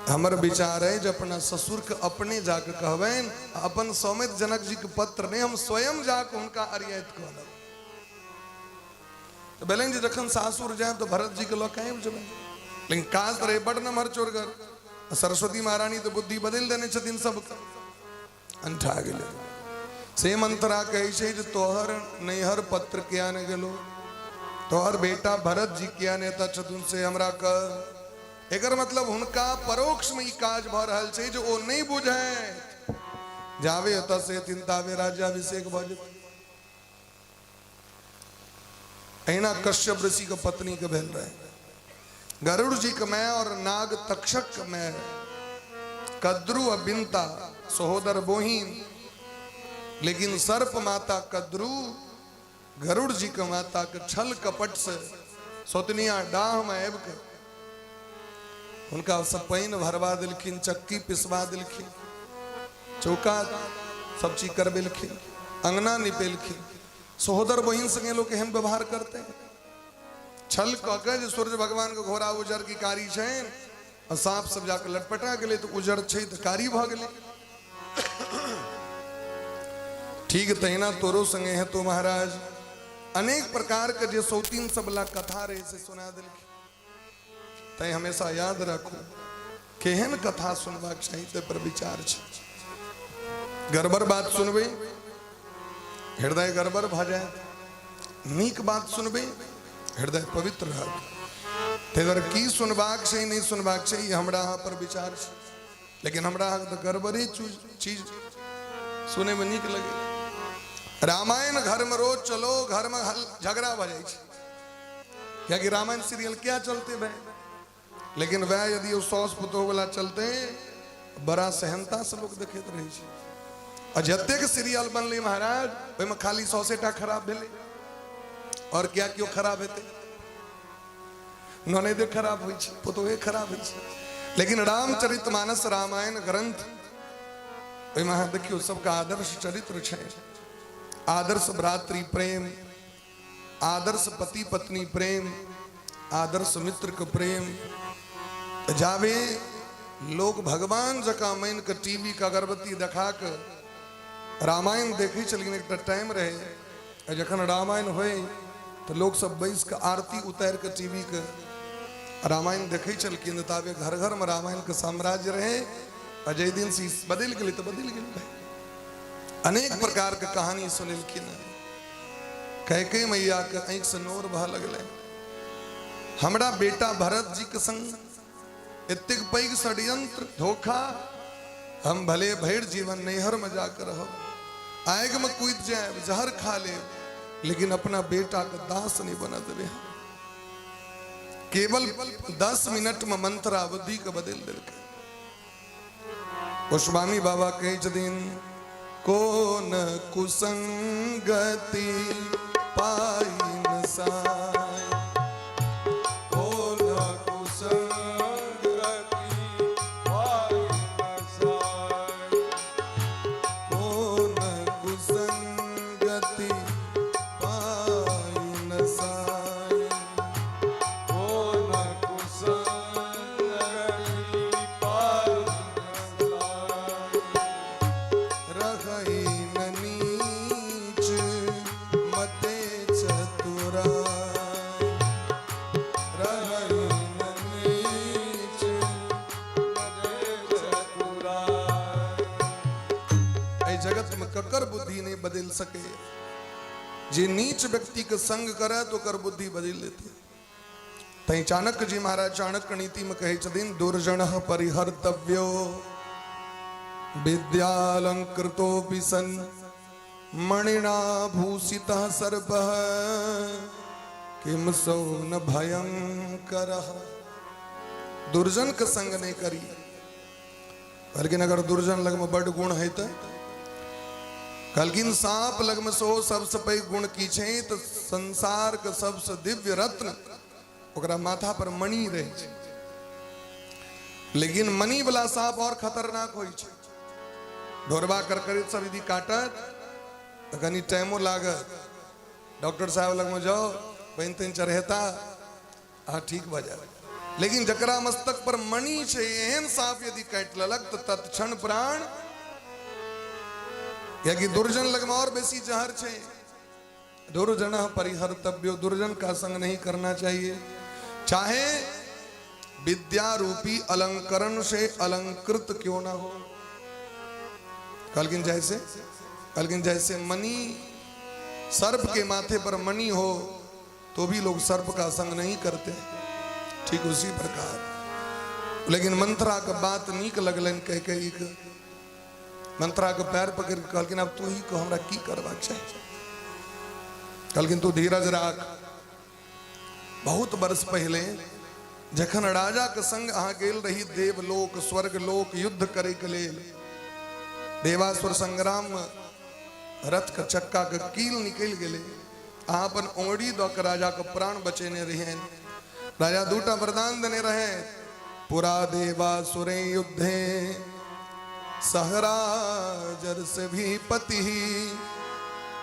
हमर विचार है जो अपना ससुर के अपने जाके कहबेन, अपन सौमित जनक जी के पत्र नहीं, हम स्वयं जाके उनका अरियत कहब। तो बेलन जी जखन सासुर जाए तो भरत जी के लोग कहीं जब, लेकिन काज रहे बड़ नमहर चोरगर। सरस्वती महारानी तो बुद्धि बदल देने छथिन सबका, अंठा गेले। से मंत्रा कहे छे जे तोहर नैहर पत्र किया ने गेलो, तोहर बेटा भरत जी किया नेता छथुन से हमरा कह। एकर मतलब उनका परोक्ष में काज भ रहल छे जो ओ नहीं बुझे, जावे अत से तिनतावे राज्याभिषेक भ जेतै। अहिना कश्यप ऋषि के पत्नी के भेल रहे, गरुड़ जी के मैं और नाग तक्षक के मैं, कद्रु और बिंता सहोदर बोहिन, लेकिन सर्प माता कद्रु गरुड़ जी के माता के छल कपट से सोतनिया डाह में आब के उनका सब पाइन भरवा दिलखिन, चक्की पिसवा दिलखिन, चौका सब चीज कर बिलखिन, अंगना निपेलखिन। सहोदर बहिन संगे लोग एहन व्यवहार करते हैं। छल कह के जो सूर्य भगवान के घोड़ा उजर की कारी छे और सांप सब जाकर लटपटा गए तो उजर छे तो कारी भ गेले। ठीक तहिना तोरो संगे है तो महाराज अनेक प्रकार के जे सौतीन सबला कथा रहे से सुना दिल तय हमेशा याद रखो केहन कथा सुनबाक चाहिए ते पर विचार छै। गड़बड़ बात सुनबे हृदय गड़बड़ भ जाए, नीक बात सुनबे हृदय पवित्र रहत। तेगर की सुनबाक छै नहीं सुनबाक छै हमरा अहाँ पर विचार छै, लेकिन हमरा अहाँ तो गड़बड़े चीज सुने में नीक लगे। रामायण घर में रोज चलो, घर में झगड़ा भ जाए छै, क्योंकि रामायण सीरियल क्या चलते भाई, लेकिन वह यदि वो सौस पुतोह वाला चलते बड़ा सहनता से लोग देखते रहे छै। और जतेक सीरियल बनले महाराज ओहिमे खाली 100टा खराब भेले, और क्या क्यों खराब हेते, ननदे खराब होइ छै, पुतोहे खराब होइ छै। लेकिन रामचरितमानस रामायण ग्रंथ ओहिमे अहाँ देखियो सबका आदर्श चरित्र छै। आदर्श भ्रातृ प्रेम, आदर्श पति पत्नी प्रेम, आदर्श मित्र के प्रेम। जावे लोग भगवान जका मान के टीवी के अगरबत्ती देखा के रामायण देखे चलिए। एक टाइम रहे जखन रामायण होए तो लोग सब बैस के आरती उतार के टीवी के रामायण देखे चलकिन। ताबे घर घर में रामायण के साम्राज्य रहे। अजय दिन से बदल गए तो बदल गए, अनेक प्रकार के कहानी सुनलखिन। कैके मैया के आंख से नोर बह लगल। हमरा बेटा भरत जी के संग एतेक पैघ षड्यंत्र धोखा, हम भले भैर जीवन नैहर में जाकर रहो, आग में कूद जाए, जहर खा ले, लेकिन अपना बेटा का दास नहीं बना देवे। केवल 10 मिनट में मंत्रावधि का बदल दिल। गोस्वामी बाबा कहे दिन कोन कुसंगति पाई न साई, ककर बुद्धि नहीं बदल सके। जे नीच व्यक्ति के संग करे तो कर बुद्धि बदल लेती। तई चाणक्य जी महाराज चाणक्य नीति में कहे छथिन दुर्जन परिहर्तव्यो विद्यालंकृतोपि सन मणिना भूषितः सर्पः किम सो न भयंकरः। दुर्जन के संग नहीं करी, लेकिन अगर दुर्जन लग में बड़ गुण है तो कलकिन सांप लग में सो सबसे पैघ गुण की छे तो संसार के सबसे दिव्य रत्न ओकरा माथा पर मणि रहे छे। लेकिन मणि वाला सांप और खतरनाक होई छे। ढोरबा कर सब यदि काटत तो कनी टाइमो लागत। डॉक्टर साहब लग में जाओ पैन तैन चढ़ेता ठीक भ जाए। लेकिन जकरा मस्तक पर मणि छे एहन सांप यदि काट ललक तो तत्क्षण प्राण, कि दुर्जन लग में और बेसी जहर छे। दुर्जन परिहर्तव्यो, दुर्जन का संग नहीं करना चाहिए। चाहे विद्या रूपी अलंकरण से अलंकृत क्यों ना हो। कलकिन जैसे मणि सर्प के माथे पर मणि हो तो भी लोग सर्प का संग नहीं करते, ठीक उसी प्रकार। लेकिन मंत्रा का बात नीक लगलन कह के मंत्रा के पैर पकड़ के कहलकिन अब तू ही को हमरा की करबाक चाहिए। कहलकिन तू धीरज राख। बहुत वर्ष पहले जखन राजा के संग अहाँ गेल रही देवलोक स्वर्ग लोक युद्ध करे के लेल, देवासुर संग्राम में रथ के चक्का के कील निकल गेले, अहाँ अपन ओंगड़ी दऽ के राजा के प्राण बचेने रहे। राजा दूटा वरदान देने रहे, पुरा देवासुरे युद्धे सहराजर से भी पति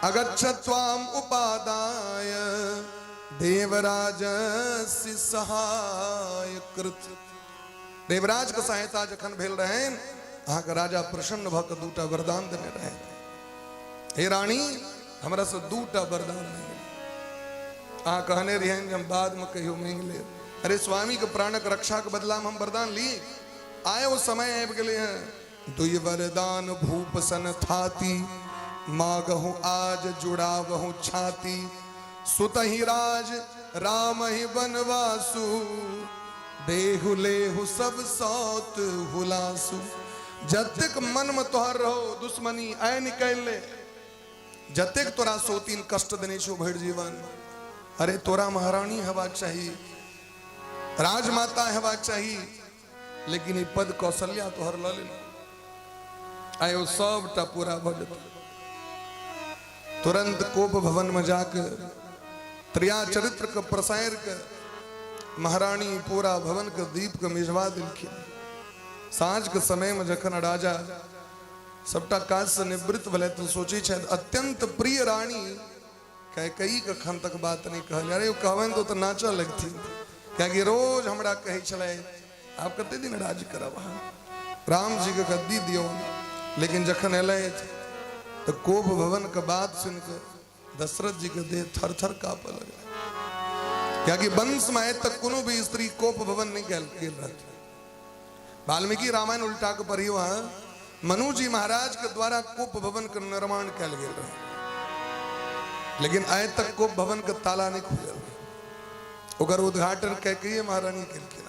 अगच्छत्वाम उपादाय देवराजस्य सहाय कृत। देवराज के सहायता जखन भेल रहे, अहाँ के राजा प्रसन्न भ के दूटा वरदान देने रहे। हे रानी हमरा से 2टा वरदान मांगे आ कहने रहे हम बाद में कहियो मांग ले। अरे स्वामी के प्राणक रक्षा के बदला में हम वरदान लिए आए वो समय आब गए हैं। दुई वरदान भूप सन थाती मागहु आज जुड़ावहु छाती सुत ही राज राम ही बनवासु देहु लेहु सब सौत हुलासु। जतेक मन में तोहर रहो दुश्मनी आय निकल ले जतेक तोरा सोतीन कष्ट देने छो भर जीवन। अरे तोरा महारानी हेबाक चाहिए राजमाता हेबाक चाहिए लेकिन ई पद कौशल्या तोहर ल ले आयो सबटा पूरा भऽ जेतौ। तुरंत कोप भवन में जाकर त्रिया चरित्र के प्रसार के महारानी पूरा भवन के दीप के मिजवा दिलखिन। साँझ के समय में जखन राजा सबटा काज से निवृत्त भले तो सोची शायद अत्यंत प्रिय रानी कैकेयी के खन तक बात नहीं कहल। अरे कहबन तो नाचा लगती क्या रोज हमरा कहे चले आप कते दिन राज करब राम जी के गद्दी दियो। लेकिन जखन अल तो कोप भवन के बात सुनकर दशरथ जी के देह थर थर काँप लगे क्या वंश में तक कोनो भी स्त्री कोप भवन नहीं गेल रहती। वाल्मीकि रामायण उल्टा के पढ़ी वहां मनु जी महाराज के द्वारा कोप भवन का निर्माण कल गेल रहे लेकिन आय तक कोप भवन के ताला नहीं खुलल ओकर उद्घाटन कैकेयी महारानी केलखिन।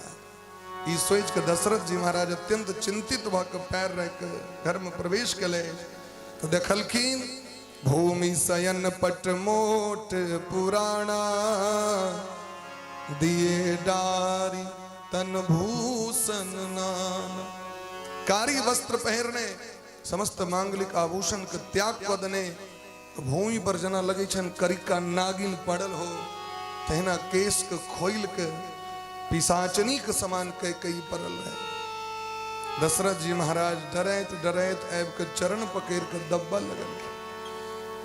ई सोच के दशरथ जी महाराज अत्यंत चिंतित भ के पैर रख के घर में प्रवेश कले तो देखलखिन भूमि शयन पट मोट पुराना दिए डारी तन भूषण नाना। कारी वस्त्र पहरने समस्त मांगलिक आभूषण के त्याग कर देने भूमि पर जना लगे छन करिका नागिन पड़ल हो तहना केश के खोइल के पिशाचनी के समान कैकेयी पड़ल है। दशरथ जी महाराज डरैत डरैत ऐब के चरण पकड़ के दब्बा लगल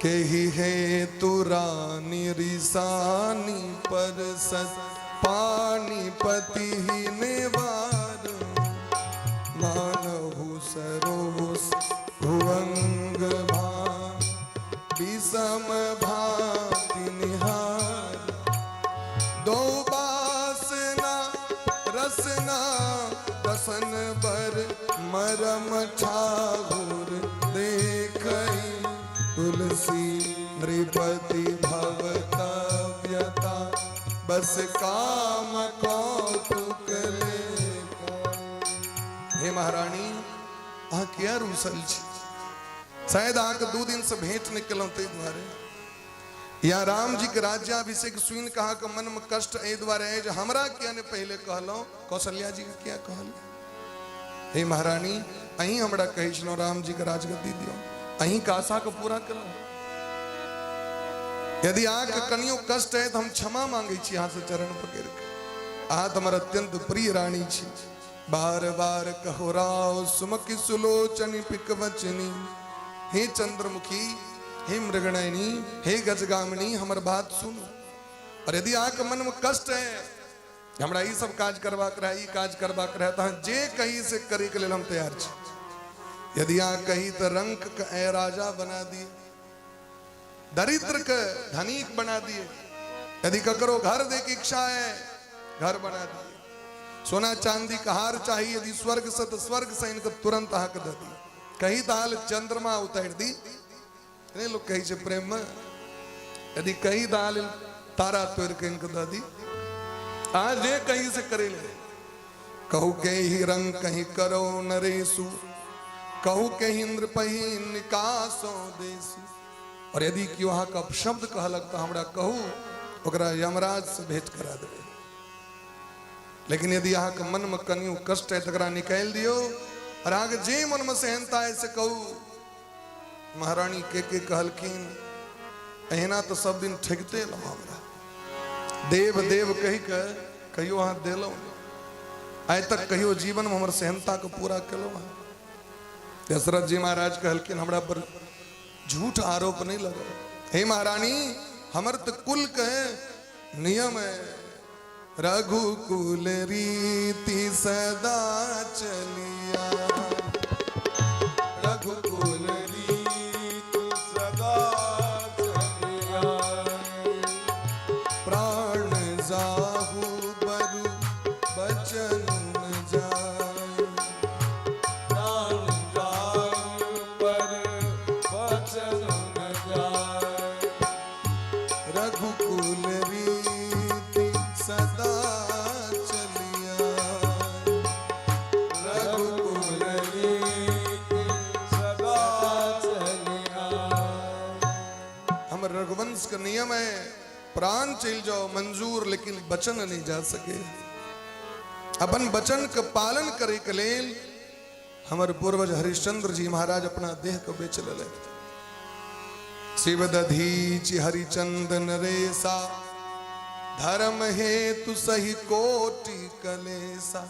के ही है तू रानी रिसानी पर सत पानीपति ही निवार मानहु सरोस भुवंग भान विषम भाति निहार दो बासना रसना रसन बर मरम ठाकुर देखई तुलसी नृपति भवतव्यता बस काम कौतुक ले। हे महारानी अहाँ किया रूसल छी शायद अहाँ के 2 दिन से भेंट नहीं कलौं ते द्वारे या राम जी के राज्याभिषेक सुन कहा के मन में कष्ट ए द्वारे है जो हमरा किया ने पहले कहलो कौशल्या जी के क्या कहल। हे महारानी अहीं हमरा कहि छलो राम जी के राजगद्दी दियो अहीं का आशा को पूरा करो। यदि आग कनियो कष्ट है तो हम क्षमा मांगे छी यहाँ से चरण पकड़ के। आ तुम्हारा अत्यंत प्रिय रानी छी बार बार कहो राव सुमकी सुलोचनी पिक वचनी। हे चंद्रमुखी हे मृगनयनी हे गजगामिनी हमर बात सुनो। और यदि आके मन में कष्ट है हमरा ई सब काज करवा कर ई काज करवा कर तो जे कहीं से करे के लेल हम तैयार छी। यदि आ कही तो रंक के ए राजा बना दिए दरिद्र के धनिक बना दिए। यदि ककरो घर दे की इच्छा है घर बना दिए। सोना चांदी का हार चाहिए यदि स्वर्ग से तो स्वर्ग से इनको तुरंत हक दे दी। कही दाल चंद्रमा उतार दी नहीं लोग कही से प्रेम में यदि कही दाल तारा तोड़ के इनको दे दी आज ये कहीं से करे ले। कहू के ही रंग कहीं करो नरेशु कहू के इंद्र पही निकासो देशु। और यदि कि वहां का शब्द कहलक तो हमरा कहू ओकरा यमराज से भेंट करा दे। लेकिन यदि यहाँ के मन में कनियो कष्ट है तकरा निकाल दियो और आगे जे मन में सहनता है से कहू। महारानी के कहलखिन अहिना तो सब दिन ठेकते लो हमरा देव देव कही के कहियो हाथ देलो आय तक कहियो जीवन में हमर सहनता को पूरा कलो। दशरथ जी महाराज कहलखिन हमरा पर झूठ आरोप नहीं लगा। हे महारानी हमर तो कुल के नियम है रघुकुल रीति सदा चलिया। रघुकुल रीति सदा हमर रघुवंश का नियम है प्राण चल जाओ मंजूर लेकिन वचन नहीं जा सके। अपन वचन का पालन करे के लेल हमारे पूर्वज हरिश्चंद्र जी महाराज अपना देह को बेच ले। शिव दधीचि हरिचंदन रेसा धर्म हेतु सही कोटि कलेसा।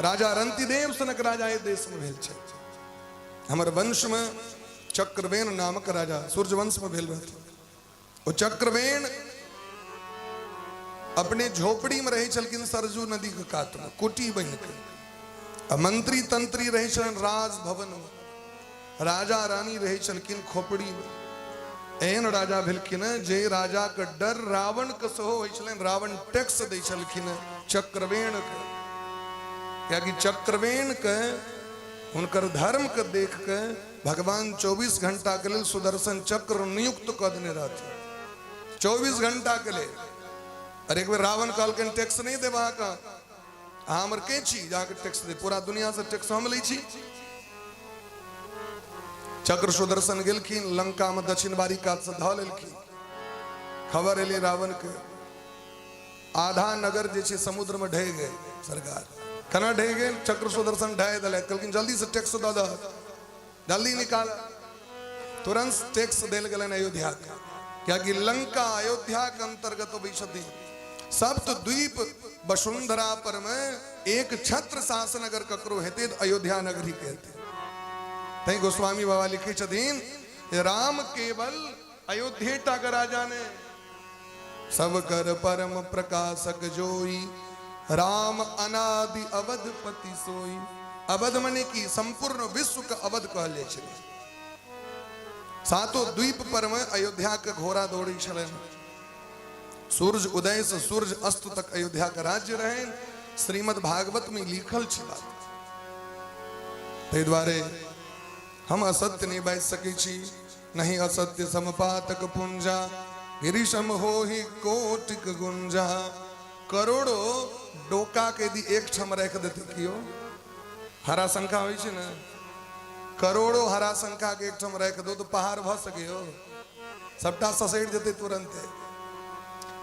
राजा रंतिदेव सनक राजा ये देश में भेल छे। हमारे वंश में चक्रवेण नामक राजा सूर्यवंश में भेल रहते। वो चक्रवेण अपने झोपड़ी में रहे छलकिन सरजू नदी के कात में कुटी बन के। मंत्री तंत्री रहे छलन राजभवन में, राजा रानी रहे छलकिन खोपड़ी में। एहन राजा भेलखिन जे राजा के डर रावण के सेहो होइ छलनि। रावण टैक्स दै छलखिन चक्रवेण के, कियाकि चक्रवेण के हुनकर धर्म के देख के भगवान 24 घंटा के लिए सुदर्शन चक्र नियुक्त कर देने रहते। 24 घंटा के लिए। और एक बेर रावण कहलखिन टैक्स नहीं देबा का, हमर के छी जाके टैक्स दे, पूरा दुनिया से टैक्स हम लै छी। चक्र सुदर्शन गेलखिन लंका में दक्षिण बारी कात से ध लेलखिन। खबर एले रावण के, आधा नगर जे छे समुद्र में ढह गए। सरकार कना ढह गए, चक्र सुदर्शन ढह दिले। कहलखिन जल्दी से टैक्स द द, जल्दी निकाल। तुरंत टैक्स देल गेलन अयोध्या के, क्योंकि लंका अयोध्या के अंतर्गत होबै छथि। सप्त द्वीप वसुंधरा पर में एक छत्र शासन अगर ककरो हेते तो अयोध्या नगरी के हेते। तई गोस्वामी बाबा लिखे छथिन राम केवल अयोध्येटा का राजा ने, सब कर परम प्रकाशक जोई, राम अनादि अवधपति सोई। अवध मने की संपूर्ण विश्व का अवध कहले छे। सातों द्वीप पर में अयोध्या के घोड़ा दौड़ी छलन। सूरज उदय से सूरज अस्त तक अयोध्या का राज्य रहे। श्रीमद् भागवत में लिखल छी बात। तै द्वारे हम असत्य नहीं बाज सके छी, नहीं असत्य समपातक पुंजा, गिरिशम हो ही कोटिक गुंजा। करोड़ों डोका के दी एक ठम रख देते कियो हरा शंखा होई छे ना, करोड़ों हरा शंखा के एक ठम रख दो तो पहाड़ भ सके हो, सबटा ससेड़ देते तुरंत।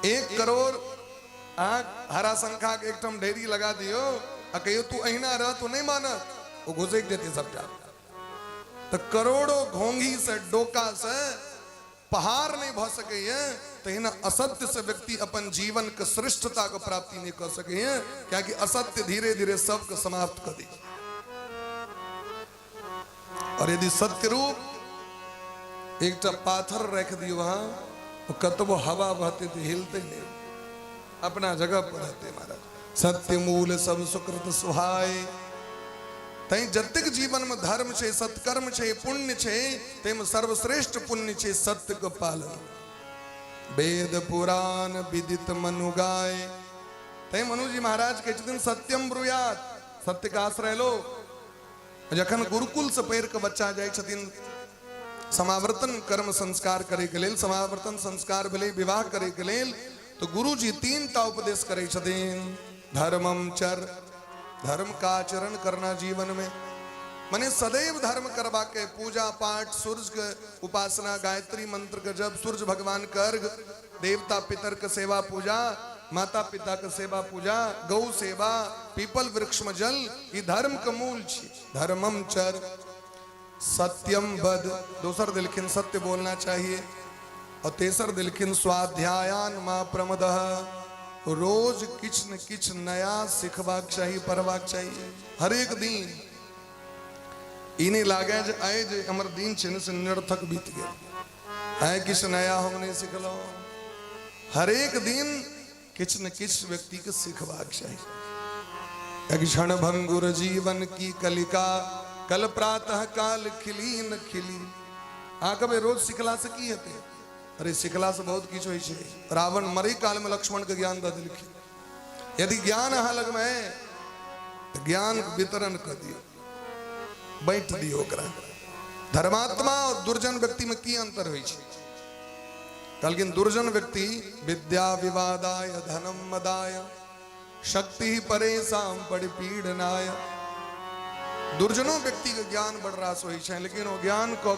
1 करोड़ हरा शंखा के एक ठम ढेरी लगा दियो आ कहियो तू अहिना रह तो नहीं मानत, वो घुसेक देते सबटा। तो करोड़ों घोंघी से डोका से पहाड़ नहीं भ सके। तो हिना असत्य से व्यक्ति अपन जीवन के श्रेष्ठता को प्राप्ति नहीं कर सके, क्योंकि असत्य धीरे धीरे सबको समाप्त कर दी। और यदि सत्य रूप एक पाथर रख दियो वहां तो कतबो हवा बहते तो हिलते नहीं, अपना जगह पर रहते। महाराज सत्य मूल सब सुकृत सुहाय। तई जतिक जीवन में धर्म छे, सत्कर्म छे, पुण्य छे, तेम सर्वश्रेष्ठ पुण्य छे सत्य को पालन। वेद पुराण विदित मनु गाय। तई मनु जी महाराज के दिन सत्यम ब्रुयात, सत्य का आश्रय लो। जखन गुरुकुल से पैर के बच्चा जाय छथिन समावर्तन कर्म संस्कार करे के लेल, समावर्तन संस्कार भेले विवाह करे के लेल, तो गुरु जी 3 टा उपदेश करे छथिन। धर्मम चर, धर्म का आचरण करना जीवन में, माने सदैव धर्म करवा के पूजा पाठ, सूर्य के उपासना, गायत्री मंत्र के जब, सूर्य भगवान का अर्घ, देवता पितर के सेवा पूजा, माता पिता के सेवा पूजा, गौ सेवा, पीपल वृक्ष में जल, ये धर्म का मूल छे। धर्मम चर सत्यम बद, दोसर दिलखिन सत्य बोलना चाहिए। और तेसर दिलखिन स्वाध्यायान मां प्रमदः, रोज किछ न किछ नया सीखबाक चाहिए, पढ़बाक चाहिए। हर एक दिन इन्हें लागे जे आए जे हमर दिन छे से निरर्थक बीत गया, आए किछ नया हमने सीखलो। हर एक दिन किछ न किछ व्यक्ति के सीखबाक चाहिए। एक क्षण भंगुर जीवन की कलिका, कल प्रातः काल खिली न खिली। कबे रोज सिखला से की हेते? अरे सिखला से बहुत किछ होई छे। रावण मरे काल में लक्ष्मण के ज्ञान द देलखिन। यदि ज्ञान अहाँ लग में है तो ज्ञान वितरण कर दियो, बैठ दियो ओकरा। धर्मात्मा और दुर्जन व्यक्ति में की अंतर होई छे? कहलखिन दुर्जन व्यक्ति विद्या विवादाय धनम मदाय, शक्ति परेशान परिपीडनाय। दुर्जनों व्यक्ति का ज्ञान बढ़ रहा सोई छे, लेकिन वो ज्ञान को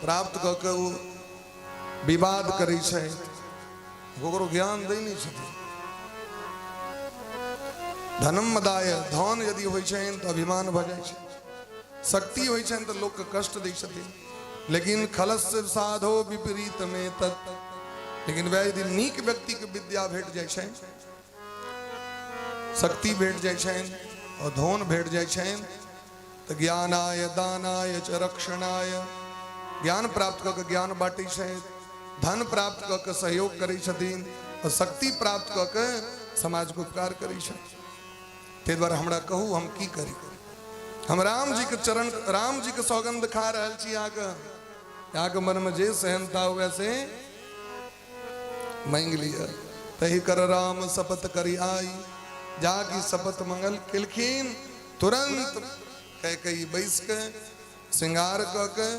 प्राप्त क के वो विवाद करै छै, ओकरो ज्ञान दै नहीं छथिन। धनम मदाय, धन यदि होइ छनि तऽ अभिमान भऽ जाइ छै, शक्ति होइ छनि तऽ लोकके कष्ट दै छथिन। लेकिन खलस्य साधो विपरीत में तत्, लेकिन वह यदि नीक व्यक्ति के विद्या भेट जाइ छै, शक्ति भेट जाइ छनि और धन भेट जाइ छनि तऽ ज्ञानाय दानाय च रक्षणाय, ज्ञान प्राप्त कऽ के ज्ञान बाँटै छथि, धन प्राप्त कऽ के सहयोग करै छथिन और शक्ति प्राप्त कऽ के समाज को उपकार करै छथिन। ताहि दुआरे हमरा कहू हम की करी? हम राम जी के चरण, राम जी के सौगंध खा रहल छी। आके मन में जे सहनता हुए से मांग लिया। तही कर राम शपथ करी आई, जाकी शपथ मंगल किलखीन। तुरंत कह कही बैस के श्रृंगार क के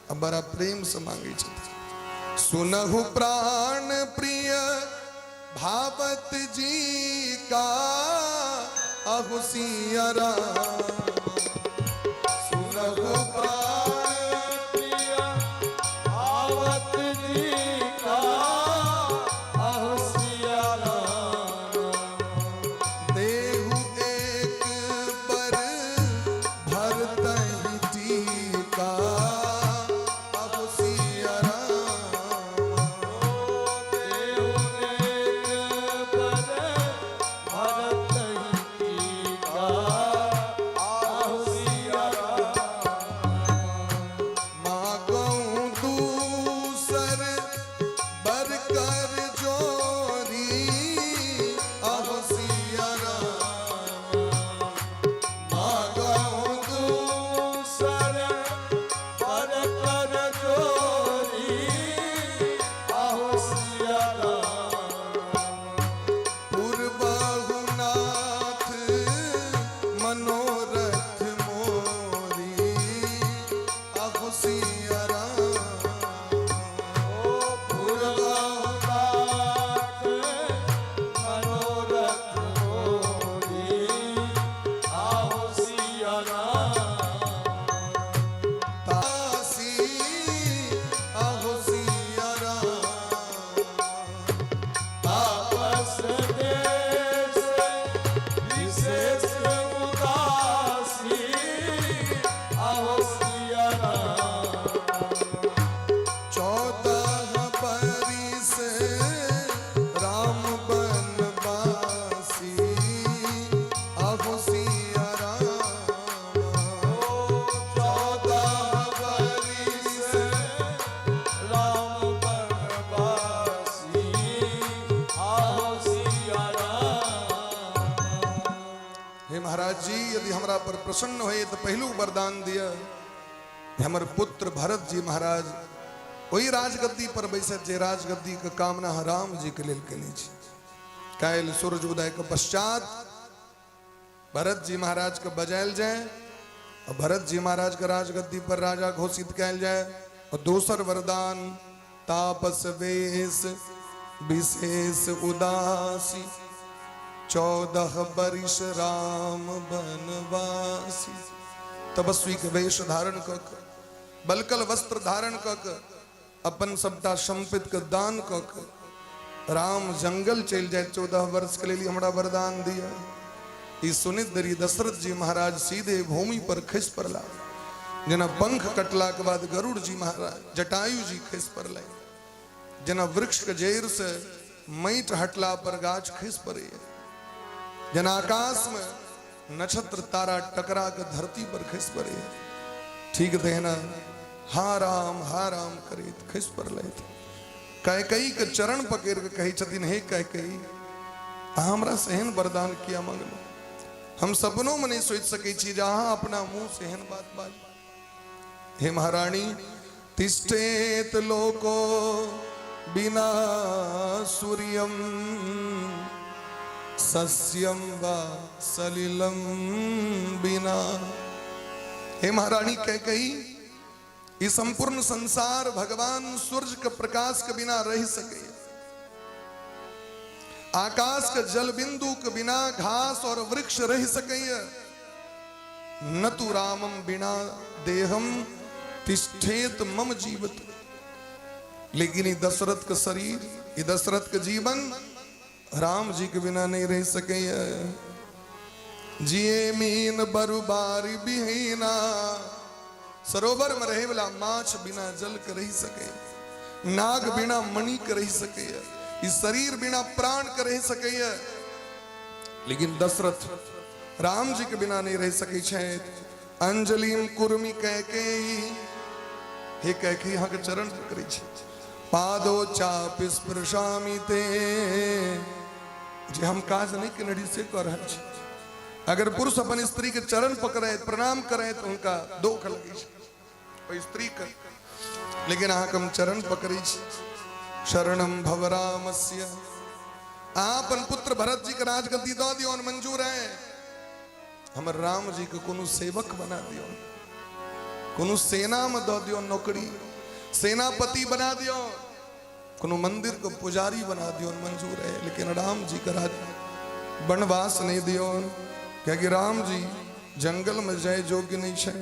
अब बड़ा प्रेम से मांगे छथिन। सुनहु प्राण प्रिय भावत जी का अहु सिया राम, सुनहु प्राण प्रिय भावत जी का अहो सिया राम। देहु एक पर भरतहि टीका अहु सिया राम। देहु एक पर भरत ही टीका अहो सिया राम। मागऊं दूसर बर कर जोरी अहो सिया राम। मागऊं दूसर बर कर जोरी अहो सिया राम। पूर्वहु नाथ मनोरथ मोरी अहो सिया राम। पूर्वनाथ मनोरथ मोरी अहो सिया राम। तासी अहो सिया राम। तापस देश विशेष उदासी अहो सिया राम। 14 बरिस राम बनवासी अहो सिया राम। 14 बरिस राम बनवासी अहो सिया राम। हे महाराज जी, यदि हमरा पर प्रसन्न होए तो पहलू वरदान दिया। हमर पुत्र भरत जी महाराज वही राजगद्दी पर बैसत जे राजगद्दी के कामना राम जी के लेल केने छी। काल्हि सूरज उदय के पश्चात भरत जी महाराज के बजायल जाए और भरत जी महाराज के राजगद्दी पर राजा घोषित कैल जाए। और दोसर वरदान तापस वेश विशेष उदासी 14 बरिस राम बनवासी। तपस्वी के वेश धारण क के, बलकल वस्त्र धारण क के, अपन सबटा संपत्ति के दान क के राम जंगल चल जाए 14 वर्ष के लिए हमरा वरदान दिया। ई सुनित दरी दशरथ जी महाराज सीधे भूमि पर खिस पड़ला। जना पंख कटला के बाद गरुड़ जी महाराज जटायु जी खिस पड़ले। जना वृक्ष के जड़ से मैट हटला पर गाछ खिस पड़े। जना आकाश में नक्षत्र तारा टकरा के धरती पर खिस पड़े। ठीक देना हा राम करे खिस पड़ले। कैकेयी के चरण पकड़ के कही छथिन, हे कैकेयी हमरा सेहन वरदान किया मंगलो। हम सपनों में नहीं सोच सके छी जहां अपना मुंह सेहन बात बाज। हे महारानी तिष्ठेत लोको बिना सूर्यम सस्यम वा सलिलम बिना। हे महारानी कैकेयी ये संपूर्ण संसार भगवान सूर्य के प्रकाश के बिना रह सके। आकाश के जल बिंदु के बिना घास और वृक्ष रह सके। न तु रामम बिना देहम तिष्ठेत मम जीवत। लेकिन ये दशरथ का शरीर, ये दशरथ का जीवन राम जी के बिना नहीं रह सके। जिए मीन बरुबारी बिहीना, सरोवर में रहे वाला माछ बिना जल के रह सके, नाग बिना मणि के रह सके, इस शरीर बिना प्राण के रह सके। लेकिन दशरथ राम जी के बिना नहीं रह सके छे। अंजलिम कुर्मी कैकेयी, हे कैकेयी यहाँ के चरण पकड़े छे। पादो चाप स्पर्शामि ते, जे हम काज नहीं के नड़ी से कर रहे छे। अगर पुरुष अपन स्त्री के चरण पकड़े प्रणाम करे तो उनका दुख लगे छे स्त्री का, लेकिन अहाँ हम चरण पकड़ी छे। शरणम भव रामस्य, आपन पुत्र भरत जी के राजगद्दी दो दियो मंजूर है। हमर राम जी के कोनो सेवक बना दियो, कोनो सेना में दो दियो नौकरी, सेनापति बना दियो, कोनो मंदिर को पुजारी बना दियो मंजूर है। लेकिन राम जी का राज वनवास नहीं दियो, क्योंकि राम जी जंगल में जाए जोग्य नहीं है।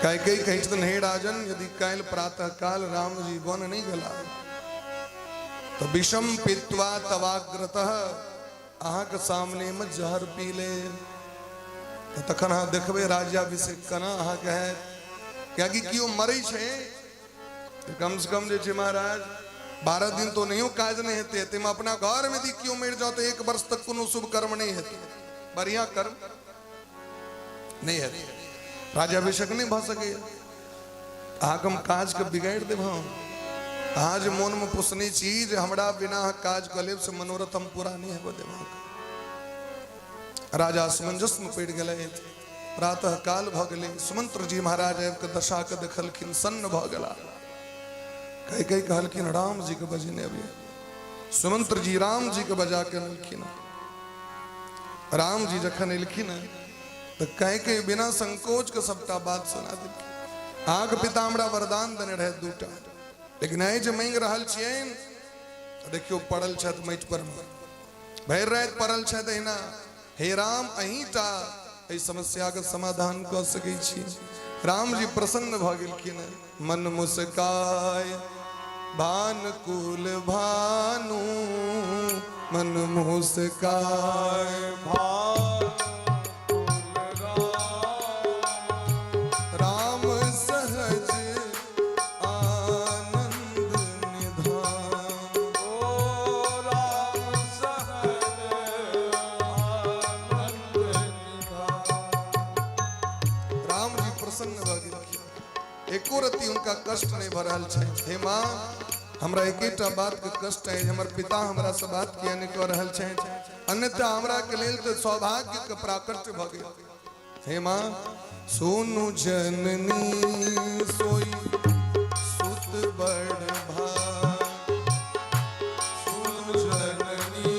कैकेयी कही तो हे राजन, यदि काल प्रातः काल राम जी वन नहीं गला तो विषम पीत्वा तवाग्रतः अहाँ के सामने में जहर पी ले तो तखन अहाँ देखबे राज्याभिषेक कना अहाँ के है। क्योंकि क्यों मरे छे तो कम से कम जे महाराज 12 दिन तो नहीं काज नहीं हेते, तुम अपना घर में दी क्यों मर जाओ तो 1 वर्ष तक कोनो शुभ कर्म नहीं हेते, बढ़िया कर्म नहीं है, राज्याभिषेक नहीं भ सके। आगम काज के बिगाड़ दे आज मन में पुसनी चीज हमरा बिना काज कलेब से मनोरथ हम पूरा नहीं है दिमाग। राजा असमंजस में पड़ गए, प्रातः काल भ गए, सुमंत्र जी महाराज के दशा के देखलखिन, सन्न भ गला। कई कई कहलखिन राम जी के बजने अभी, सुमंत्र जी राम जी के बजा के अनलखिन। राम जी जखन एलखिन तो कह के बिना संकोच के सबटा बात सुना दी। आग पिता हमरा वरदान देने रहे 2टा, लेकिन आई जो मांग रहल छियन देखियो पड़ल छत मट पर भैर रात पड़ल छत एना। हे राम अहीटा एहि समस्या के समाधान क सकै छी। राम जी प्रसन्न भ गेलखिन, मन मुस्काय भानुकुल भानु, मन मुस्काय राम सहज आनंद निधान। ओ राम सहज आनंद निधान। राम जी प्रसन्न भ गेलखिन, एको रति उनका कष्ट नहीं भरल छै। हे माँ हमरा एकेटा बात के कष्ट है, हमर पिता हमरा से बात किया नहीं कर रहल छै, अन्यथा हमरा के लेल तो सौभाग्य के प्राकट्य भ गेल। हे माँ सोनु जननी सोई सुत बड़ भाग, सुन जननी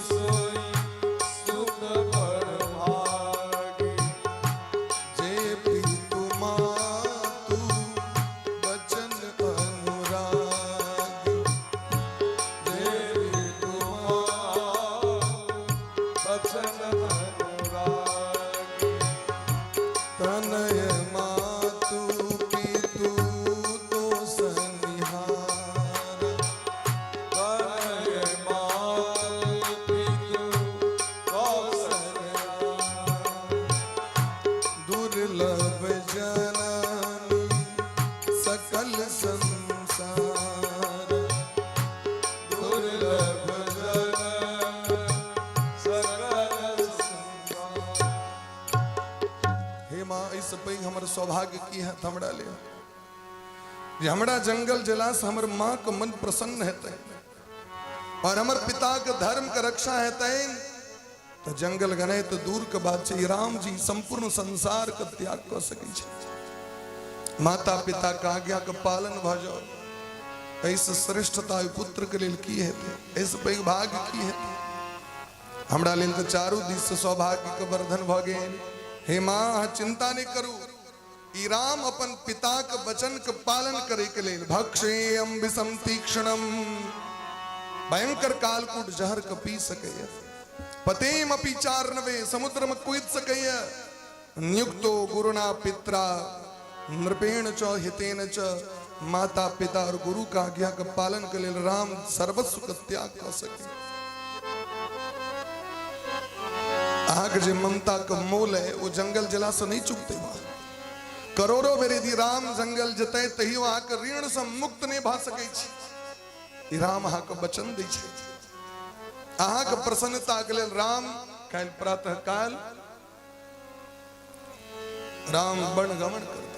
सोई सुत बड़ भागी। जे पितु मातु बचन अनुराग, जे पितु बचन अनुरागी। तनय मातु पितु तो सनिहार, तनय मातु पितु कौशल्या। दुर्लभ जननी सकल संसार, दुर्लभ जनन सकल संसार। हे माँ इस पैघ हमर सौभाग्य की है हमरा ले जे हमरा जंगल जला से हमर माँ के मन प्रसन्न हेतै और हमर पिता के धर्म के रक्षा हेतै। तो जंगल गने तो दूर के बात छै, राम जी संपूर्ण संसार के त्याग कर सकै छै। माता पिता के आज्ञा के पालन भ जाओ, ऐसे श्रेष्ठता पुत्र के लेल की हेतै, ऐसे पैघ भाग्य की हेतै। हमरा लेल तो चारू दिस से सौभाग्य के वर्धन भ गेल। हे माँ अहाँ चिंता नहीं करू, ई राम अपन पिता के वचन के पालन करे के लेल भक्षेयम विषम तीक्ष्णम, भयंकर कालकूट जहर के पी सके, पतेम अपि चार्णवे समुद्र में कूद सके, नियुक्तो गुरुना पित्रा नृपेण च हितेन च, माता पिता और गुरु का आज्ञा का पालन के लिए राम सर्वस्व का त्याग कर सके। आग जे ममता का मोल है वो जंगल जला से नहीं चुकते बा। करोड़ों बेर यदि राम जंगल जते तहियो आक ऋण से मुक्त नहीं भा सके छी। राम अहाँ के वचन दै छै, अहाँ के प्रसन्नता के लेल राम काल प्रातः काल राम वन गमन करता।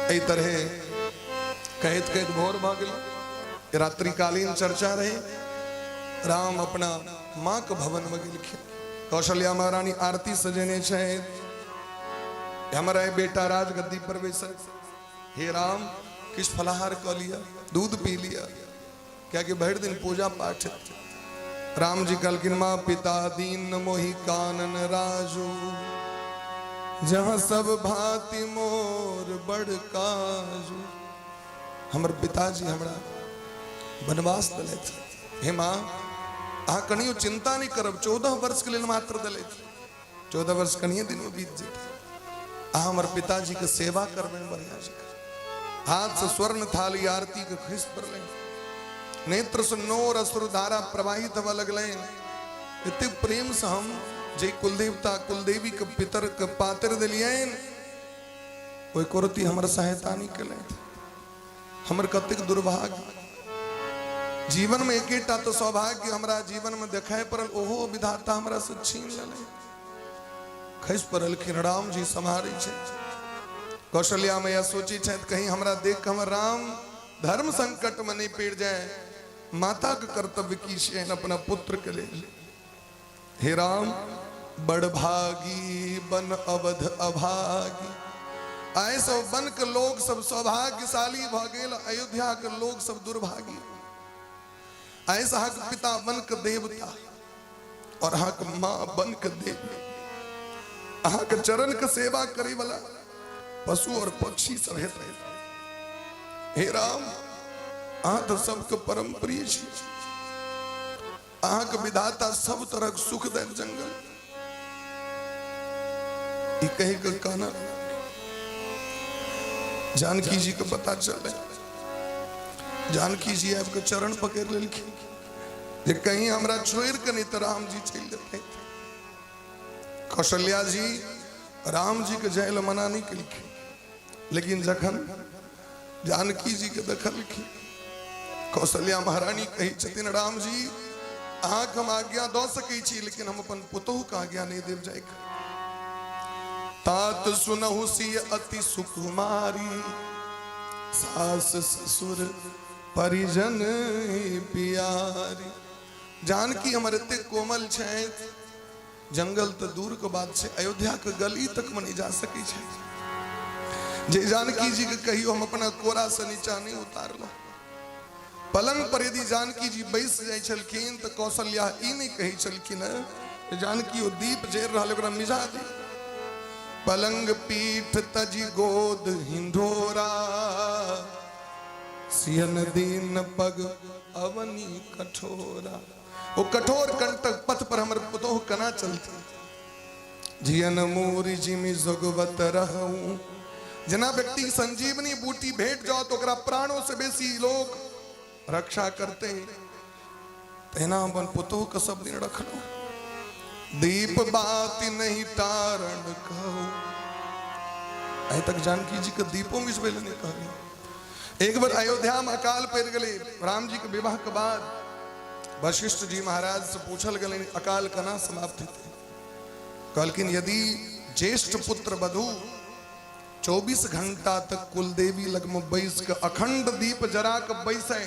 एहि तरह कहत कहत भोर भ गेल। रात्रिकालीन चर्चा रहे। राम अपना माँ के भवन में गेलखिन। कौशल्या महारानी आरती सजेने छथि। हमारा बेटा राजगद्दी पर बैसल। हे राम किस फलाहार कर लिया, दूध पी लिया, क्या कि भर दिन पूजा पाठ। राम जी कहलखिन माँ पिता दीन मोहि कानन राजू, जहाँ सब भांति मोर बड़ काजू। हमर पिताजी हमरा वनवास दले थे। हे माँ अहाँ कनियो चिंता नहीं करब, 14 वर्ष के लिए मात्र दले थे। 14 वर्ष कनिए दिन में बीत जेते। अहाँ हमर पिताजी के सेवा करबे बढ़िया जी। हाथ से स्वर्ण थाली आरती के खिस पर ले, नेत्र से नोर असुर धारा प्रवाहित हवा लगले। इतने प्रेम से हम जे कुलदेवता कुलदेवी के पितर के पात्र दिलियन, कोई कुरती हमर सहायता नहीं कले। हमर कतिक दुर्भाग्य। जीवन में एकेटा तो सौभाग्य हमरा जीवन में देखाय पड़ल, ओहो विधाता हमरा से छीन लेले। खस पड़ल कि राम जी संहारे छे। कौशल्या मैया सोची छे कहीं हमरा देख हमर राम धर्म संकट में नहीं पड़ जाए। माता के कर्तव्य की शेन अपना पुत्र के लिए। हे राम बड़ भागी बन अवध अभागी। ऐसा बन के लोग सब सौभाग्यशाली भ गेल, अयोध्या के लोग सब दुर्भागी। ऐसा हक पिता बन के देवता और हक माँ बन के देवी। अहाँ के चरण के सेवा करे वाला पशु और पक्षी सब हेतै। हे राम अहाँ तो सबके परम प्रिय छी। अहाँ के विधाता सब तरह सुख दे जंगल। ई कहीं के काना जानकी जी के पता चले। जानकी जी आपके चरण पकड़ लेलखिन जे कहीं हमरा छोड़ के नहीं तो राम जी चल जाते। कौशल्या जी राम जी के जाय मना नहीं कलखिन, लेकिन जखन जानकी जी के देखलखिन, कौशल्या महारानी कही छथिन राम जी अहाँ हम आज्ञा दो सकै छी, लेकिन हम अपन पुतोह के आज्ञा नहीं देव जाय। तात सुनहु सी अति सुकुमारी, सास ससुर परिजन प्यारी। जानकी हमर एते कोमल छै, जंगल तो दूर के बात है, अयोध्या के गली तक में नहीं जा सके छे। जे जानकी जी के कहियो हम अपना कोरा से नीचा नहीं उतारलो। पलंग पर यदि जानकी जी बैस जाय छलखिन तो कौशल्या ई नहीं कही छलखिन जानकी ओ दीप जर रहल ओकरा मिझा दी। पलंग पीठ तजी गोद हिंडोरा, सियन दीन पग अवनी कठोरा। वो कठोर कंटक पथ पर हमर पुतोह कना चलती। जियन मोरी जिमी जोगवत रहूं। जना व्यक्ति संजीवनी बूटी भेंट जाओ तो ओकरा प्राणों से बेसी लोग रक्षा करते हैं। तेना अपन पुतोह का सब दिन रख लो। दीप बाती नहीं तारण कहो। अभी तक जानकी जी के दीपों में नहीं कहा। एक बार अयोध्या में अकाल पड़ गए। राम जी के विवाह के बाद वशिष्ठ जी महाराज से पूछल गए अकाल कना समाप्त थे। कहलकिन यदि ज्येष्ठ पुत्र वधु 24 घंटा तक कुलदेवी लग में बैस के अखंड दीप जरा के बैसे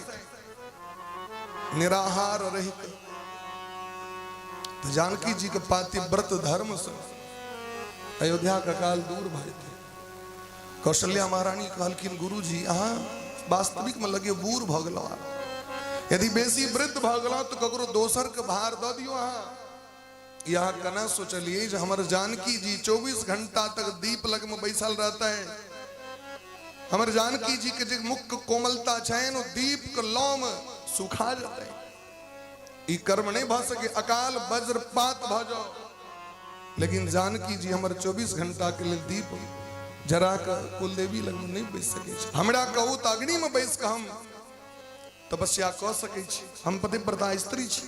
निराहार रह के, तो जानकी जी के पातिव्रत धर्म से अयोध्या का काल दूर भाई थे। कौशल्या महारानी कहलकिन गुरु जी अहाँ वास्तविक में लगे बूढ़ भ गेलौ। यदि बेसी वृद्ध भ गेलौ तो ककरो दोसर के भार द दियो। अहाँ यहाँ कना सोचलिए जो हमारे जानकी जी 24 घंटा तक दीप लग में बैसल रहता है। हमारे जानकी जी के जो मुख कोमलता छैन दीप के लौ में सुखा जाता है। ई कर्म नहीं भ सके। अकाल वज्रपात भ जाओ लेकिन जानकी जी हमर 24 घंटा के लिए दीप जरा कर कुलदेवी लग में नहीं बैस सके छी। हमरा कहू त अग्नि में बैस के हम तपस्या क सके छी। हम पतिव्रता स्त्री छी।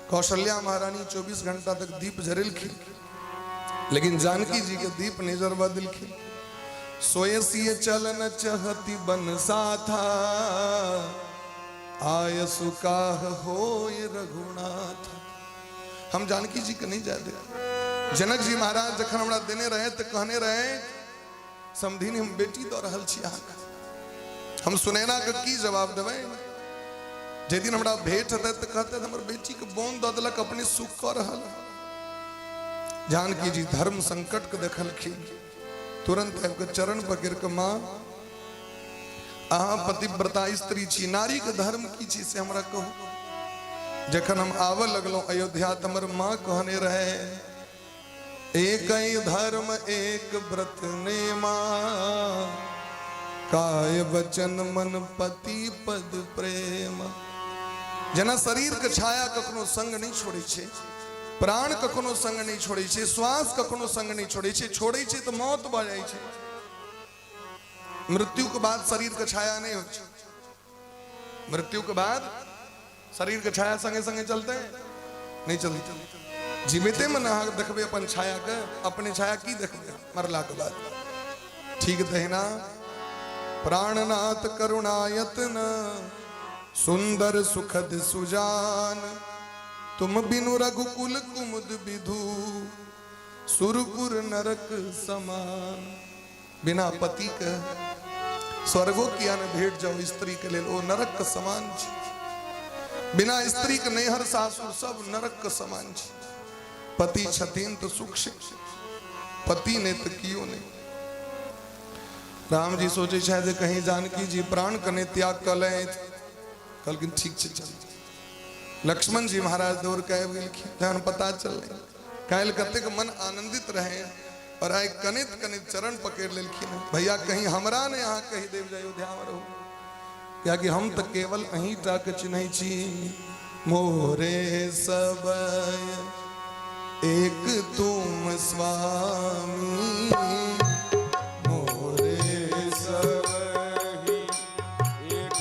कौशल्या महारानी 24 घंटा तक दीप जरेलखिन, लेकिन जानकी जी के दीप नहीं जरवा दिलखिन। सोए सिए चलन चहती बन साथा, आय सुकाह होय रघुनाथ। हम जानकी जी के नहीं जा दे। जनक जी महाराज जखन हमरा देने रहे तो कहने रहे समधिनी हम बेटी दो रहल छी अहाँके, हम सुनैना के की जवाब देबै। जे दिन हमरा भेंट हेतै तो कहते हमर बेटी के बोन दऽ देलक, अपने सुख कऽ रहल। जानकी जी धर्म संकट के देखलखिन, तुरंत आबि के चरण पकड़ के माँ अहाँ पतिव्रता स्त्री छी, नारी के धर्म की छी से हमरा कहू। जखन हम आवे लगलहुं अयोध्या त हमर माँ कहने रहे एक ही धर्म एक व्रत नेमा, काय वचन मन पति पद प्रेम। जना शरीर के छाया कखनो संग नहीं छोड़े छे, प्राण कखनो संग नहीं छोड़े छे, श्वास कखनो संग नहीं छोड़े छे। छोड़े छे तो मौत भ जाय छे। मृत्यु के बाद शरीर के छाया नहीं होय छे। मृत्यु के बाद शरीर के छाया संगे संगे चलते नहीं चलते। जीविते में ना देखबे अपन छाया के, अपने छाया की देखबे मरला के बाद। ठीक दहिना प्राणनाथ करुणायतन, सुंदर सुखद सुजान। तुम बिनु रघुकुल कुमुद विधु, सुरपुर नरक समान। बिना पति के स्वर्गो किया न भेंट जाओ स्त्री के लेल, ओ नरक के समान छी। बिना स्त्री के नैहर सासुर सब नरक के समान छी। पति छतीन तो सुख से, पति ने तो कियो नहीं। राम जी सोचे शायद कहीं जानकी जी प्राण कने त्याग कर ले, कहलखिन ठीक से चल। लक्ष्मण जी महाराज दौड़ के आबि गेलखिन, जहन पता चललै काल्हि कतेक मन आनंदित रहे और आइ कनित कनित चरण पकड़ लेलखिन। भैया कहीं हमरा ने यहाँ कही देव जाय अयोध्या में रहू, क्या कि हम तो केवल अहीं टा के चिन्है छी। मोरे सबय एक तुम स्वामी, मोरे सबहि एक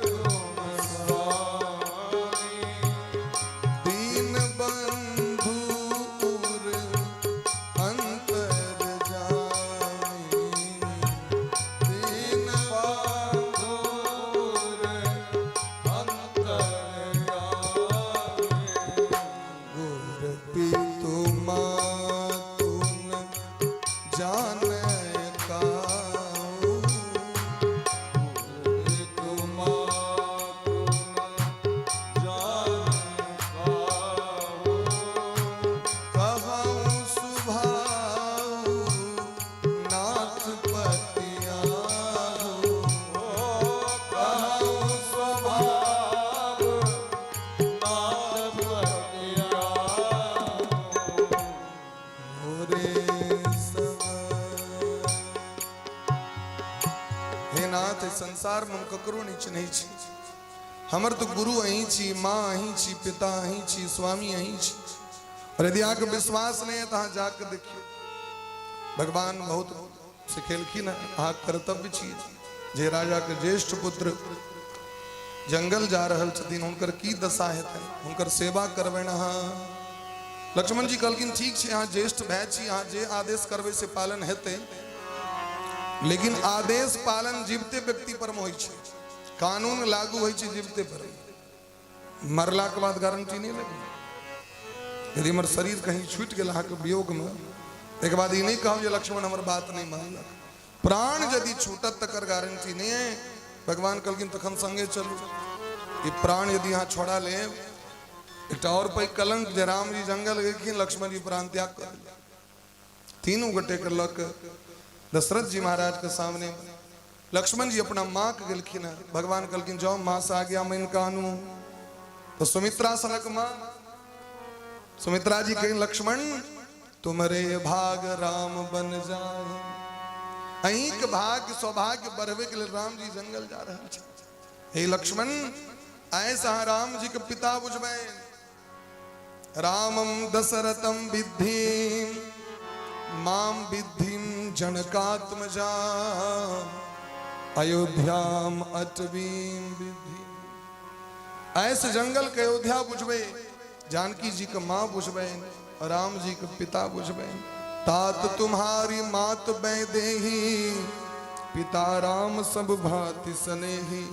तुम स्वामी। दीन बंधु उर अंतर जामी, दीन बंधु उर अंतर जामी। गुर पितु मातुन जाने काऊ, कहऊँ सुभाऊ नाथ पतियाऊ। मोरे समय हे नाथ संसार में हम ककरो नहीं चिन्है छी। हमर तो गुरु अहीं छी, माँ अहीं छी, पिता अहीं छी, स्वामी अहीं छी। और यदि अहाँके विश्वास नहीं है तो अहाँ जाके देखियो, भगवान बहुत सिखेलखिन है। अहाँ कर्तव्य छी जे राजा के ज्येष्ठ पुत्र जंगल जा रहल छथिन, हुनकर की दशा हेतै, हुनकर सेवा करबनि अहाँ। लक्ष्मण जी कहलखिन ठीक छै, अहाँ ज्येष्ठ भाई छी, अहाँ जे आदेश करबै से पालन हेतै। लेकिन आदेश पालन जीवते व्यक्ति पर में होइ छै, कानून लागू होइ छै जीवते पर। मरला के बाद गारंटी नहीं लगे। यदि हमर शरीर कहीं छूट गेल अहाँके वियोग में, एक बाद ई नहीं कहब जे लक्ष्मण हमर बात नहीं मानलक। प्राण यदि छूटत तकर गारंटी नहीं है। भगवान कहलखिन तखन संगे चलू। ई प्राण यदि यहाँ छोड़ा ले, एक और पे कलंक जे राम जी जंगल गेलखिन, लक्ष्मण जी प्राण त्याग कर दिया। तीनों गोटे के लक दशरथ जी महाराज के सामने लक्ष्मण जी अपना माँ के गेलखिन है। भगवान कहलखिन जाओ माँ से आ गया मैं कानू। तो सुमित्रा सनक माँ, सुमित्रा जी कहें लक्ष्मण तुम्हारे भाग राम बन जाए। अहीं के भाग्य सौभाग्य बढ़वे के लिए राम जी जंगल जा रहे हैं। हे लक्ष्मण ऐसा राम जी के पिता बुझबे, रामं दशरथं विद्धि मां विद्धिं जनकात्मजा अयोध्याम अटवीं विद्धि। ऐसे जंगल के अयोध्या बुझबे, जानकी जी का माँ बुझबे, राम जी के पिता बुझबे। तात तुम्हारी मात बैदेही, पिता राम सब भांति स्नेही।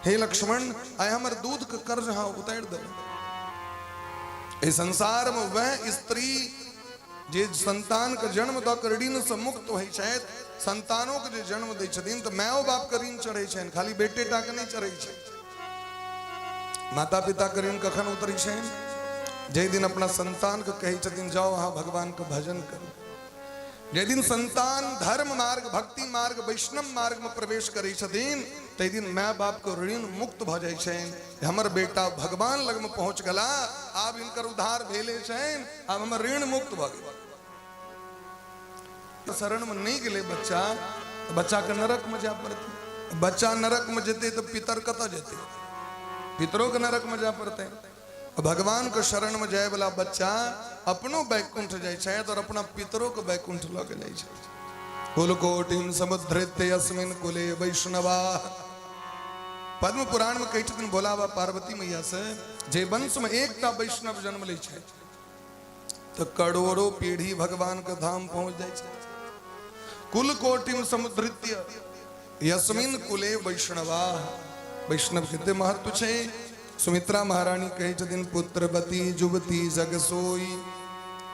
हे लक्ष्मण, आय हमर दूध के कर्ज हाँ उतार दो। इस संसार में वह स्त्री जे संतान का जन्म द कर ऋण से मुक्त होइ छथि, संतानों के जे जन्म दै छथिन तो माओ बाप के ऋण चढ़ै छनि, खाली बेटे टा के नहीं चढ़ै छै। माता पिता के ऋण कखन उतरै छनि? जे दिन अपना संतान के कहै छथिन जाओ अहाँ भगवान के भजन करू। जे दिन संतान धर्म मार्ग, भक्ति मार्ग, वैष्णव मार्ग में प्रवेश करै छथिन तै दिन माय बाप के ऋण मुक्त भ जाइ छनि। हमर बेटा भगवान लग में पहुंच गला, आब इनकर उद्धार भेले छनि, आब हमर ऋण मुक्त भ गेल। शरण में नहीं गेले बच्चा, तो बच्चा के नरक में जा पड़ते। बच्चा नरक में जेते तो पितर कत जेते? पितरों के नरक में जा पड़ते। भगवान के शरण में जाए वाला बच्चा अपनो बैकुंठ जाय छै और अपना पितरों के बैकुंठ लग जाय छै। कुलकोटिम समुद्रित्य अस्मिन् कुले वैष्णवा। पद्म पुराण में कहै छथिन भोला बाबा पार्वती मैया से, जे वंश में एकटा वैष्णव जन्म लै छै तो करोड़ों पीढ़ी भगवान के धाम पहुंच जाय छै। कुलकोटिम समुद्रित्य यस्मिन् कुले वैष्णवा। वैष्णव कितने महत्व छै। सुमित्रा महारानी कहे छथिन पुत्रवती जुवती जग सोई,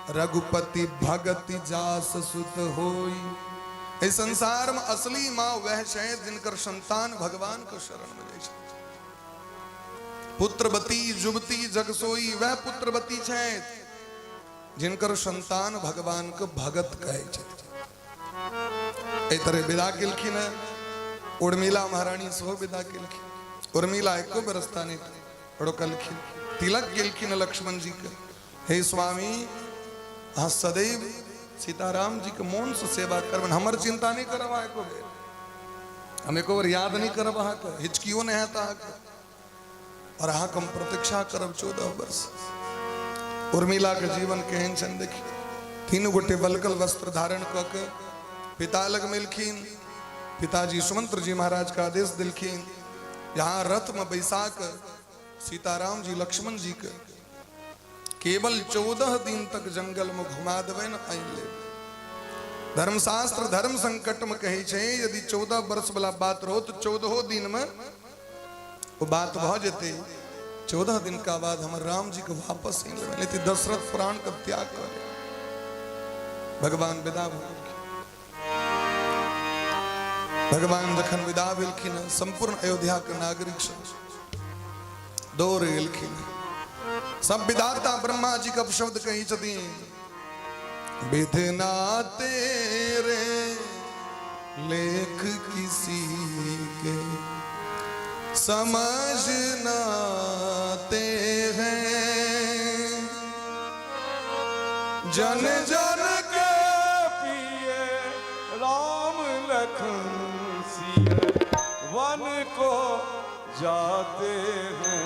रघुपति भगति जास सुत होई। इस संसार में असली माँ वह है जिनकर संतान भगवान के शरण में जाय छै। पुत्रवती जुवती जग सोई, वह पुत्रवती है जिनकर संतान भगवान के भगत कहे छथिन। एतरे विदा केलखिन उर्मिला महारानी सेहो विदा केलखिन। उर्मिला एको बरसता नहीं रोकलखिन, तिलक गेलखिन लक्ष्मण जी के। हे स्वामी, हाँ सदैव सीताराम जी के मौन से सेवा करबन, हमर चिंता नहीं करब अहाँ एको बेर, हम एको बेर याद नहीं करब अहाँ के, हिचकियो नहीं है अहाँ के, और अहाँ के हम प्रतीक्षा करब 14 वर्ष। उर्मिला के जीवन केहन छन देखी। 3 गोटे बलकल वस्त्र धारण क के पिता लग मिलखिन। पिताजी सुमंत्र जी महाराज का आदेश दिलखिन, यहाँ रथ में बैसाक सीताराम जी लक्ष्मण जी के केवल 14 दिन तक जंगल में घुमा देवे न आइन ले। धर्मशास्त्र धर्म संकट में कहे छे, यदि 14 वर्ष वाला बात रहो तो 14 दिन में वो बात भ जेते। 14 दिन का बाद हमर राम जी को वापस आइन लेवे, लेकिन दशरथ प्राण का त्याग करे। भगवान विदा भ भगवान जखन विदा भेलखिन, संपूर्ण अयोध्या के नागरिक सब दौड़ गेलखिन। सब विधाता ब्रह्मा जी का शब्द कही छथिन, विधना तेरे लेख किसी के समझना ते हैं, जन जन के पिए राम लखन सिया वन को जाते हैं।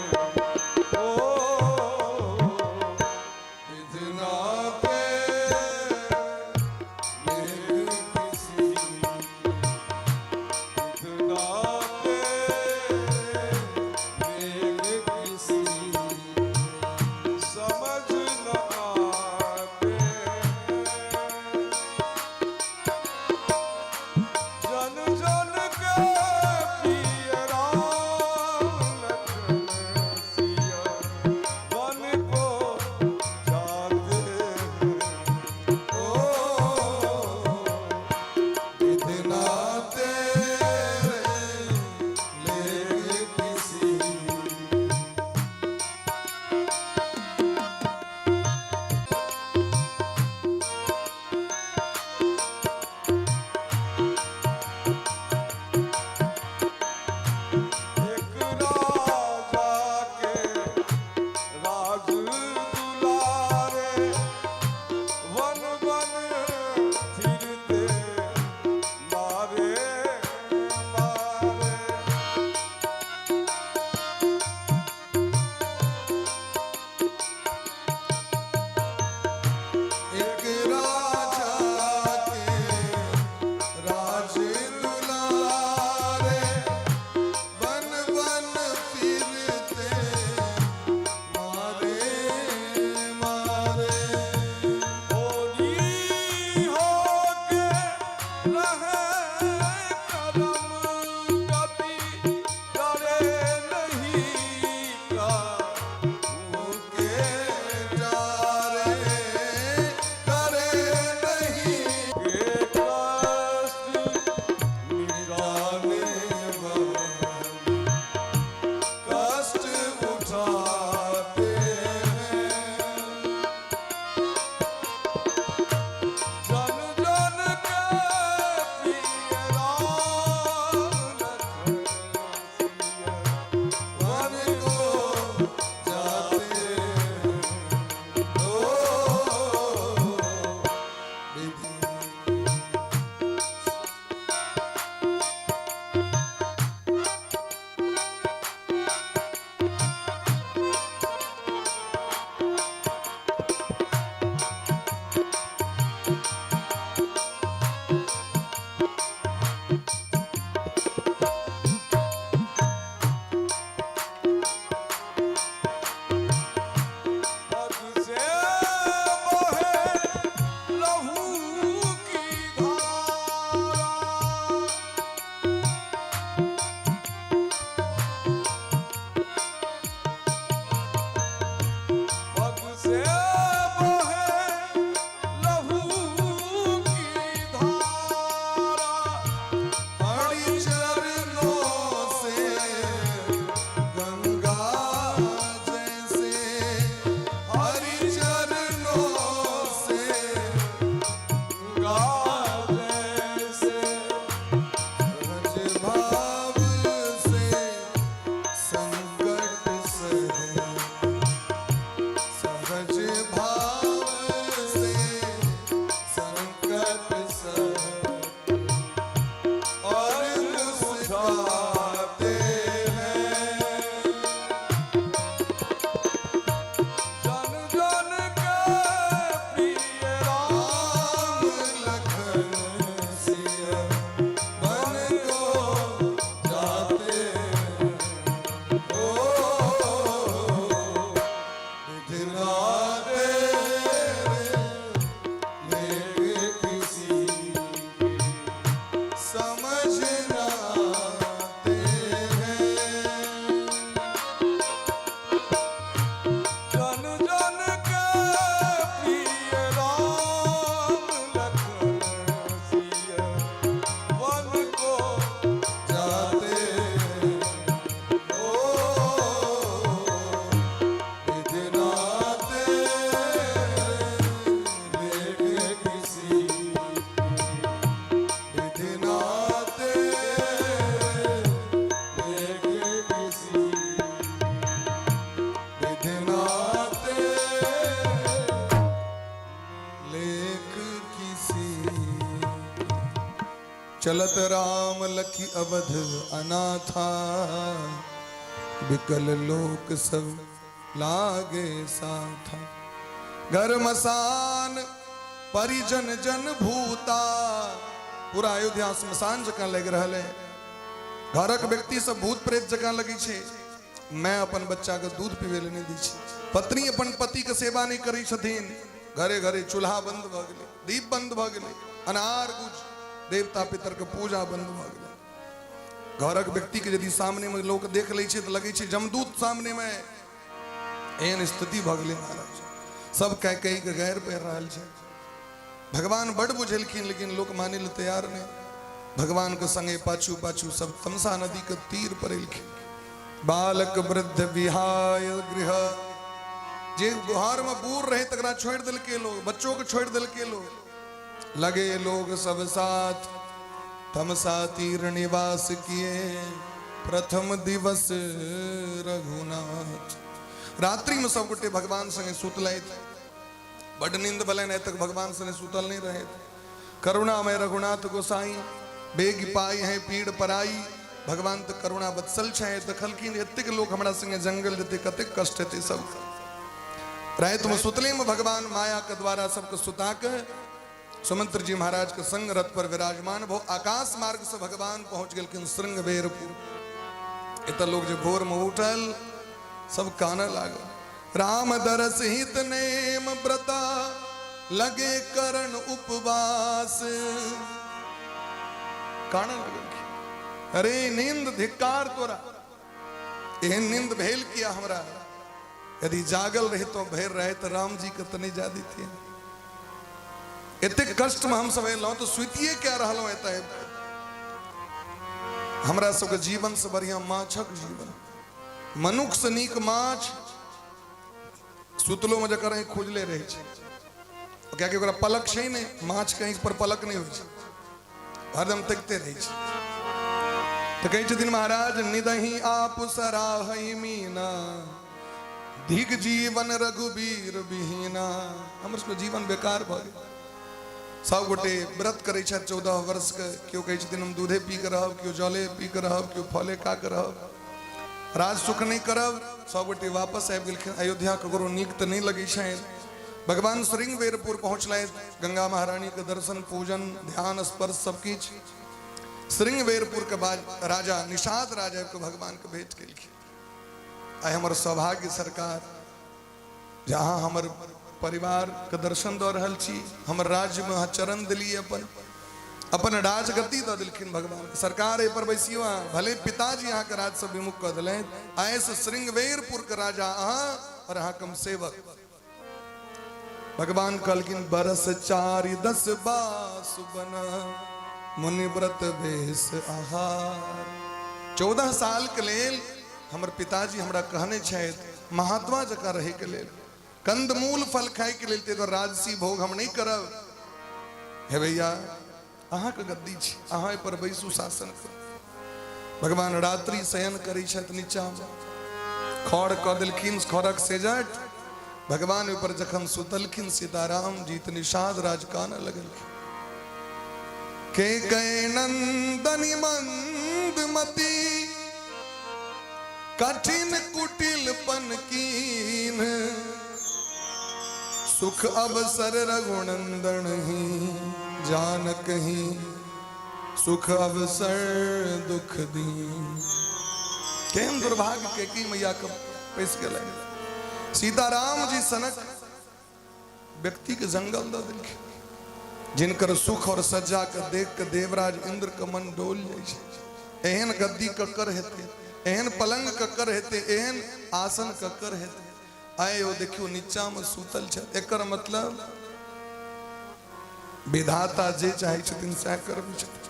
जाते हैं। जन जन के प्रिय राम लखन सिया बन को जाते हैं। ओ विधिनाते लेके किसी समझ ना आते हैं। जन जन के प्रिय राम लखन सिया वन को जाते हैं। ओ विधिनाते लेके किसी विधिनाते लेके किसी विधिनाते लेख किसी। चलत राम लखी अवध अनाथा विकल लोक सब लागे साथा। घर मसान परिजन जन भूता। पूरा अयोध्या स्मशान जकाँ लग रहा है। घरक व्यक्ति सब भूत प्रेत जकाँ लगी छे। मैं अपन बच्चा के दूध पीवे ले नहीं दी छी। पत्नी अपन पति के सेवा नहीं करी छथिन। घरे घरे चूल्हा बंद भ गेले, दीप बंद भ गेले, अनार गुज देवता पितर के पूजा बंद भ गेले। घरक व्यक्ति के यदि सामने में लोग देख ले छे तो लगे छे जमदूत सामने में। एहन स्थिति भ गेले महाराज। सब कह कही के गैर पड़ रहल छे। भगवान बड़ बुझेलखिन लेकिन लोग माने ले तैयार नहीं। भगवान के संगे पाछू पाछू सब तमसा नदी के तीर पर एलखिन। बालक वृद्ध विहाय गृह। जे गुहार में बूढ़ रहे तकरा छोड़ दिल के लोग, बच्चों को छोड़ दिल के लोग। लगे लोग सब साथ तमसा तीर निवास किए। प्रथम दिवस रघुनाथ। रात्रि में सब गोटे भगवान संगे सुतल थे। बड़ नींद भले तक भगवान संगे सुतल नहीं रहे। करुणा में रघुनाथ गोसाई बेग पाई है पीड़ पराई। भगवान तो करुणा बत्सल छे। देखलखिन एतेक लोग हमरा संगे जंगल जेते कतेक कष्ट हेते। सब रात में सुतले में भगवान माया के द्वारा सबके सुता के सुमंत्र जी महाराज के संग रथ पर विराजमान भो आकाश मार्ग से भगवान पहुंच गेलखिन श्रृंगबेरपुर। इत लोग जो भोर में उठल सब काना लागल। राम दरस हित नेम व्रता लगे करण उपवास। काना लगल। अरे नींद धिक्कार तोरा। एहन नींद भेल किया हमरा। यदि जागल रहे तो भैर रहे तो राम जी के तनी जादी थी। इतने कष्ट में हम सब एलौ तो सुतिए क्या रहलो। एता हमरा सबके जीवन से बढ़िया माछक जीवन। मनुख से नीक माछ सुतलो में जकर कहीं खुजले रहे छे। क्या कि ओकरा पलक छै ने। माछ कहीं पर पलक नहीं होय छे। हरदम तकते रहे छे। तो कहे छथिन महाराज निदहि आप सराहई मीना धिक जीवन रघुबीर बिहीना। हमर सबके जीवन बेकार भ गेल। सब गोटे व्रत करे छथि 14 वर्ष के। केओ कहे छथिन हम दूधे पी के रहब, केओ जले पी के रहब, केओ फले खा के रहब, राज सुख नहीं करब। सब गोटे वापस आबि गेलखिन अयोध्या। ककरो नीक तो नहीं लगे छनि। भगवान श्रृंगबेरपुर पहुंचल। गंगा महारानी के दर्शन पूजन ध्यान स्पर्श सब किछ। श्रृंगबेरपुर के बाद राजा निषाद राजा को भगवान के भेंट केलखिन। आई हमर सौभाग्य सरकार जहाँ हमर परिवार के दर्शन दऽ रहल छी। हमर राज्य में चरण दिली अपन राजगति दऽ दिलखिन भगवान सरकार। एहि पर बैसियो अहाँ। भले पिताजी अहाँ के राज से विमुख कऽ देलनि। आय से श्रृंगबेरपुर के राजा अहाँ और अहाँ कम सेवक। भगवान कहलखिन बरस 4-10 बास बना मुनि व्रत भेष आहार। 14 साल के लेल हमर पिताजी हमरा कहने छथि महात्मा जकाँ रहे के लेल, कंदमूल फल खाए के लेल। तो राजसी भोग हम नहीं करब। हे भैया अहाँ के गद्दी छी, अहाँ पर बैसू शासन कर। भगवान रात्रि शयन करै छथि नीचा में। खड़ कऽ देलखिन खड़क सेजट। भगवान ऊपर जखन सुतलखिन सीताराम जी त निषाद राज कानऽ लगलखिन। के नंदनी मंद मति कठिन कुटिलपन कीन सुख अवसर रघुनंदन ही जान कहीं सुख अवसर दुख दीन। केम दुर्भाग्य के की मैया कब पैस के लगे सीताराम जी सनक व्यक्ति के जंगल द दिल जिनकर सुख और सज्जा के देख के देवराज इंद्र का मन डोल जाए। एहन गद्दी कक्कर हेते, एहन पलंग कक्कर हेते, एहन आसन कक्कर हेते। आए वो देखियो नीचा में सूतल छ। एकर मतलब विधाता जे चाहे छथिन सह करब छथिन।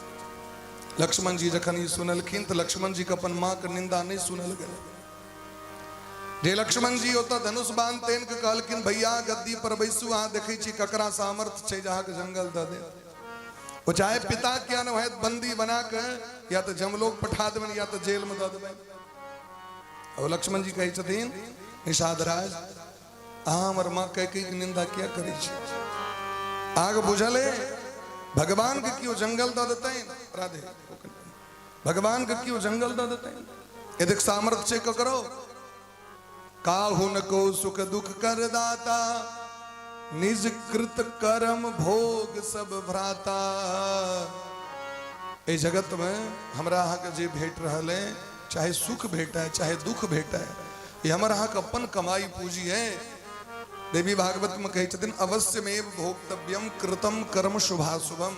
लक्ष्मण जी जखन ई सुनलखिन तो लक्ष्मण जी के अपन मां के निंदा नहीं सुनल गेल। जे लक्ष्मण जी होता धनुष बाण तेन के कहलखिन भैया गद्दी पर बैसू अहाँ देखै छी ककरा सामर्थ छै जहाँ के जंगल द दे। वो चाहे पिता क्या न है बंदी बना के या तो जमलोक पठा देबन या तो जेल में द देबन। और लक्ष्मण जी कहै छथिन निषाद राज अहाँ हमर मां कह के निंदा क्या करै छी। आग बुझले भगवान के क्यों जंगल द देते राधे भगवान के क्यों जंगल द देते यदि सामर्थ से करो काहुन को सुख दुख कर दाता निज कृत कर्म भोग सब भ्राता। ए जगत में हमरा अहाँ के जे भेट रहल है चाहे सुख भेटा है चाहे दुख भेटा है ये हमारा अहाँ के अपन कमाई पूंजी है। देवी भागवत में कही छथिन अवश्य में भोक्तव्यम कृतम कर्म शुभाशुभम।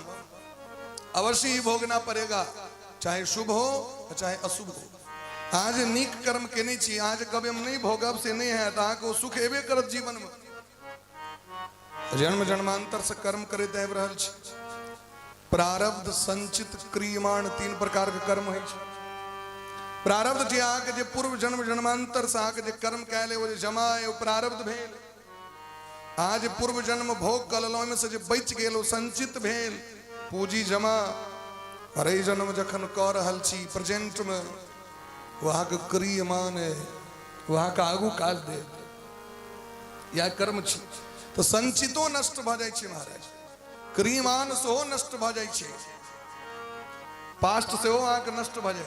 अवश्य ही भोगना पड़ेगा चाहे शुभ हो चाहे अशुभ हो। आज नीक कर्म के नहीं छी आज कभी हम नहीं भोगब से नहीं है तो को सुख एबे करत जीवन में। जन्म जन्मांतर से कर्म करे देव रहल छी। प्रारब्ध संचित क्रियमाण तीन प्रकार के कर्म है। प्रारब्ध जे आके जे पूर्व जन्म जन्मांतर से आके जे कर्म कैले वो जमा है वो प्रारब्ध भेल। आज पूर्व जन्म भोग कललों में से जे बच गेल वो संचित भेल पूंजी जमा। और ए जन्म जखन क रहल छी प्रेजेंट में वहां के क्रियमान है वहां का आगू काल दे या कर्म छी तो संचितो नष्ट भ जाय छै महाराज। क्रियमान सेहो नष्ट भ जाय छै पास्ट सेहो अहाँ के नष्ट भ जाय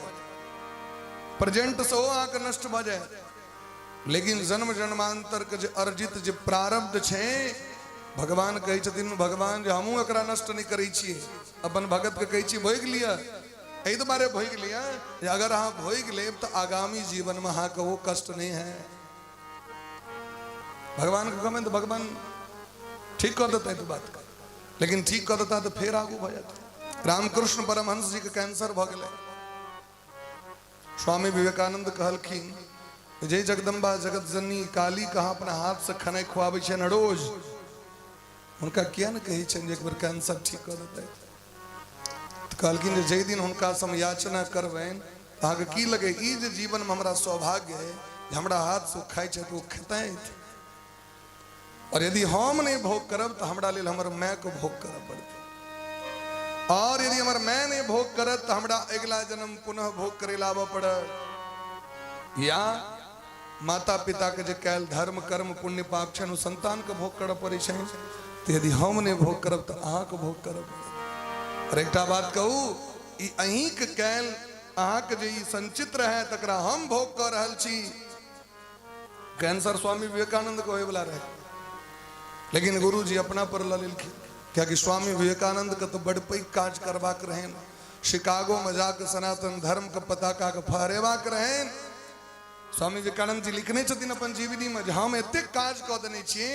प्रेजेंट सेहो अहाँ के नष्ट भ जाय। लेकिन जन्म जन्मांतर के जे अर्जित जे प्रारब्ध छै भगवान कहै छथिन भगवान जे हमहूँ एकरा नष्ट नहीं करै छी अपन भगत के कहै छी भोग लिया एहि दुआरे भोग लिया अगर अहाँ भोग लेब तो आगामी जीवन में अहाँ के वो कष्ट नहीं है। भगवान को कहमें तो भगवान ठीक कर देता है तो बात कर लेकिन ठीक कर देता तो फिर आगू भ जाता। रामकृष्ण परमहंस जी के कैंसर भ गए। स्वामी विवेकानंद कहलखिन जय जगदम्बा जगत जननी काली कहाँ अपना हाथ से खनाई खुआबे छन रोज उनका किया न कही छन एक बार कैंसर ठीक कर देता है। कहलखिन जे दिन हुनका सम याचना करबैन अहाँ के की लगे ई जे जीवन में हमरा सौभाग्य है हमरा हाथ से खाई छै तो खेतै और यदि हम नहीं भोग करब तो हमरा लेल हमर माय को भोग करब पड़ते और यदि हमर माय नहीं भोग करत तो हमरा अगला जन्म पुनः भोग करे लाबऽ पड़त या माता पिता के जे कैल धर्म कर्म पुण्य पाप छन संतान के भोग करऽ पड़ै छै। तो यदि हम नहीं भोग करब तो अहाँ के भोग करब। और एक बात कहू ई अहीं के कैल अहाँ के जे संचित रहे तकरा हम भोग कर रहल छी। कैंसर स्वामी विवेकानंद को होय वाला रहे लेकिन गुरु जी अपना पर ल लेलखिन क्या कि स्वामी विवेकानंद के तो बड़ पैघ काज करबाक रहेन। शिकागो में जाकर सनातन धर्म के पताका के फहरेबाक रहेन। स्वामी विवेकानंद जी लिखने छथिन अपन जीवनी में हम एते काज कऽ देने छियै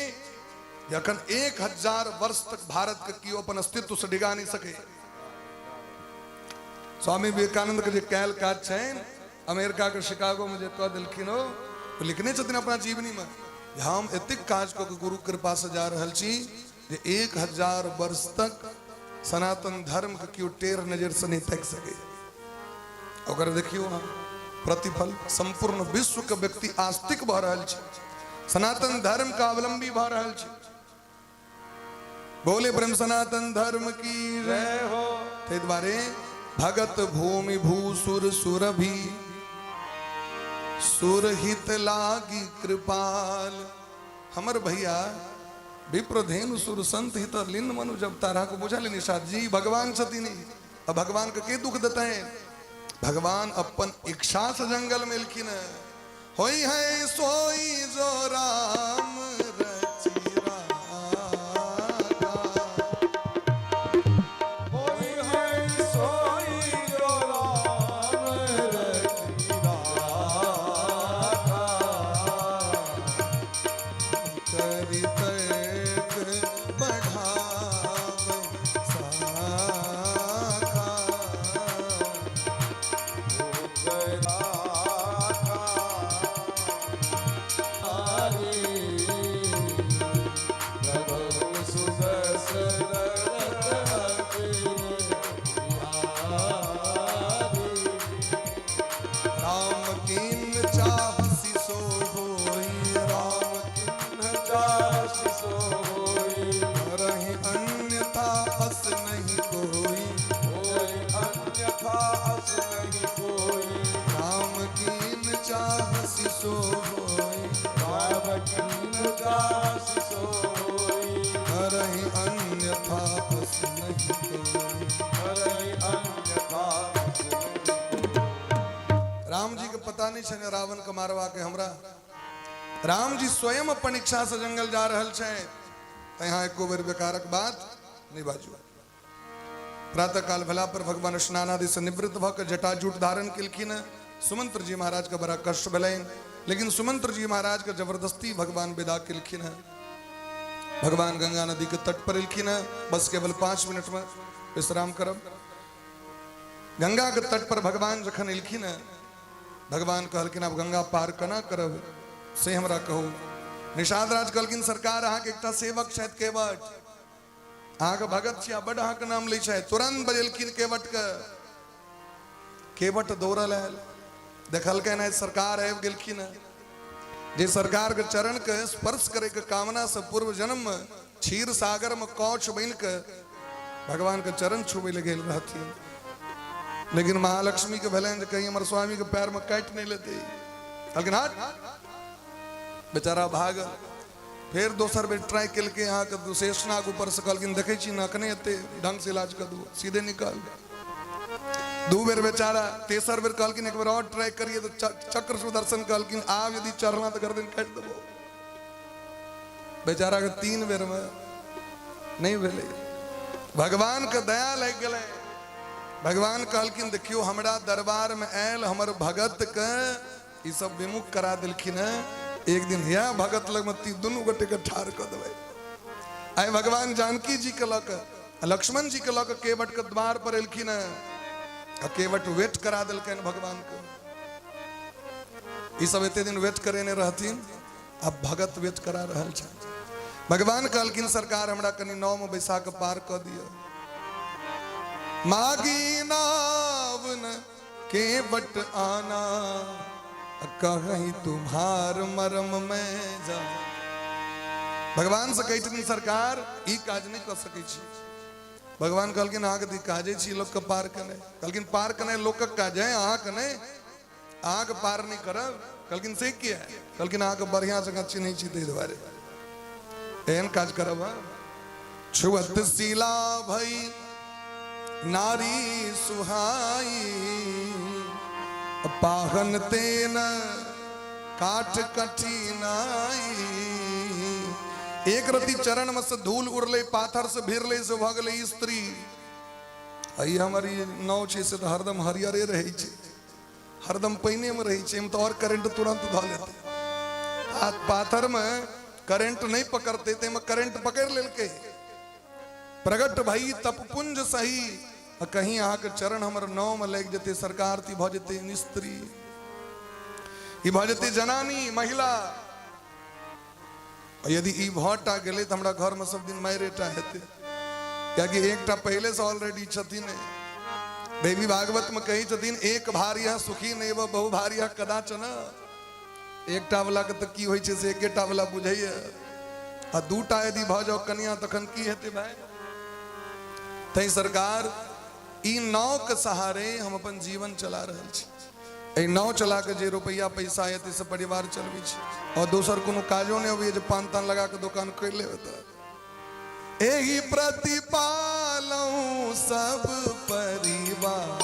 जखन 1000 वर्ष तक भारत के कियो अपन अस्तित्व से डिगा नहीं सके। स्वामी विवेकानंद के जे कैल काज छनि अमेरिका के शिकागो में जे कऽ देलखिन हो तो लिखने छथिन अपना जीवनी में हम एतेक काज कऽ के गुरु कृपा से जा रहल छी जे 1000 वर्ष तक सनातन धर्म के कियो टेढ़ नजर से नहीं तक सके। अगर देखियो अहाँ प्रतिफल संपूर्ण विश्व के व्यक्ति आस्तिक भऽ रहल छै सनातन धर्म का अवलंबी भऽ रहल छै। बोले ब्रह्म सनातन धर्म की जय हो। ते द्वारे भगत भूमि भूसुर सुरभि सुरहित लागी कृपाल। हमर भैया विप्रधेनु सुर संत हित लिन मनु जब तारा को बुझा ले निषाद जी भगवान छथिन अब भगवान के दुख देते हैं भगवान अपन इच्छा से जंगल में लिखी न होई है सोई जो राम रचि रागा। होई है सोई जो राम रचि रागा। करि तर्क बढ़ावे साखा। राम कीन चाहसी सो होई, राम करहि अन्यथा अस नहीं कोई। राम कीन चाहसी सो होई, करहि अन्यथा अस नहीं कोई। राम जी के पता नहीं छे रावण के मारवा के हमरा। राम जी स्वयं अपन इच्छा से जंगल जा रहल छे त यहाँ एको बेर बेकारक बात नहीं बाजू। प्रातः काल भला पर भगवान स्नानादि से निवृत्त भ के जटाजूट धारण केलखिन। सुमंत्र जी महाराज के बड़ा कष्ट भेलैन, लेकिन सुमंत्र जी महाराज के जबरदस्ती भगवान विदा केलखिन। भगवान गंगा नदी के तट पर एलखिन। बस केवल 5 मिनट में विश्राम करब। गंगा के तट पर भगवान जखन एलखिन, भगवान कहलखिन अब गंगा पार केना करब से हमरा कहू। निषाद राज कहलखिन सरकार अहाँ के एकटा सेवक छथि केवट, अहाँ के भगत छिया, बड़ अहाँ के नाम लै छथि। तुरंत बजेलखिन केवट के। केवट दौड़ल आयल, देखलकैन है सरकार आबि गेलखिन। जे सरकार के चरण के स्पर्श करे के कामना से पूर्व जन्म में क्षीर सागर में कौच बन के भगवान के चरण छुबे ले गेल रहथिन। लेकिन महालक्ष्मी के भेलन कहीं हमारे स्वामी के पैर में काट नहीं लेते, लेकिन हट बेचारा भागल। फिर दोसर बेर ट्राई कल के यहाँ के शेषनाग ऊपर से कहलखिन देखे छी ना कने एते ढंग से इलाज कर दू, सीधे निकल। 2 बेर बेचारा, तेसर बेर कहलखिन एक बार और ट्राई करिए तो चक्र सुदर्शन कहलखिन आब यदि चढ़ना तो गर्दन काट देबो। बेचारा के 3 बेर में नहीं भेले। भगवान के दया लग गए। भगवान कहलखिन देखियो हमरा दरबार में आयल हमर भगत के ई सब विमुख करा दिलखिन। एक दिन या भगत लग में दुनू गोटे के ठार कर देवे। आइ भगवान जानकी जी के लक लक्ष्मण जी के लक केवट के द्वार पर एलखिन। केवट वेट करा दिलकन भगवान को। ई सब एते दिन वेट करे ने रहथिन, अब भगत वेट करा रहल छ। भगवान कहलखिन सरकार हमरा कनी नाव में बैसा के पार कर दियो। मागी नावन केवट आना, कहीं तुम्हार मरम में जा। भगवान से कहते सरकार ई काज नहीं कर सके छी। भगवान कहलखिन अहाँ के काजे छी लोक के पार कने। कहलखिन पार कने लोक के काज है, अहाँ के नहीं, अहाँ के पार नहीं करब। कहलखिन से किया है? कहलखिन अहाँ के बढ़िया जगह चिन्है छी तै दुआरे एहन काज करब। छुअत सीला भई नारी सुहाई, पाहन तेन काट कठिनाई। एक रति चरण में से धूल उड़ले, पाथर से भिरले से भ गेलै स्त्री। आई हमारी नाव छै से तो हरदम हरियरे रहे छै, हरदम पानी में रहे छै, तो और करंट तुरंत ध लेते। पाथर में करंट नहीं पकड़ते ते में करंट पकड़ लेलके। प्रगट भई तपपुंज सही, कहीं अहाँ के चरण हमर नाव में लग जेते सरकार ती भ जेते स्त्री, ई भ जेते जनानी महिला। यदि ई भटा गेले तो हमरा घर में सब दिन मायरेटा हेते, क्योंकि एकटा पहले से ऑलरेडी छथिन। देवी भागवत में कही छथिन एक भार्या सुखी नहीं वो बहु भार्या कदाचन। एकटा वाला के तो की होय छै से एकेटा वाला बुझैया, आ दूटा यदि भ जाओ कन्या तखन की हेते भाई। तै सरकार ई नाव के सहारे हम अपन जीवन चला रहल छी। ए नाव चला के जे रुपया पैसा हेते से परिवार चलबी छी, और दोसर कोनो काजो नहीं होबे जे पान तान लगा के दुकान खोल लेबे। त एही प्रतिपालऊ सब परिवार,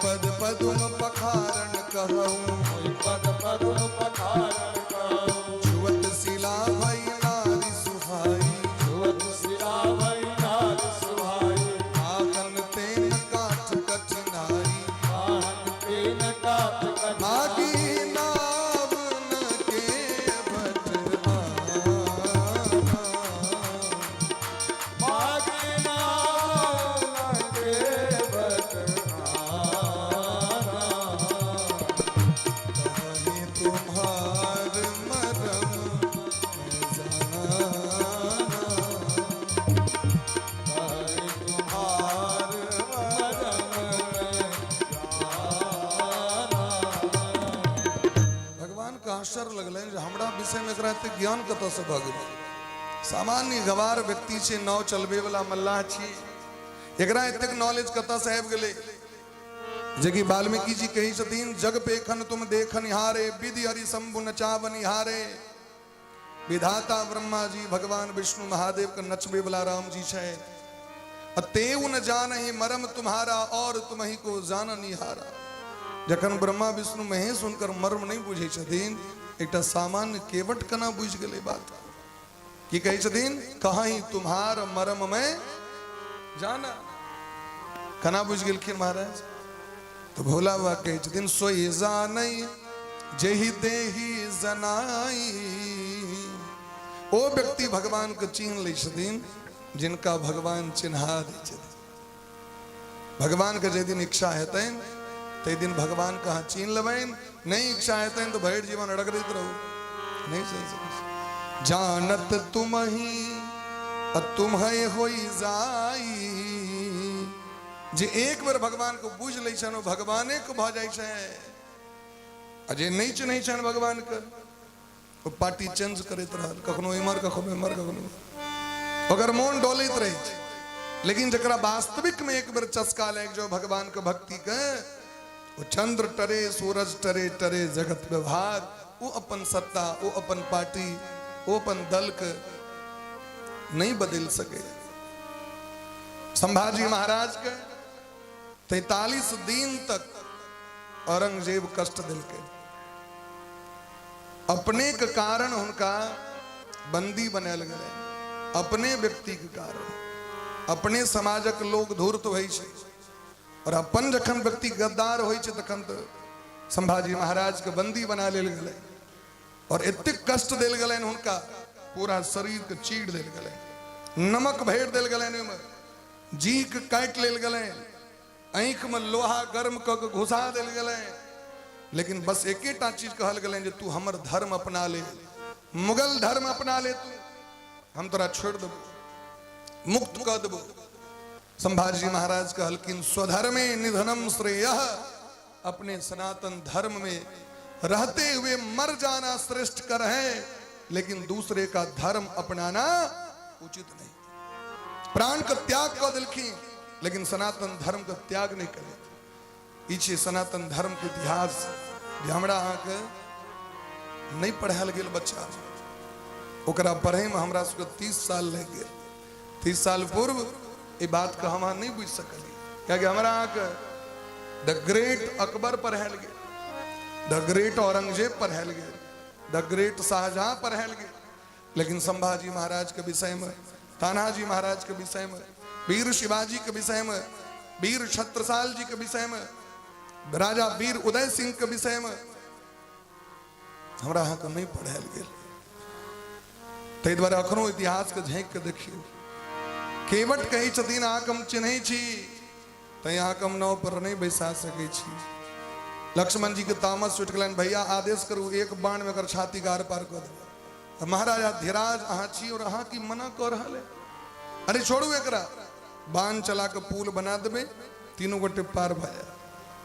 पद पदुम पखारण कहूँ कोई पद पदुम पखारण कहूँ छुअत शिला भई नारी सुहाई छुअत शिला भई नारी सुहाई आगन तेन काठ कठिनाई आहन तेन काठ कठिनाई आगी नाव न केवट आना मागे नाम के बटनाना कहीं तुम्हार मरम जाना हरि तुम्हार मरम भगवान का आश्चर्य लगल जे हमरा विषय में एकरा एते ज्ञान कतऽ से भऽ गेलै सामान्य गवार व्यक्ति छै नाव चलबे वाला मल्लाह छी एकरा एतेक नॉलेज कतऽ से आबि गेलै जे कि वाल्मीकि जी कही छथिन जग पे खन तुम देखनिहारे विधि हरि शंभु नचावनिहारे विधाता ब्रह्मा जी भगवान विष्णु महादेव के नचबे वाला राम जी छै अतेउ न जानहि मरम तुम्हारा और तुम्ही को जाननिहारा जखन ब्रह्मा विष्णु महेश हुनकर मर्म नहीं बुझे छथिन एकटा सामान्य केवट केना बुझि गेलै बात की कही छथिन कहीं तुम्हार मर्म में जाना केना बुझि गेलखिन महाराज तो भोला बाबा कहे छथिन सोई जानई जेहि देहि जनाई ओ व्यक्ति भगवान के चिन्ह लै छथिन जिनका भगवान चिन्हा दै छथिन भगवान के जे दिन इच्छा हेतैन ते दिन भगवान कहाँ चिन्ह लेबैन नहीं इच्छा हेतैन तो भरि जीवन रगड़ैत रहू नहीं सही सही जानत तुम ही तुम्हें होई जाई जे एक बार भगवान को बुझ लै छन ओ भगवाने को भ जाइ छै आ जे नहीं चिन्है छन भगवान के ओ पार्टी चेंज करैत रहल कखनो इमर कखनो इमर कखनो अगर मोन डोलैत रहै छै लेकिन जकरा वास्तविक में एक बार चस्का लग जाओ भगवान के भक्ति के वो चंद्र टरे सूरज टरे टरे जगत व्यवहार वो अपन सत्ता वो अपन पार्टी वो अपन दल के नहीं बदल सके संभाजी महाराज के 43 दिन तक औरंगजेब कष्ट दिल के अपने के कारण उनका बंदी बनाल गए अपने व्यक्ति के कारण अपने समाजक लोग धूर्त होइ छै और अपन जखन व्यक्ति गद्दार होइ छै तखन तो संभाजी महाराज के बंदी बना लेल गेलै और एतेक कष्ट देल गेलनि हुनका पूरा शरीर के चीड़ देल गेलनि नमक भरि देल गेलनि ओहिमे जी के काटि लेल गेलनि आँख में लोहा गर्म क के घुसा देल गेलनि लेकिन बस एकेटा चीज कहल गेलनि जे तू हमर धर्म अपना ले मुगल धर्म अपना ले तू हम तोरा छोड़ देबो मुक्त कर देबो संभाजी महाराज कहलकिन स्वधर्मे निधनम श्रेयः अपने सनातन धर्म में रहते हुए मर जाना श्रेष्ठ कर है लेकिन दूसरे का धर्म अपनाना उचित नहीं प्राण का त्याग कर दिलखिन लेकिन सनातन धर्म का त्याग नहीं करे पीछे सनातन धर्म के इतिहास जे हमरा अहाँके नहीं पढ़ायल गेल बच्चा ओकरा पढ़े में हमरा सबके 30 साल लग गेल 30 साल पूर्व ये बात का हम नहीं बुझ सकली क्या हमारा द ग्रेट अकबर पढ़ायल गेल द ग्रेट औरंगजेब पढ़ायल गेल द ग्रेट शाहजहां पढ़ायल गेल लेकिन संभाजी महाराज के विषय में तानाजी महाराज के विषय में वीर शिवाजी के विषय में वीर छत्रसाल जी के विषय में राजा वीर उदय सिंह के विषय में हमरा अहाँ के नहीं पढ़ायल गेल ताहि दुआरे अखनो इतिहास के झाँक के देखियो केवट कही छथिन अहाँके हम चिन्है छी तो अहाँके हम नाव पर नहीं बैसा सकै छी लक्ष्मण जी के तामस उठ गलन भैया आदेश करू एक बाण में कर छाती गार पार कर दे महाराजा धीराज अहाँ छी और अहाँ की मना कर रहा है अरे छोड़ू एकरा बाण चला के पुल बना देबे तीनों गोटे पार भया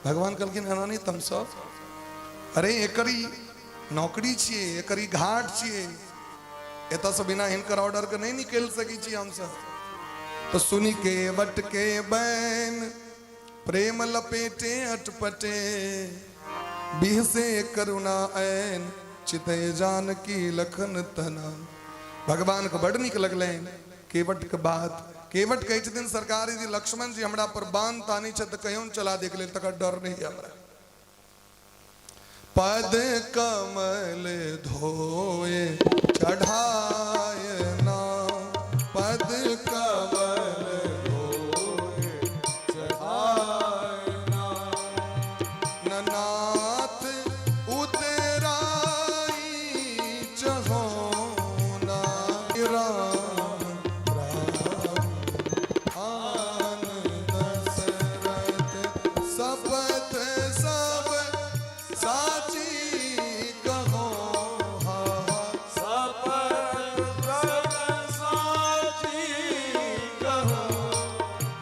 भगवान कहलखिन अनानी तुम सब अरे एकरी नौकरी छिए एकरी घाट छिए एत से बिना हिनकर ऑर्डर के नहीं निकल सकी छी हम सब तो सुनी के वट के बैन प्रेम लपेटे अटपटे बिह से करुणा ऐन चिते जान की लखन तना भगवान को बड़ निक लगलन केवट के बात केवट कई दिन सरकार यदि लक्ष्मण जी हमरा पर बांध तानी छ त कहीं चला देख ले तक डर नहीं हमरा। पद कमल धोए चढ़ाय ना, पद कमल धोए चढ़ाय ना, ननाथ उतराई चहो ना, राम आन दशरथ सपथ सब साची कहो,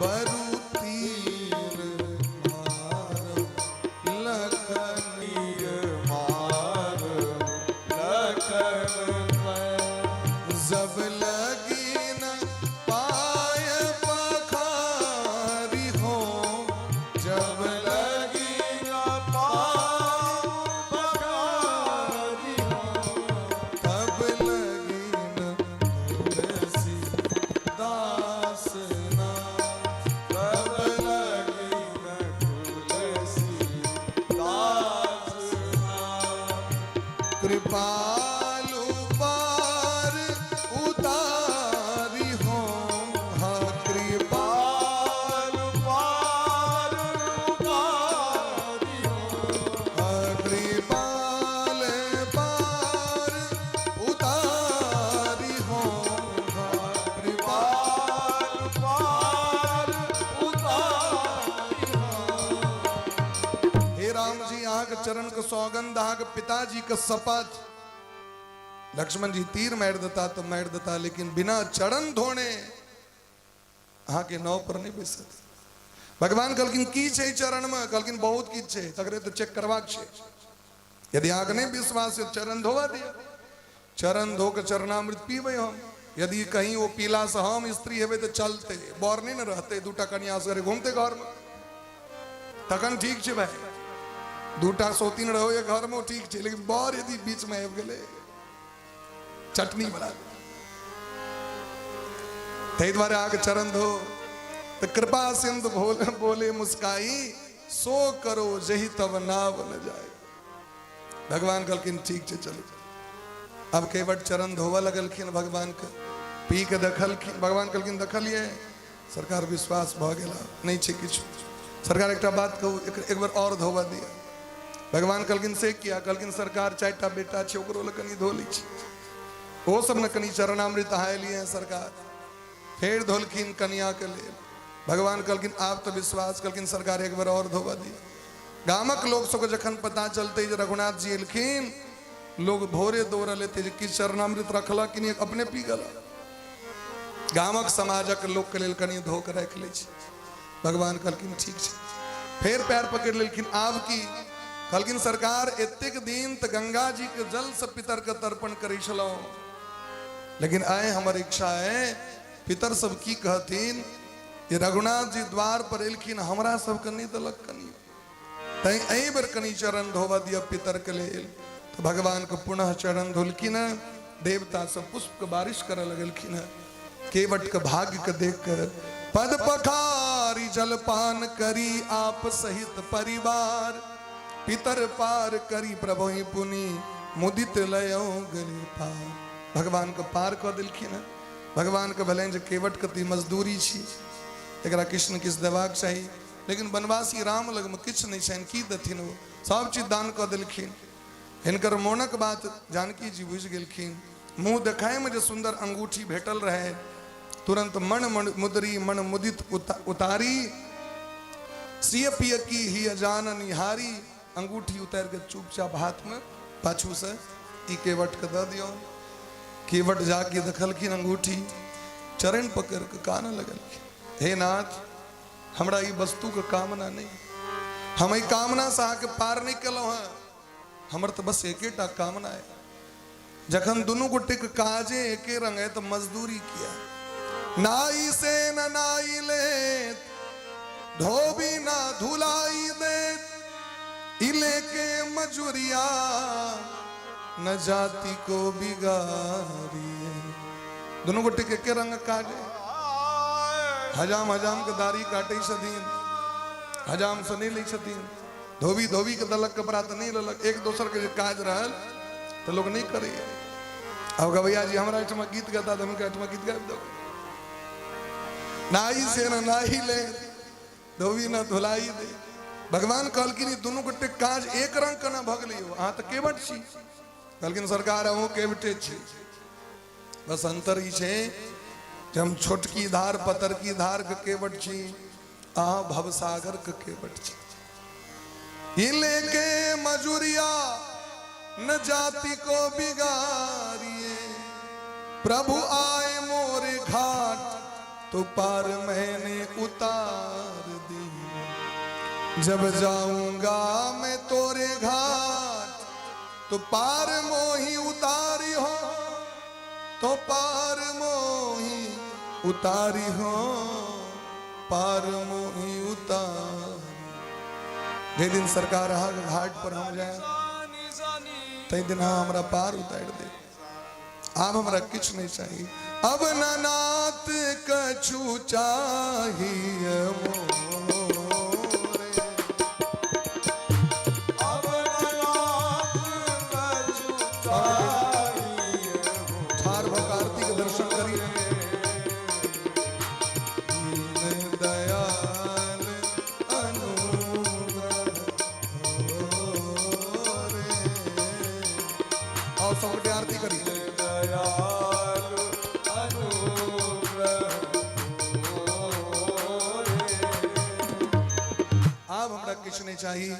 बरु तीर मार जब लगी न पाय पखारी हो, जब लगी न पाय पखारी हो, तब लगी न तुलसी दास ना, तब लगी न तुलसी दास ना। कृपालु पार उतारी हो, हाँ कृपालु पार उतारी हो, हाँ कृपाल पार उतारी हो, हाँ कृपाल पार उतारी हो। हे राम जी यहाँ के चरण के सौगंध, यहाँ के पिताजी का शपथ। लक्ष्मण जी तीर मार देता तो मार देता, लेकिन बिना चरण धोने यहाँ के नाव पर नहीं बैस सकते। भगवान कहलकिन की छै चरण में, कहलकिन बहुत की छै, सगरे तो चेक करवाक छै। यदि यहाँ के नहीं विश्वास है चरण धोवा दिया, चरण धो के चरणामृत पीबे हम। यदि कहीं वो पीला से हम स्त्री हेबे तो चलते, बर नहीं न रहते, दूटा कन्या से घूमते घर में, तखन ठीक छै भाई। दूटा सोतीन रहो ये घर में ठीक है, लेकिन बर यदि बीच में आबि गेले चटनी बना दे। तै द्वारे आके चरण धो तो कृपा सिंधु बोले बोले मुस्काई, सो करो जही तब नाव न जाए। भगवान कहलखिन ठीक है चलो। अब केवट चरण धोवा लगलखिन भगवान के, पी के देखलखिन। भगवान कहलखिन देखलिए सरकार विश्वास भ गेला नहीं छै किछु। सरकार एक बात कहू, एक बार और धोवा दिया। भगवान कहलखिन से किया, कहलखिन सरकार 4टा बेटा छै ओकरो ल कनी धो ली छै, वो सब न कनी चरणामृत हाय लिए हैं सरकार। फिर धोलखिन कन्या के लिए। भगवान कहलखिन आप तो विश्वास, कहलखिन सरकार एक बार और धोवा दिया। गामक लोग सबके जखन पता चलते जे रघुनाथ जी एलखिन, लोग भोरे दौड़ लेते कि चरणामृत रखला कि नहीं, अपने पी गला। गामक समाजक लोग के लेल कनी धो के रख ले छै। भगवान कहलखिन ठीक छै। फिर पैर पकड़ लेलखिन। आब की कहलखिन सरकार एतेक दिन तो गंगा जी के जल से पितर के तर्पण करै छलहुँ, लेकिन आए हमर इच्छा है पितर सब की कहथिन, ये रघुनाथ जी द्वार पर एलखिन हमरा सब के नहीं देलक कनी, तै एहि बेर कनी चरण धोवा दिया पितर के लेल। तो भगवान को पुनः चरण धोलखिन। देवता सब पुष्प के बारिश करे लगलखिन। केवट के भाग्य के देख कर पद पखारी जलपान करी आप सहित परिवार, पितर पार करी प्रभु पुनि मुदित लयो गले पार। भगवान को पार कर दिलखिन। भगवान के भले केवट कति मजदूरी छी, एकरा कृष्ण किस देबाक चाहिए, लेकिन वनवासी राम लग में किछ नहीं छनि, की देथिन वो सब चीज दान कर दिलखिन। हिनकर मोनक बात जानकी जी बुझ गेलखिन। मुँह देखाय में जो सुंदर अंगूठी भेटल रहे, तुरंत मन मुदरी मन मुदित उतारी, सिय पिय की ही अजान निहारी। अंगूठी उतार के चुपचाप हाथ में पाछू से ई केवट के दे दियो। केवट जाके देखलखिन अंगूठी, चरण पकड़ के कान लगलखिन, हे नाथ हमरा ई वस्तु के कामना नहीं, हम ई कामना से आके पार नहीं केलहुँ हैं, हमर तो बस एकेटा कामना है। जखन दुनू गोटे के काजे एके रंग है तो मजदूरी किया। नाई से न नाई ले, धोबी ना धुलाई दे, इले के मजूरिया न जाति को बिगाड़ी। दोनों गोटे के रंग काजे। हजाम हजाम के दाढ़ी काटे छथिन, हजाम से नहीं लै छथिन, धोबी धोबी के दलक कपड़ा तो नहीं लेलक, एक दोसर के जे काज रहल तो लोग नहीं करे। अब गवैया जी हमारा एठमा गीत गाता तो हमके एठमा गीत गाबि दो, नाई से न नाई ले धोबी न धुलाई दे। भगवान कहलखिन दुनू गोटे काज एक रंग केना भग लियो, अहाँ तो केवट छी, कहलखिन सरकार अहूँ केवटे छी, बस अंतर ई छै जे हम छोटकी धार पतर की धार के केवट छी, अहाँ भवसागर के केवट छी। ये लेके मजूरिया न जाति को बिगाड़िए, प्रभु आए मोरे घाट तो पार मैंने उतार दी। जब जाऊंगा मैं तोरे घाट तो पार मोही उतारी हो, तो पार मोही उतारी हो, पार मोही उतारी। जे दिन सरकार घाट पर हम जाए तई दिन हमरा पार उतार दे। अब हमरा कुछ नहीं चाहिए, अब न नात कछु चाहिए मोरे, अब नाथ कछु चाहिए। ठार भक्त आरती के दर्शन करिए। दीन दयाल अनुग्रह होरे। और सबके आरती करिए। दयालु अनुग्रह होरे। अब हमरा कुछ नहीं चाहिए।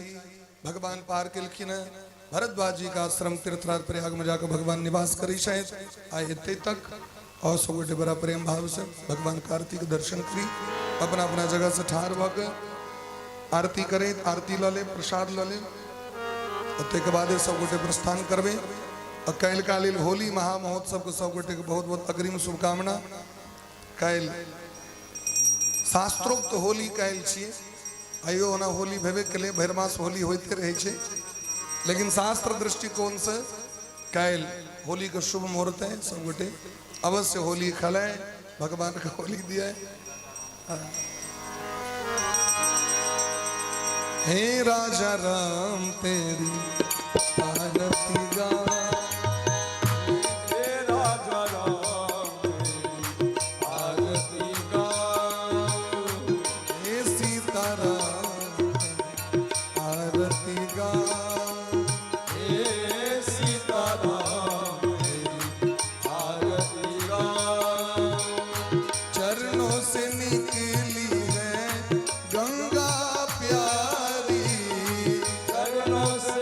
भगवान पार केलखिन है, भरद्वाज जी का आश्रम तीर्थराज प्रयाग में जाकर भगवान निवास करी शायद आए एते तक। और सब गोटे बड़ा प्रेम भाव से भगवान का आरती के दर्शन करी, अपना अपना जगह से ठार भऽ आरती करे, आरती ल ले, प्रसाद ल ले, के बाद सब गोटे प्रस्थान करबे। और काल्हि का लेल होली महामहोत्सव के सब गोटे के बहुत बहुत अग्रिम शुभकामना। काल्हि शास्त्रोक्त होली काल्हि छियै, आइयो ओना होली भेबे केले, भरि मास होली होते रहे छे, लेकिन शास्त्र दृष्टिकोण से काल्हि होली के शुभ मुहूर्त है। सब गोटे अवश्य होली खेलाए, भगवान के होली दिया। हे राजा राम तेरी आरती गा, हे राजा राम तेरी आरती गाऊं। हे सीता राम आरती गा, हे सीता राम तेरी आरती गाऊं। चरणों से निकली है गंगा प्यारी, चरणों से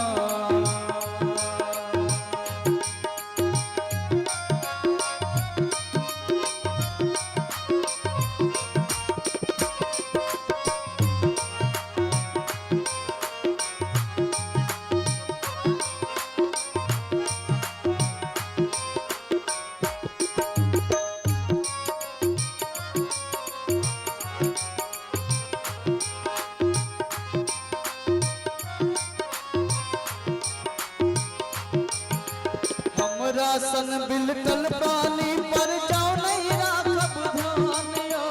हमरासन बिलकल पानी पर जाओ नहीं राखब ध्यान यो।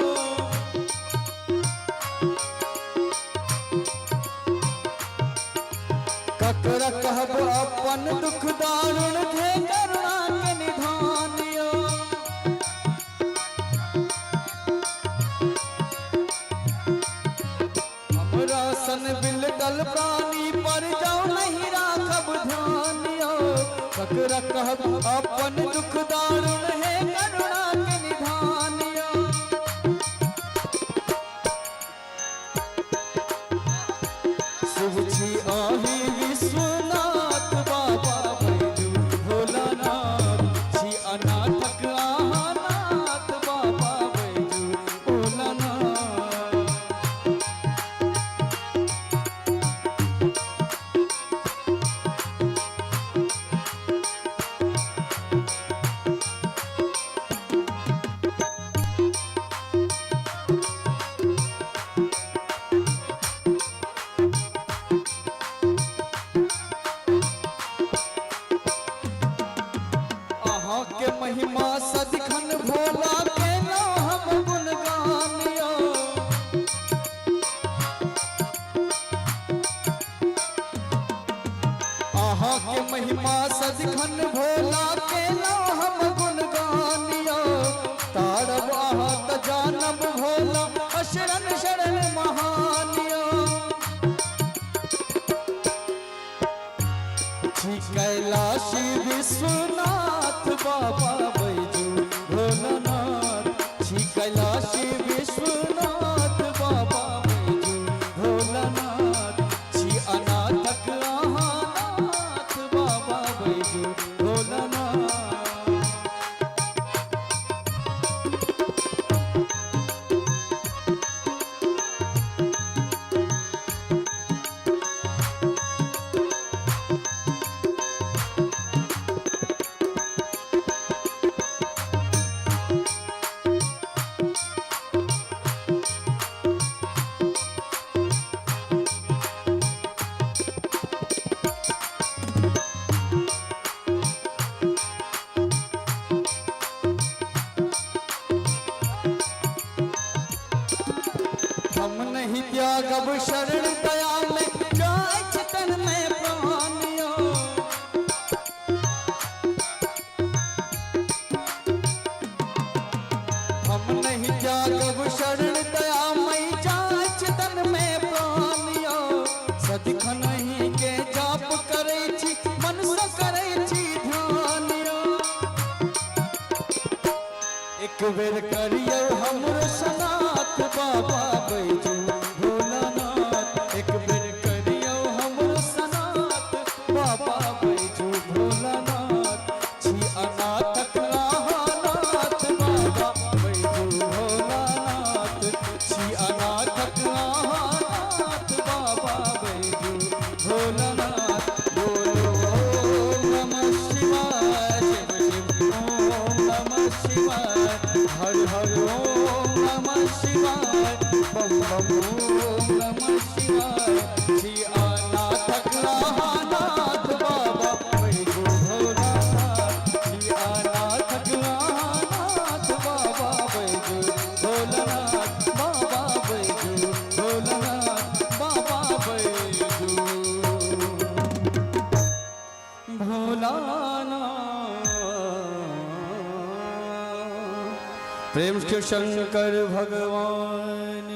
ककरा कहब अपन दुख दारुण थे करुणा के निधान यो। हमरासन बिलकल प्राणी पर जाओ नहीं राखब ध्यान यो। ककरा कहब अपन दुख दारुण है करुणा के निधान यो। शुभ छी आही विश्वनाथ बाबा बैजू भोलानाथ। छी अनाथक आहानाथ बाबा बैजू भोलानाथ। अहाँ के महिमा सदिखन भोला के लो हम गुणगान यो। अहाँ के महिमा सदिखन भोला के लो हम गुणगान यो। तारब अहाँ त जानब भोला अशरण शरण महान यो। छी कैलाशी विश्वनाथ बाबा बैजू भोलानाथ। छी कैलाशी विश्वनाथ बाबा बैजू भोलानाथ। छी अनाथक आहानाथ बाबा बैजू भोलानाथ। हम नहीं त्यागब शरण दया में जाय चितन में प्राण यो। हम नहीं त्यागब शरण दया में जाय चितन में प्राण यो। सदिखन ही के जाप करे छी मन से करे छी ध्यान यो। एक बेर करियो हमरो सनाथ बाबा बैजू भोलानाथ। एक बेर करियो हमरो सनाथ बाबा बैजू भोलानाथ। छी अनाथक आहानाथ बाबा बैजू भोलानाथ। छी अनाथक आहानाथ बाबा बैजू भोलानाथ। बोलो ओम नमः शिवाय शिव शिव ओम नमः शिवाय। हर हर ओम नमः शिवाय बम बम ओम नमः शिवाय। श्री अनाथक आहानाथ बाबा बैजू भोलानाथ। श्री अनाथक आहानाथ बाबा बैजू भोलानाथ। बाबा बैजू भोलानाथ। बाबा बैजू भोलानाथ। प्रेम से शंकर भगवान।